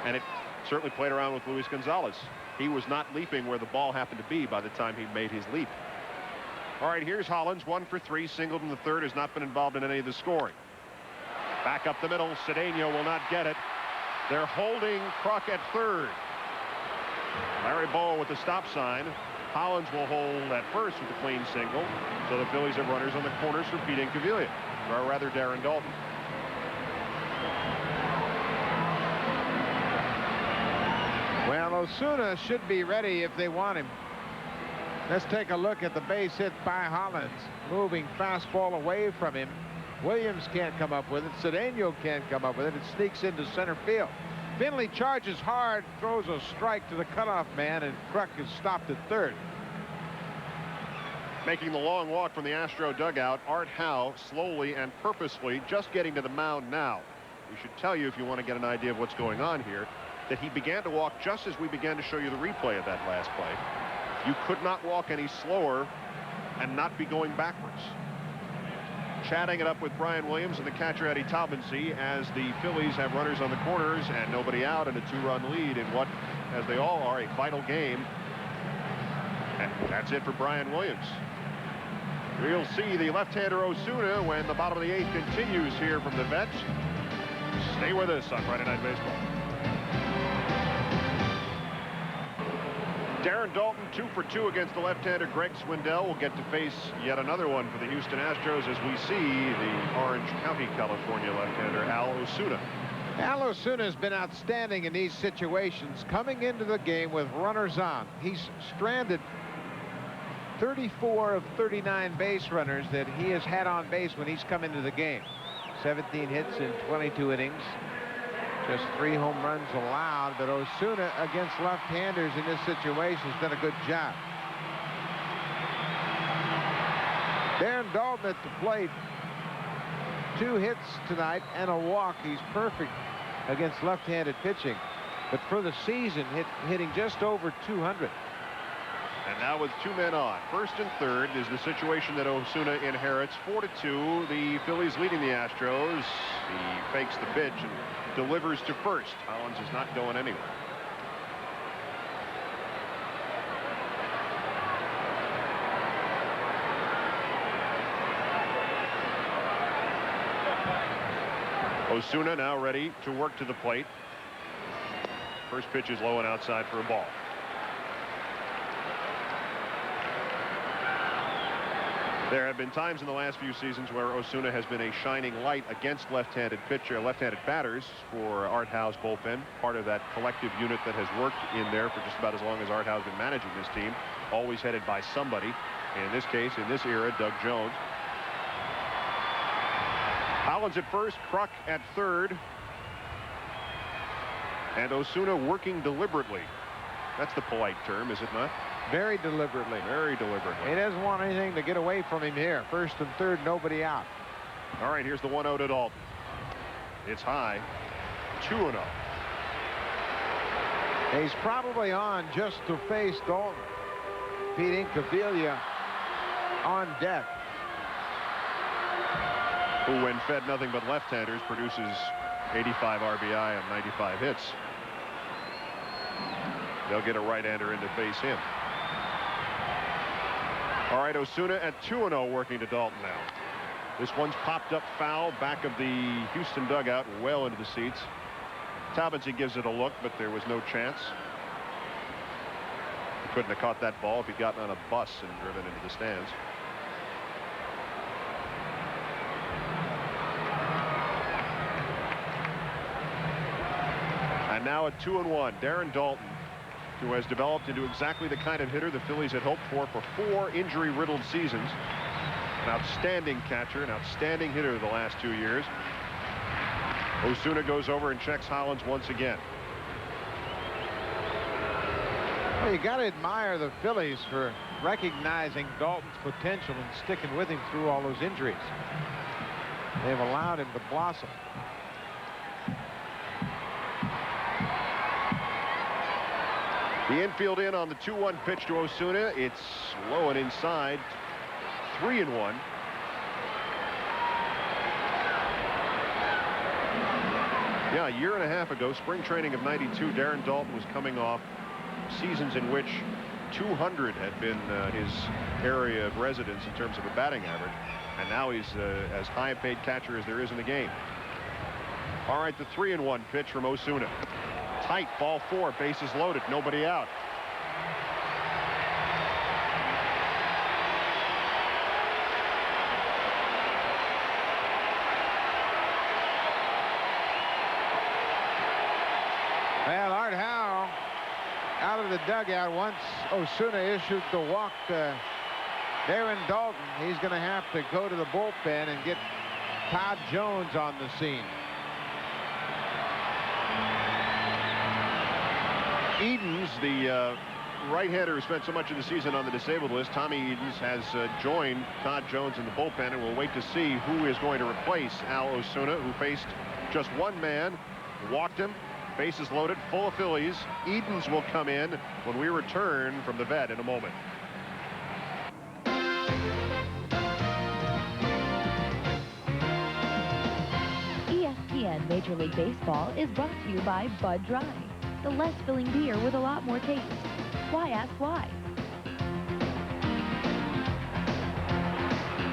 A: And it certainly played around with Luis Gonzalez. He was not leaping where the ball happened to be by the time he made his leap. All right, here's Hollins, 1 for 3, singled in the 3rd, has not been involved in any of the scoring. Back up the middle, Cedeno will not get it. They're holding Kruk at 3rd. Larry Bowa with the stop sign. Hollins will hold at first with a clean single. So the Phillies have runners on the corners for Pete Incaviglia, or rather Darren Dalton.
B: Well, Osuna should be ready if they want him. Let's take a look at the base hit by Hollins. Moving fastball away from him. Williams can't come up with it. Cedeno can't come up with it. It sneaks into center field. Finley charges hard, throws a strike to the cutoff man, and Kruk is stopped at 3rd.
A: Making the long walk from the Astro dugout, Art Howe, slowly and purposefully just getting to the mound now. We should tell you, if you want to get an idea of what's going on here, that he began to walk just as we began to show you the replay of that last play. You could not walk any slower and not be going backwards. Chatting it up with Brian Williams and the catcher Eddie Taubensee as the Phillies have runners on the corners and nobody out, and a 2-run lead in what, as they all are, a vital game. And that's it for Brian Williams. We'll see the left-hander Osuna when the bottom of the 8th continues here from the vet. Stay with us on Friday Night Baseball. Darren Dalton 2 for 2 against the left-hander Greg Swindell will get to face yet another one for the Houston Astros as we see the Orange County, California left-hander Al Osuna.
B: Al Osuna has been outstanding in these situations, coming into the game with runners on. He's stranded 34 of 39 base runners that he has had on base when he's come into the game. 17 hits in 22 innings. Just 3 home runs allowed, but Osuna against left-handers in this situation has done a good job. Dalton at the plate. 2 hits tonight and a walk. He's perfect against left-handed pitching. But for the season, hitting just over 200.
A: And now with 2 men on, first and third is the situation that Osuna inherits. 4-2, the Phillies leading the Astros. He fakes the pitch and delivers to first. Hollins is not going anywhere. Osuna now ready to work to the plate. First pitch is low and outside for a ball. There have been times in the last few seasons where Osuna has been a shining light against left-handed batters for Art Howe's bullpen. Part of that collective unit that has worked in there for just about as long as Art Howe's been managing this team. Always headed by somebody. In this case, in this era, Doug Jones. Hollins at first, Kruk at third. And Osuna working deliberately. That's the polite term, is it not?
B: Very deliberately.
A: Very deliberately.
B: He doesn't want anything to get away from him here. First and third, nobody out.
A: All right, here's the 1-0 to Dalton. It's high. 2-0.
B: He's probably on just to face Dalton. Pete Incaviglia on deck.
A: Who, when fed nothing but left-handers, produces 85 RBI and 95 hits. They'll get a right-hander in to face him. All right, Osuna at 2-0 working to Dalton now. This one's popped up foul back of the Houston dugout, well into the seats. Talbotson gives it a look, but there was no chance. He couldn't have caught that ball if he'd gotten on a bus and driven into the stands. And now at 2-1, Darren Dalton, who has developed into exactly the kind of hitter the Phillies had hoped for 4 injury-riddled seasons. An outstanding catcher, an outstanding hitter the last 2 years. Osuna goes over and checks Hollins once again.
B: Well, you got to admire the Phillies for recognizing Dalton's potential and sticking with him through all those injuries. They've allowed him to blossom.
A: The infield in on the 2-1 pitch to Osuna. It's low and inside. 3-1. Yeah, a year and a half ago, spring training of '92, Darren Dalton was coming off seasons in which 200 had been his area of residence in terms of a batting average. And now he's as high a paid catcher as there is in the game. All right, the 3-1 pitch from Osuna. Tight, ball 4, bases loaded, nobody out.
B: Well, Art Howe out of the dugout once Osuna issued the walk to Darren Dalton. He's going to have to go to the bullpen and get Todd Jones on the scene.
A: Edens, the right-hander who spent so much of the season on the disabled list, Tommy Edens, has joined Todd Jones in the bullpen, and we'll wait to see who is going to replace Al Osuna, who faced just one man, walked him, bases loaded, full of Phillies. Edens will come in when we return from the vet in a moment.
C: ESPN Major League Baseball is brought to you by Bud Dry, the less filling beer with a lot more taste. Why ask why?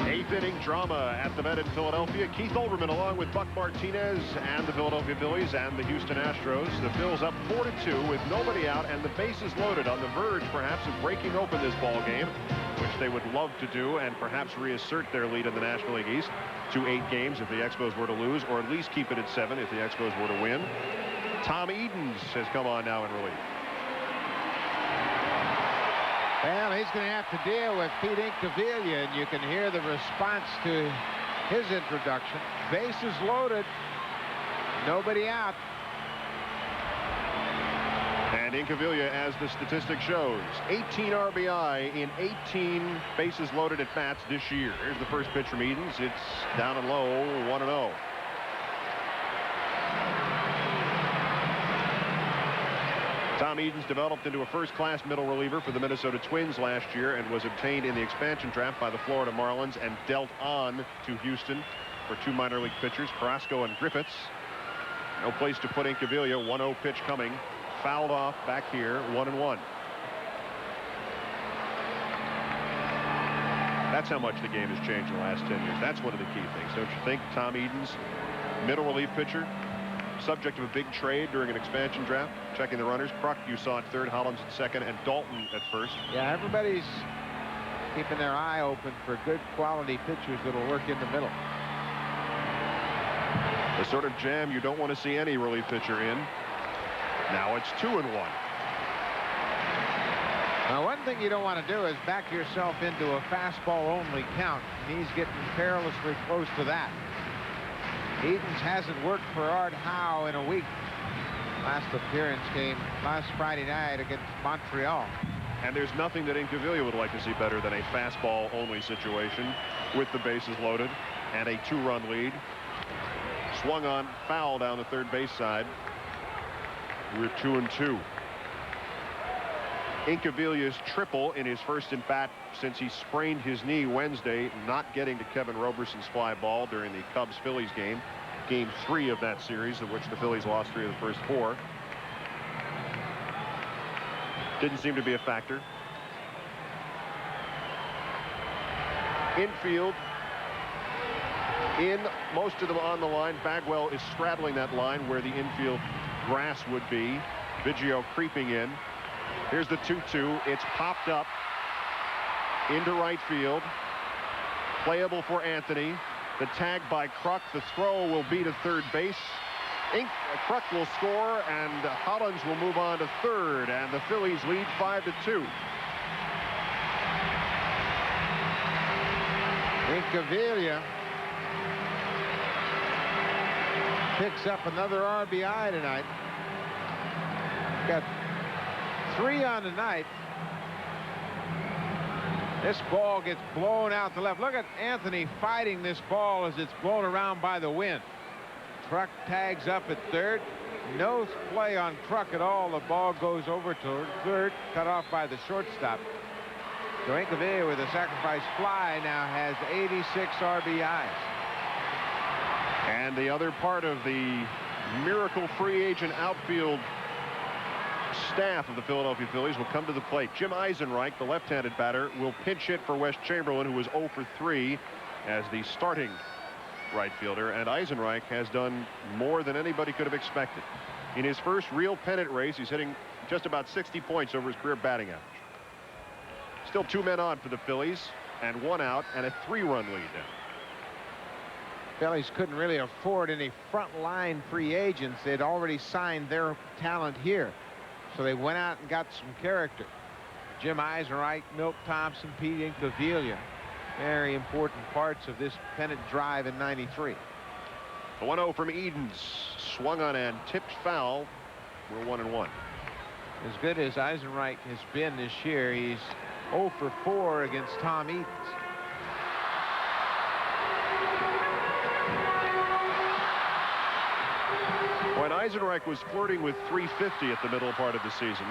A: 8th inning drama at the vet in Philadelphia. Keith Olbermann along with Buck Martinez and the Philadelphia Phillies and the Houston Astros. The Phils up 4-2 with nobody out and the bases loaded, on the verge perhaps of breaking open this ball game, which they would love to do, and perhaps reassert their lead in the National League East to 8 games if the Expos were to lose, or at least keep it at 7 if the Expos were to win. Tom Edens has come on now in relief.
B: Well, he's going to have to deal with Pete Incaviglia, and you can hear the response to his introduction. Bases loaded, nobody out.
A: And Incaviglia, as the statistic shows, 18 RBI in 18 bases loaded at bats this year. Here's the first pitch from Edens. It's down and low, 1-0. Tom Edens developed into a first-class middle reliever for the Minnesota Twins last year and was obtained in the expansion draft by the Florida Marlins and dealt on to Houston for 2 minor league pitchers, Carrasco and Griffiths. No place to put Incaviglia. 1-0 pitch coming. Fouled off back here, 1-1. That's how much the game has changed in the last 10 years. That's one of the key things, don't you think? Tom Edens, middle relief pitcher, subject of a big trade during an expansion draft, checking the runners. Kruk, you saw at third, Hollins at second, and Dalton at first.
B: Yeah, everybody's keeping their eye open for good quality pitchers that'll work in the middle.
A: The sort of jam you don't want to see any relief pitcher in. Now it's 2-1.
B: Now, one thing you don't want to do is back yourself into a fastball only count. He's getting perilously close to that. Edens hasn't worked for Art Howe in a week. Last appearance came last Friday night against Montreal.
A: And there's nothing that Incaviglia would like to see better than a fastball only situation with the bases loaded and a 2-run lead. Swung on, foul down the third base side. We're 2-2. Incaviglia's triple in his first at bat since he sprained his knee Wednesday, not getting to Kevin Roberson's fly ball during the Cubs-Phillies game. Game 3 of that series, of which the Phillies lost 3 of the first 4. Didn't seem to be a factor. Infield. In, most of them on the line. Bagwell is straddling that line where the infield grass would be. Biggio creeping in. Here's the 2-2. It's popped up into right field. Playable for Anthony. The tag by Kruk. The throw will be to third base. Kruk will score, and Hollins will move on to third, and the Phillies lead 5-2.
B: Incaviglia picks up another RBI tonight. Got 3 on the night. This ball gets blown out to left. Look at Anthony fighting this ball as it's blown around by the wind. Kruk tags up at third. No play on Kruk at all. The ball goes over to third, cut off by the shortstop. So Incaviglia with a sacrifice fly now has 86 RBIs.
A: And the other part of the miracle free agent outfield staff of the Philadelphia Phillies will come to the plate. Jim Eisenreich, the left-handed batter, will pinch hit for Wes Chamberlain, who was 0 for 3 as the starting right fielder. And Eisenreich has done more than anybody could have expected. In his first real pennant race, he's hitting just about 60 points over his career batting average. Still 2 men on for the Phillies, and 1 out, and a 3-run lead now.
B: Phillies couldn't really afford any front-line free agents. They'd already signed their talent here. So they went out and got some character. Jim Eisenreich, Milt Thompson, Pete Incaviglia. Very important parts of this pennant drive in '93.
A: The 1-0 from Edens. Swung on and tipped foul. We're 1-1.
B: As good as Eisenreich has been this year, he's 0 for 4 against Tom Edens.
A: When Eisenreich was flirting with 350 at the middle part of the season,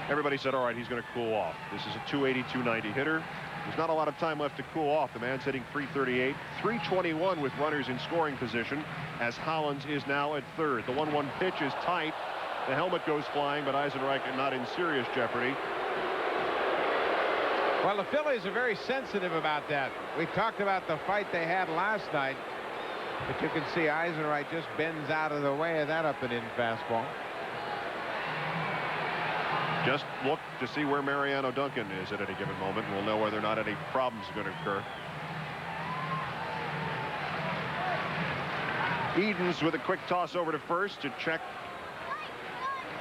A: everybody said, all right, he's going to cool off. This is a 280-290 hitter. There's not a lot of time left to cool off. The man's hitting 338, 321 with runners in scoring position as Hollins is now at third. The 1-1 pitch is tight. The helmet goes flying, but Eisenreich not in serious jeopardy.
B: Well, the Phillies are very sensitive about that. We talked about the fight they had last night. But you can see Eisenreich just bends out of the way of that up and in fastball.
A: Just look to see where Mariano Duncan is at any given moment. We'll know whether or not any problems are going to occur. Edens with a quick toss over to first to check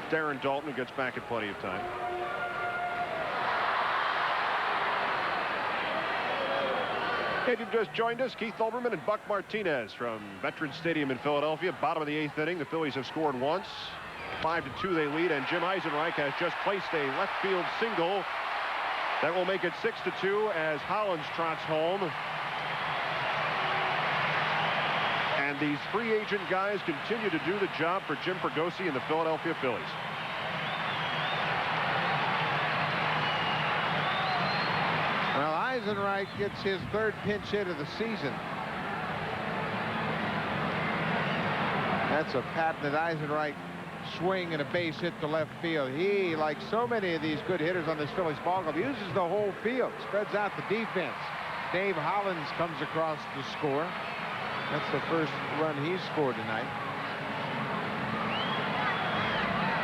A: Darren Dalton, who gets back in plenty of time. If you've just joined us, Keith Olbermann and Buck Martinez from Veterans Stadium in Philadelphia. Bottom of the 8th inning. The Phillies have scored once. 5-2 they lead, and Jim Eisenreich has just placed a left field single that will make it 6-2 as Hollins trots home. And these free agent guys continue to do the job for Jim Fregosi and the Philadelphia Phillies.
B: Well, Eisenreich gets his third pinch hit of the season. That's a patented Eisenreich swing and a base hit to left field. He, like so many of these good hitters on this Phillies ball club, uses the whole field, spreads out the defense. Dave Hollins comes across to score. That's the first run he's scored tonight.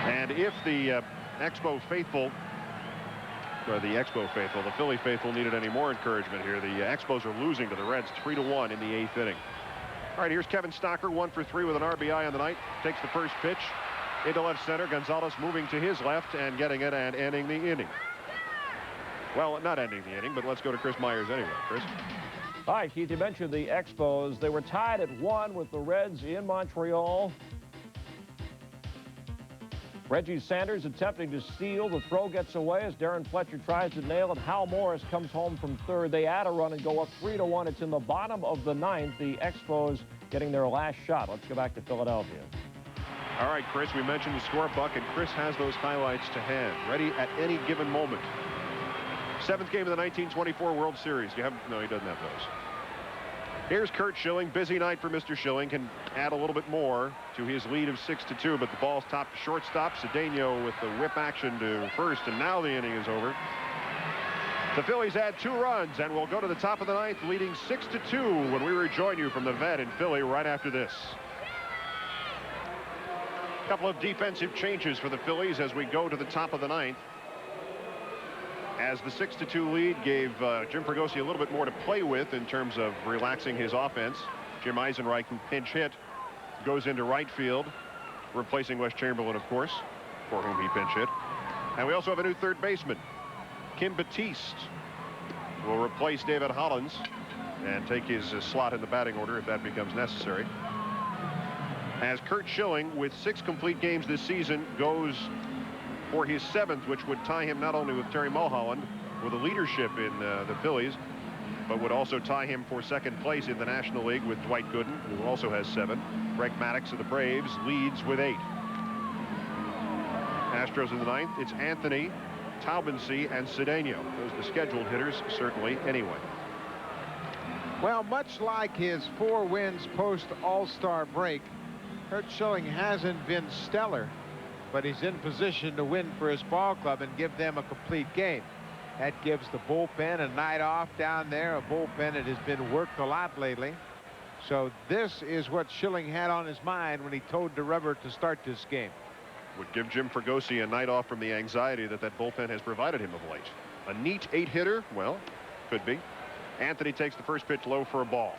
A: And if the Expo faithful, or the Philly faithful needed any more encouragement here, the Expos are losing to the Reds 3-1 in the 8th inning. All right, here's Kevin Stocker, 1 for 3 with an RBI on the night. Takes the first pitch into left center. Gonzalez moving to his left and getting it and ending the inning. Well, not ending the inning, but let's go to Chris Myers anyway. Chris?
D: All right, Keith, you mentioned the Expos. They were tied at 1 with the Reds in Montreal. Reggie Sanders attempting to steal. The throw gets away as Darren Fletcher tries to nail it. Hal Morris comes home from third. They add a run and go up 3-1. It's in the bottom of the 9th. The Expos getting their last shot. Let's go back to Philadelphia.
A: All right, Chris, we mentioned the score, Buck, and Chris has those highlights to hand, ready at any given moment. 7th game of the 1924 World Series. No, he doesn't have those. Here's Curt Schilling. Busy night for Mr. Schilling. Can add a little bit more to his lead of 6-2, but the ball's topped to shortstop. Cedeno with the whip action to first, and now the inning is over. The Phillies add 2 runs, and we'll go to the top of the 9th, leading 6-2 when we rejoin you from the vet in Philly right after this. A couple of defensive changes for the Phillies as we go to the top of the 9th. As the 6-2 lead gave Jim Fregosi a little bit more to play with in terms of relaxing his offense. Jim Eisenreich, who pinch hit, goes into right field, replacing Wes Chamberlain, of course, for whom he pinch hit. And we also have a new third baseman. Kim Batiste will replace David Hollins and take his slot in the batting order if that becomes necessary. As Curt Schilling, with 6 complete games this season, goes for his 7th, which would tie him not only with Terry Mulholland with a leadership in the Phillies, but would also tie him for 2nd place in the National League with Dwight Gooden, who also has 7. Greg Maddux of the Braves leads with 8. Astros in the 9th. It's Anthony, Taubensee, and Cedeno. Those are the scheduled hitters, certainly, anyway.
B: Well, much like his 4 wins post All-Star break, Curt Schilling hasn't been stellar, but he's in position to win for his ball club and give them a complete game. That gives the bullpen a night off down there, a bullpen that has been worked a lot lately. So this is what Schilling had on his mind when he towed the rubber to start this game.
A: Would give Jim Fregosi a night off from the anxiety that bullpen has provided him of late. A neat 8-hitter? Well, could be. Anthony takes the first pitch low for a ball.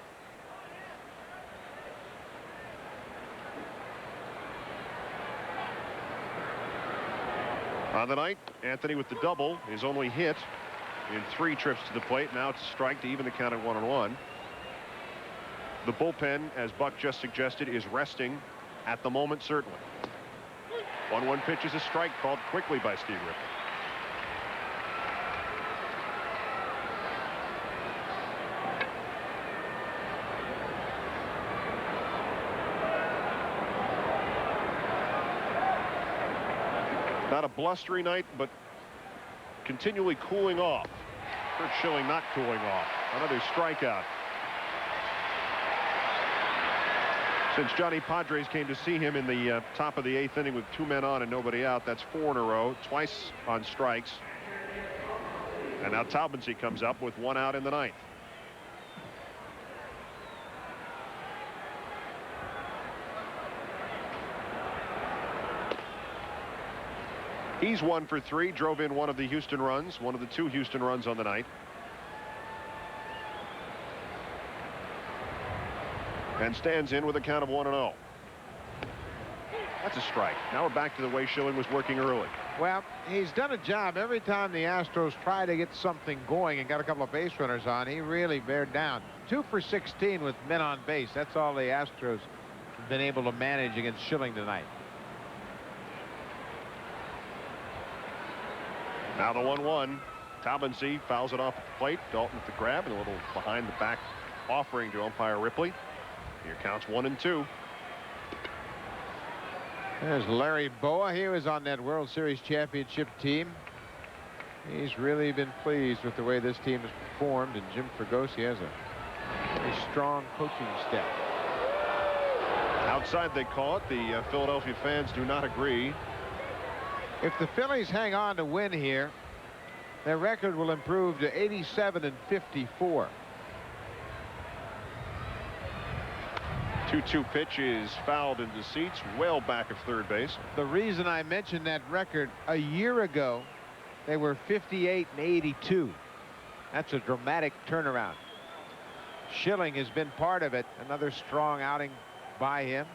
A: On the night, Anthony with the double, his only hit in 3 trips to the plate. Now it's a strike to even the count at 1-1. The bullpen, as Buck just suggested, is resting at the moment, certainly. 1-1 pitch is a strike called quickly by Steve Ripken. Not a blustery night, but continually cooling off. Curt Schilling not cooling off. Another strikeout. Since Johnny Padres came to see him in the top of the 8th inning with 2 men on and nobody out, that's 4 in a row, twice on strikes. And now Taubensee comes up with 1 out in the 9th. He's 1 for 3, drove in 1 of the Houston runs, 1 of the 2 Houston runs on the night. And stands in with a count of 1-0. That's a strike. Now we're back to the way Schilling was working early.
B: Well, he's done a job every time the Astros try to get something going and got a couple of base runners on. He really bared down. 2 for 16 with men on base. That's all the Astros have been able to manage against Schilling tonight.
A: Now the 1-1. Taubensee fouls it off at the plate. Dalton at the grab and a little behind the back offering to umpire Ripley. Here counts 1-2.
B: There's Larry Boa. He was on that World Series championship team. He's really been pleased with the way this team has performed, and Jim Fregosi has a strong coaching staff.
A: Outside they call it. The Philadelphia fans do not agree.
B: If the Phillies hang on to win here, their record will improve to 87-54.
A: 2-2 pitch is fouled into seats well back of third base.
B: The reason I mentioned that record, a year ago they were 58-82. That's a dramatic turnaround. Schilling has been part of it. Another strong outing by him.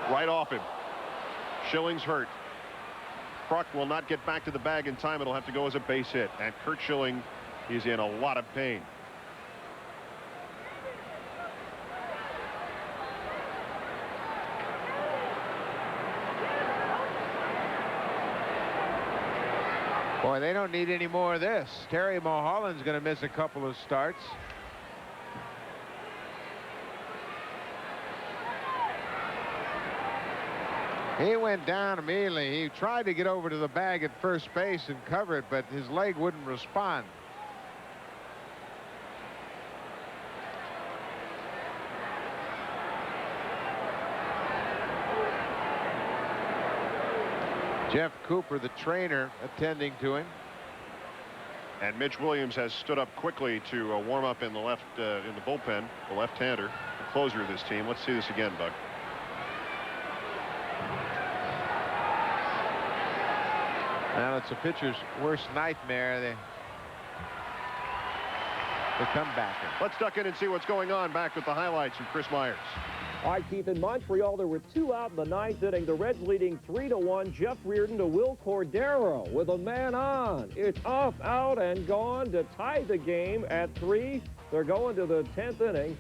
A: Right off him. Schilling's hurt. Kruk will not get back to the bag in time. It'll have to go as a base hit, and Curt Schilling is in a lot of pain.
B: Boy, they don't need any more of this. Terry Mulholland's going to miss a couple of starts. He went down immediately. He tried to get over to the bag at first base and cover it, but his leg wouldn't respond. Jeff Cooper, the trainer, attending to him.
A: And Mitch Williams has stood up quickly to warm up in the left in the bullpen, the left-hander, the closer of this team. Let's see this again, Buck.
B: Well, it's a pitcher's worst nightmare. The comebacker.
A: Let's duck in and see what's going on. Back with the highlights from Chris Myers.
D: All right, Keith, in Montreal, there were 2 out in the 9th inning. The Reds leading 3-1. Jeff Reardon to Will Cordero with a man on. It's up, out, and gone to tie the game at 3. They're going to the 10th inning.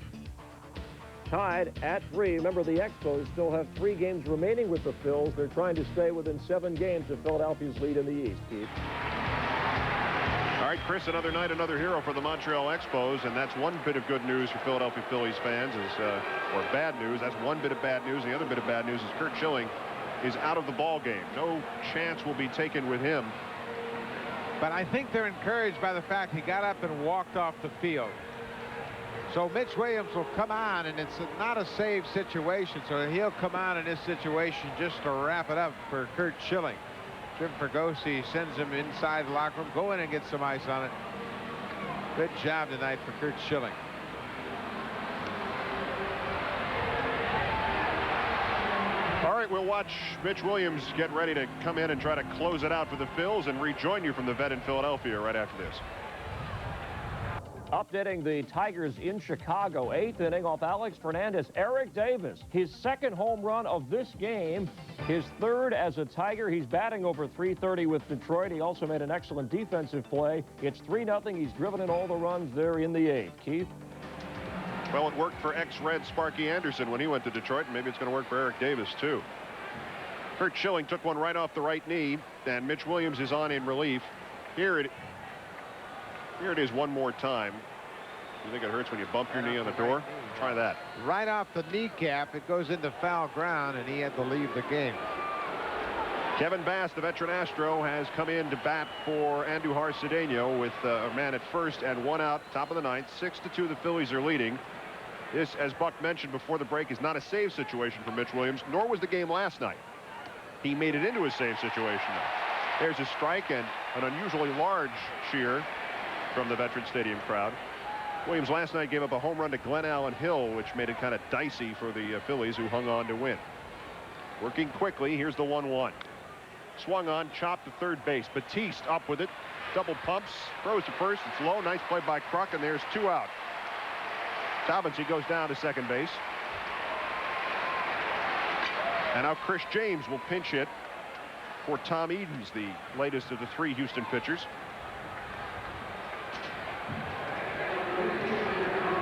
D: Tied at 3. Remember, the Expos still have 3 games remaining with the Phils. They're trying to stay within 7 games of Philadelphia's lead in the East, Keith.
A: All right, Chris, another night, another hero for the Montreal Expos, and that's one bit of good news for Philadelphia Phillies fans, or bad news. That's one bit of bad news. The other bit of bad news is Curt Schilling is out of the ball game. No chance will be taken with him.
B: But I think they're encouraged by the fact he got up and walked off the field. So Mitch Williams will come on, and it's not a save situation, so he'll come on in this situation just to wrap it up for Curt Schilling. Jim Fregosi sends him inside the locker room. Go in and get some ice on it. Good job tonight for Curt Schilling.
A: All right, we'll watch Mitch Williams get ready to come in and try to close it out for the Phils and rejoin you from the vet in Philadelphia right after this.
D: Updating the Tigers in Chicago, 8th inning off Alex Fernandez. Eric Davis, his 2nd home run of this game, his 3rd as a Tiger. He's batting over .330 with Detroit. He also made an excellent defensive play. It's 3-0. He's driven in all the runs there in the 8th. Keith?
A: Well, it worked for ex-Red Sparky Anderson when he went to Detroit, and maybe it's going to work for Eric Davis, too. Curt Schilling took one right off the right knee, and Mitch Williams is on in relief. Here it is one more time. You think it hurts when you bump your knee on the door? Try that.
B: Right off the kneecap, it goes into foul ground, and he had to leave the game.
A: Kevin Bass, the veteran Astro, has come in to bat for Andujar Cedeno with a man at first and 1 out, top of the 9th. 6-2, the Phillies are leading. This, as Buck mentioned before the break, is not a save situation for Mitch Williams, nor was the game last night. He made it into a save situation, though. There's a strike and an unusually large cheer from the Veterans Stadium crowd. Williams last night gave up a home run to Glenn Allen Hill, which made it kind of dicey for the Phillies, who hung on to win. Working quickly, here's the 1-1. Swung on, chopped to third base. Batiste up with it, double pumps, throws to first. It's low. Nice play by Kruk, and there's 2 out. Taubensee goes down to second base. And now Chris James will pinch hit for Tom Edens, the latest of the 3 Houston pitchers.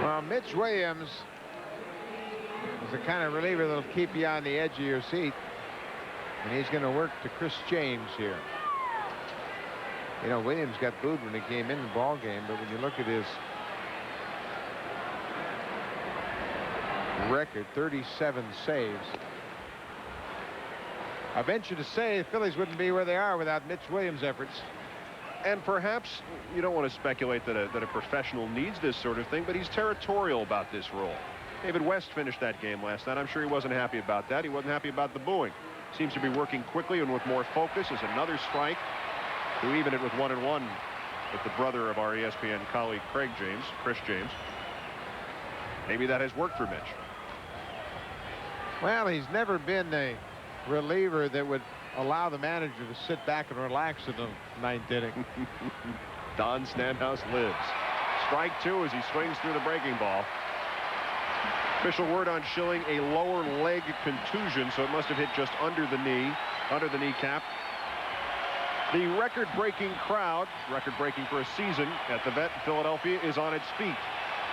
B: Well, Mitch Williams is the kind of reliever that'll keep you on the edge of your seat. And he's going to work to Chris James here. You know, Williams got booed when he came in the ball game, but when you look at his record, 37 saves. I venture to say the Phillies wouldn't be where they are without Mitch Williams' efforts.
A: And perhaps you don't want to speculate that a professional needs this sort of thing, but he's territorial about this role. David West finished that game last night. I'm sure he wasn't happy about that. He wasn't happy about the booing. Seems to be working quickly and with more focus. As another strike to even it with 1-1 with the brother of our ESPN colleague Chris James. Maybe that has worked for Mitch.
B: Well, he's never been a reliever that would allow the manager to sit back and relax in the ninth inning.
A: Don Stanhouse lives. Strike 2 as he swings through the breaking ball. Official word on Schilling, a lower leg contusion, so it must have hit just under the knee, under the kneecap. The record-breaking crowd, record-breaking for a season at the Vet in Philadelphia, is on its feet.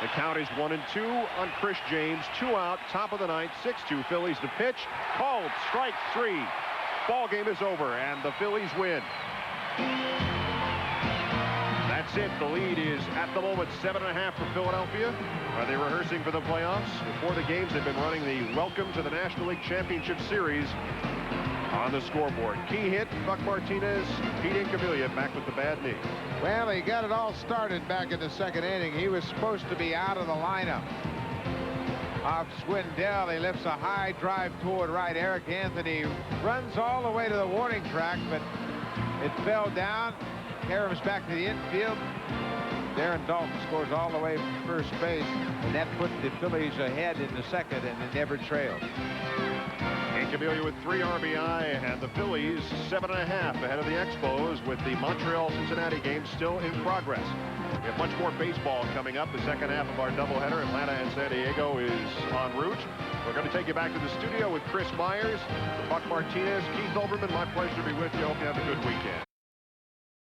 A: The count is 1-2 on Chris James. 2 out, top of the ninth, 6-2 Phillies. The pitch called, strike 3. Ball game is over, and the Phillies win. That's it. The lead is at the moment 7.5 for Philadelphia. Are they rehearsing for the playoffs? Before the games, they've been running the Welcome to the National League Championship Series on the scoreboard. Key hit, Buck Martinez, Pete Incaviglia back with the bad knee.
B: Well, he got it all started back in the second inning. He was supposed to be out of the lineup. Off Swindell, he lifts a high drive toward right. Eric Anthony runs all the way to the warning track, but it fell down. Karam's back to the infield. Darren Dalton scores all the way from first base, and that put the Phillies ahead in the second, and it never trailed.
A: Incaviglia with 3 RBI, and the Phillies 7.5 ahead of the Expos, with the Montreal-Cincinnati game still in progress. We have much more baseball coming up. The second half of our doubleheader, Atlanta and San Diego, is en route. We're going to take you back to the studio with Chris Myers, Buck Martinez, Keith Olbermann. My pleasure to be with you. Hope you have a good weekend.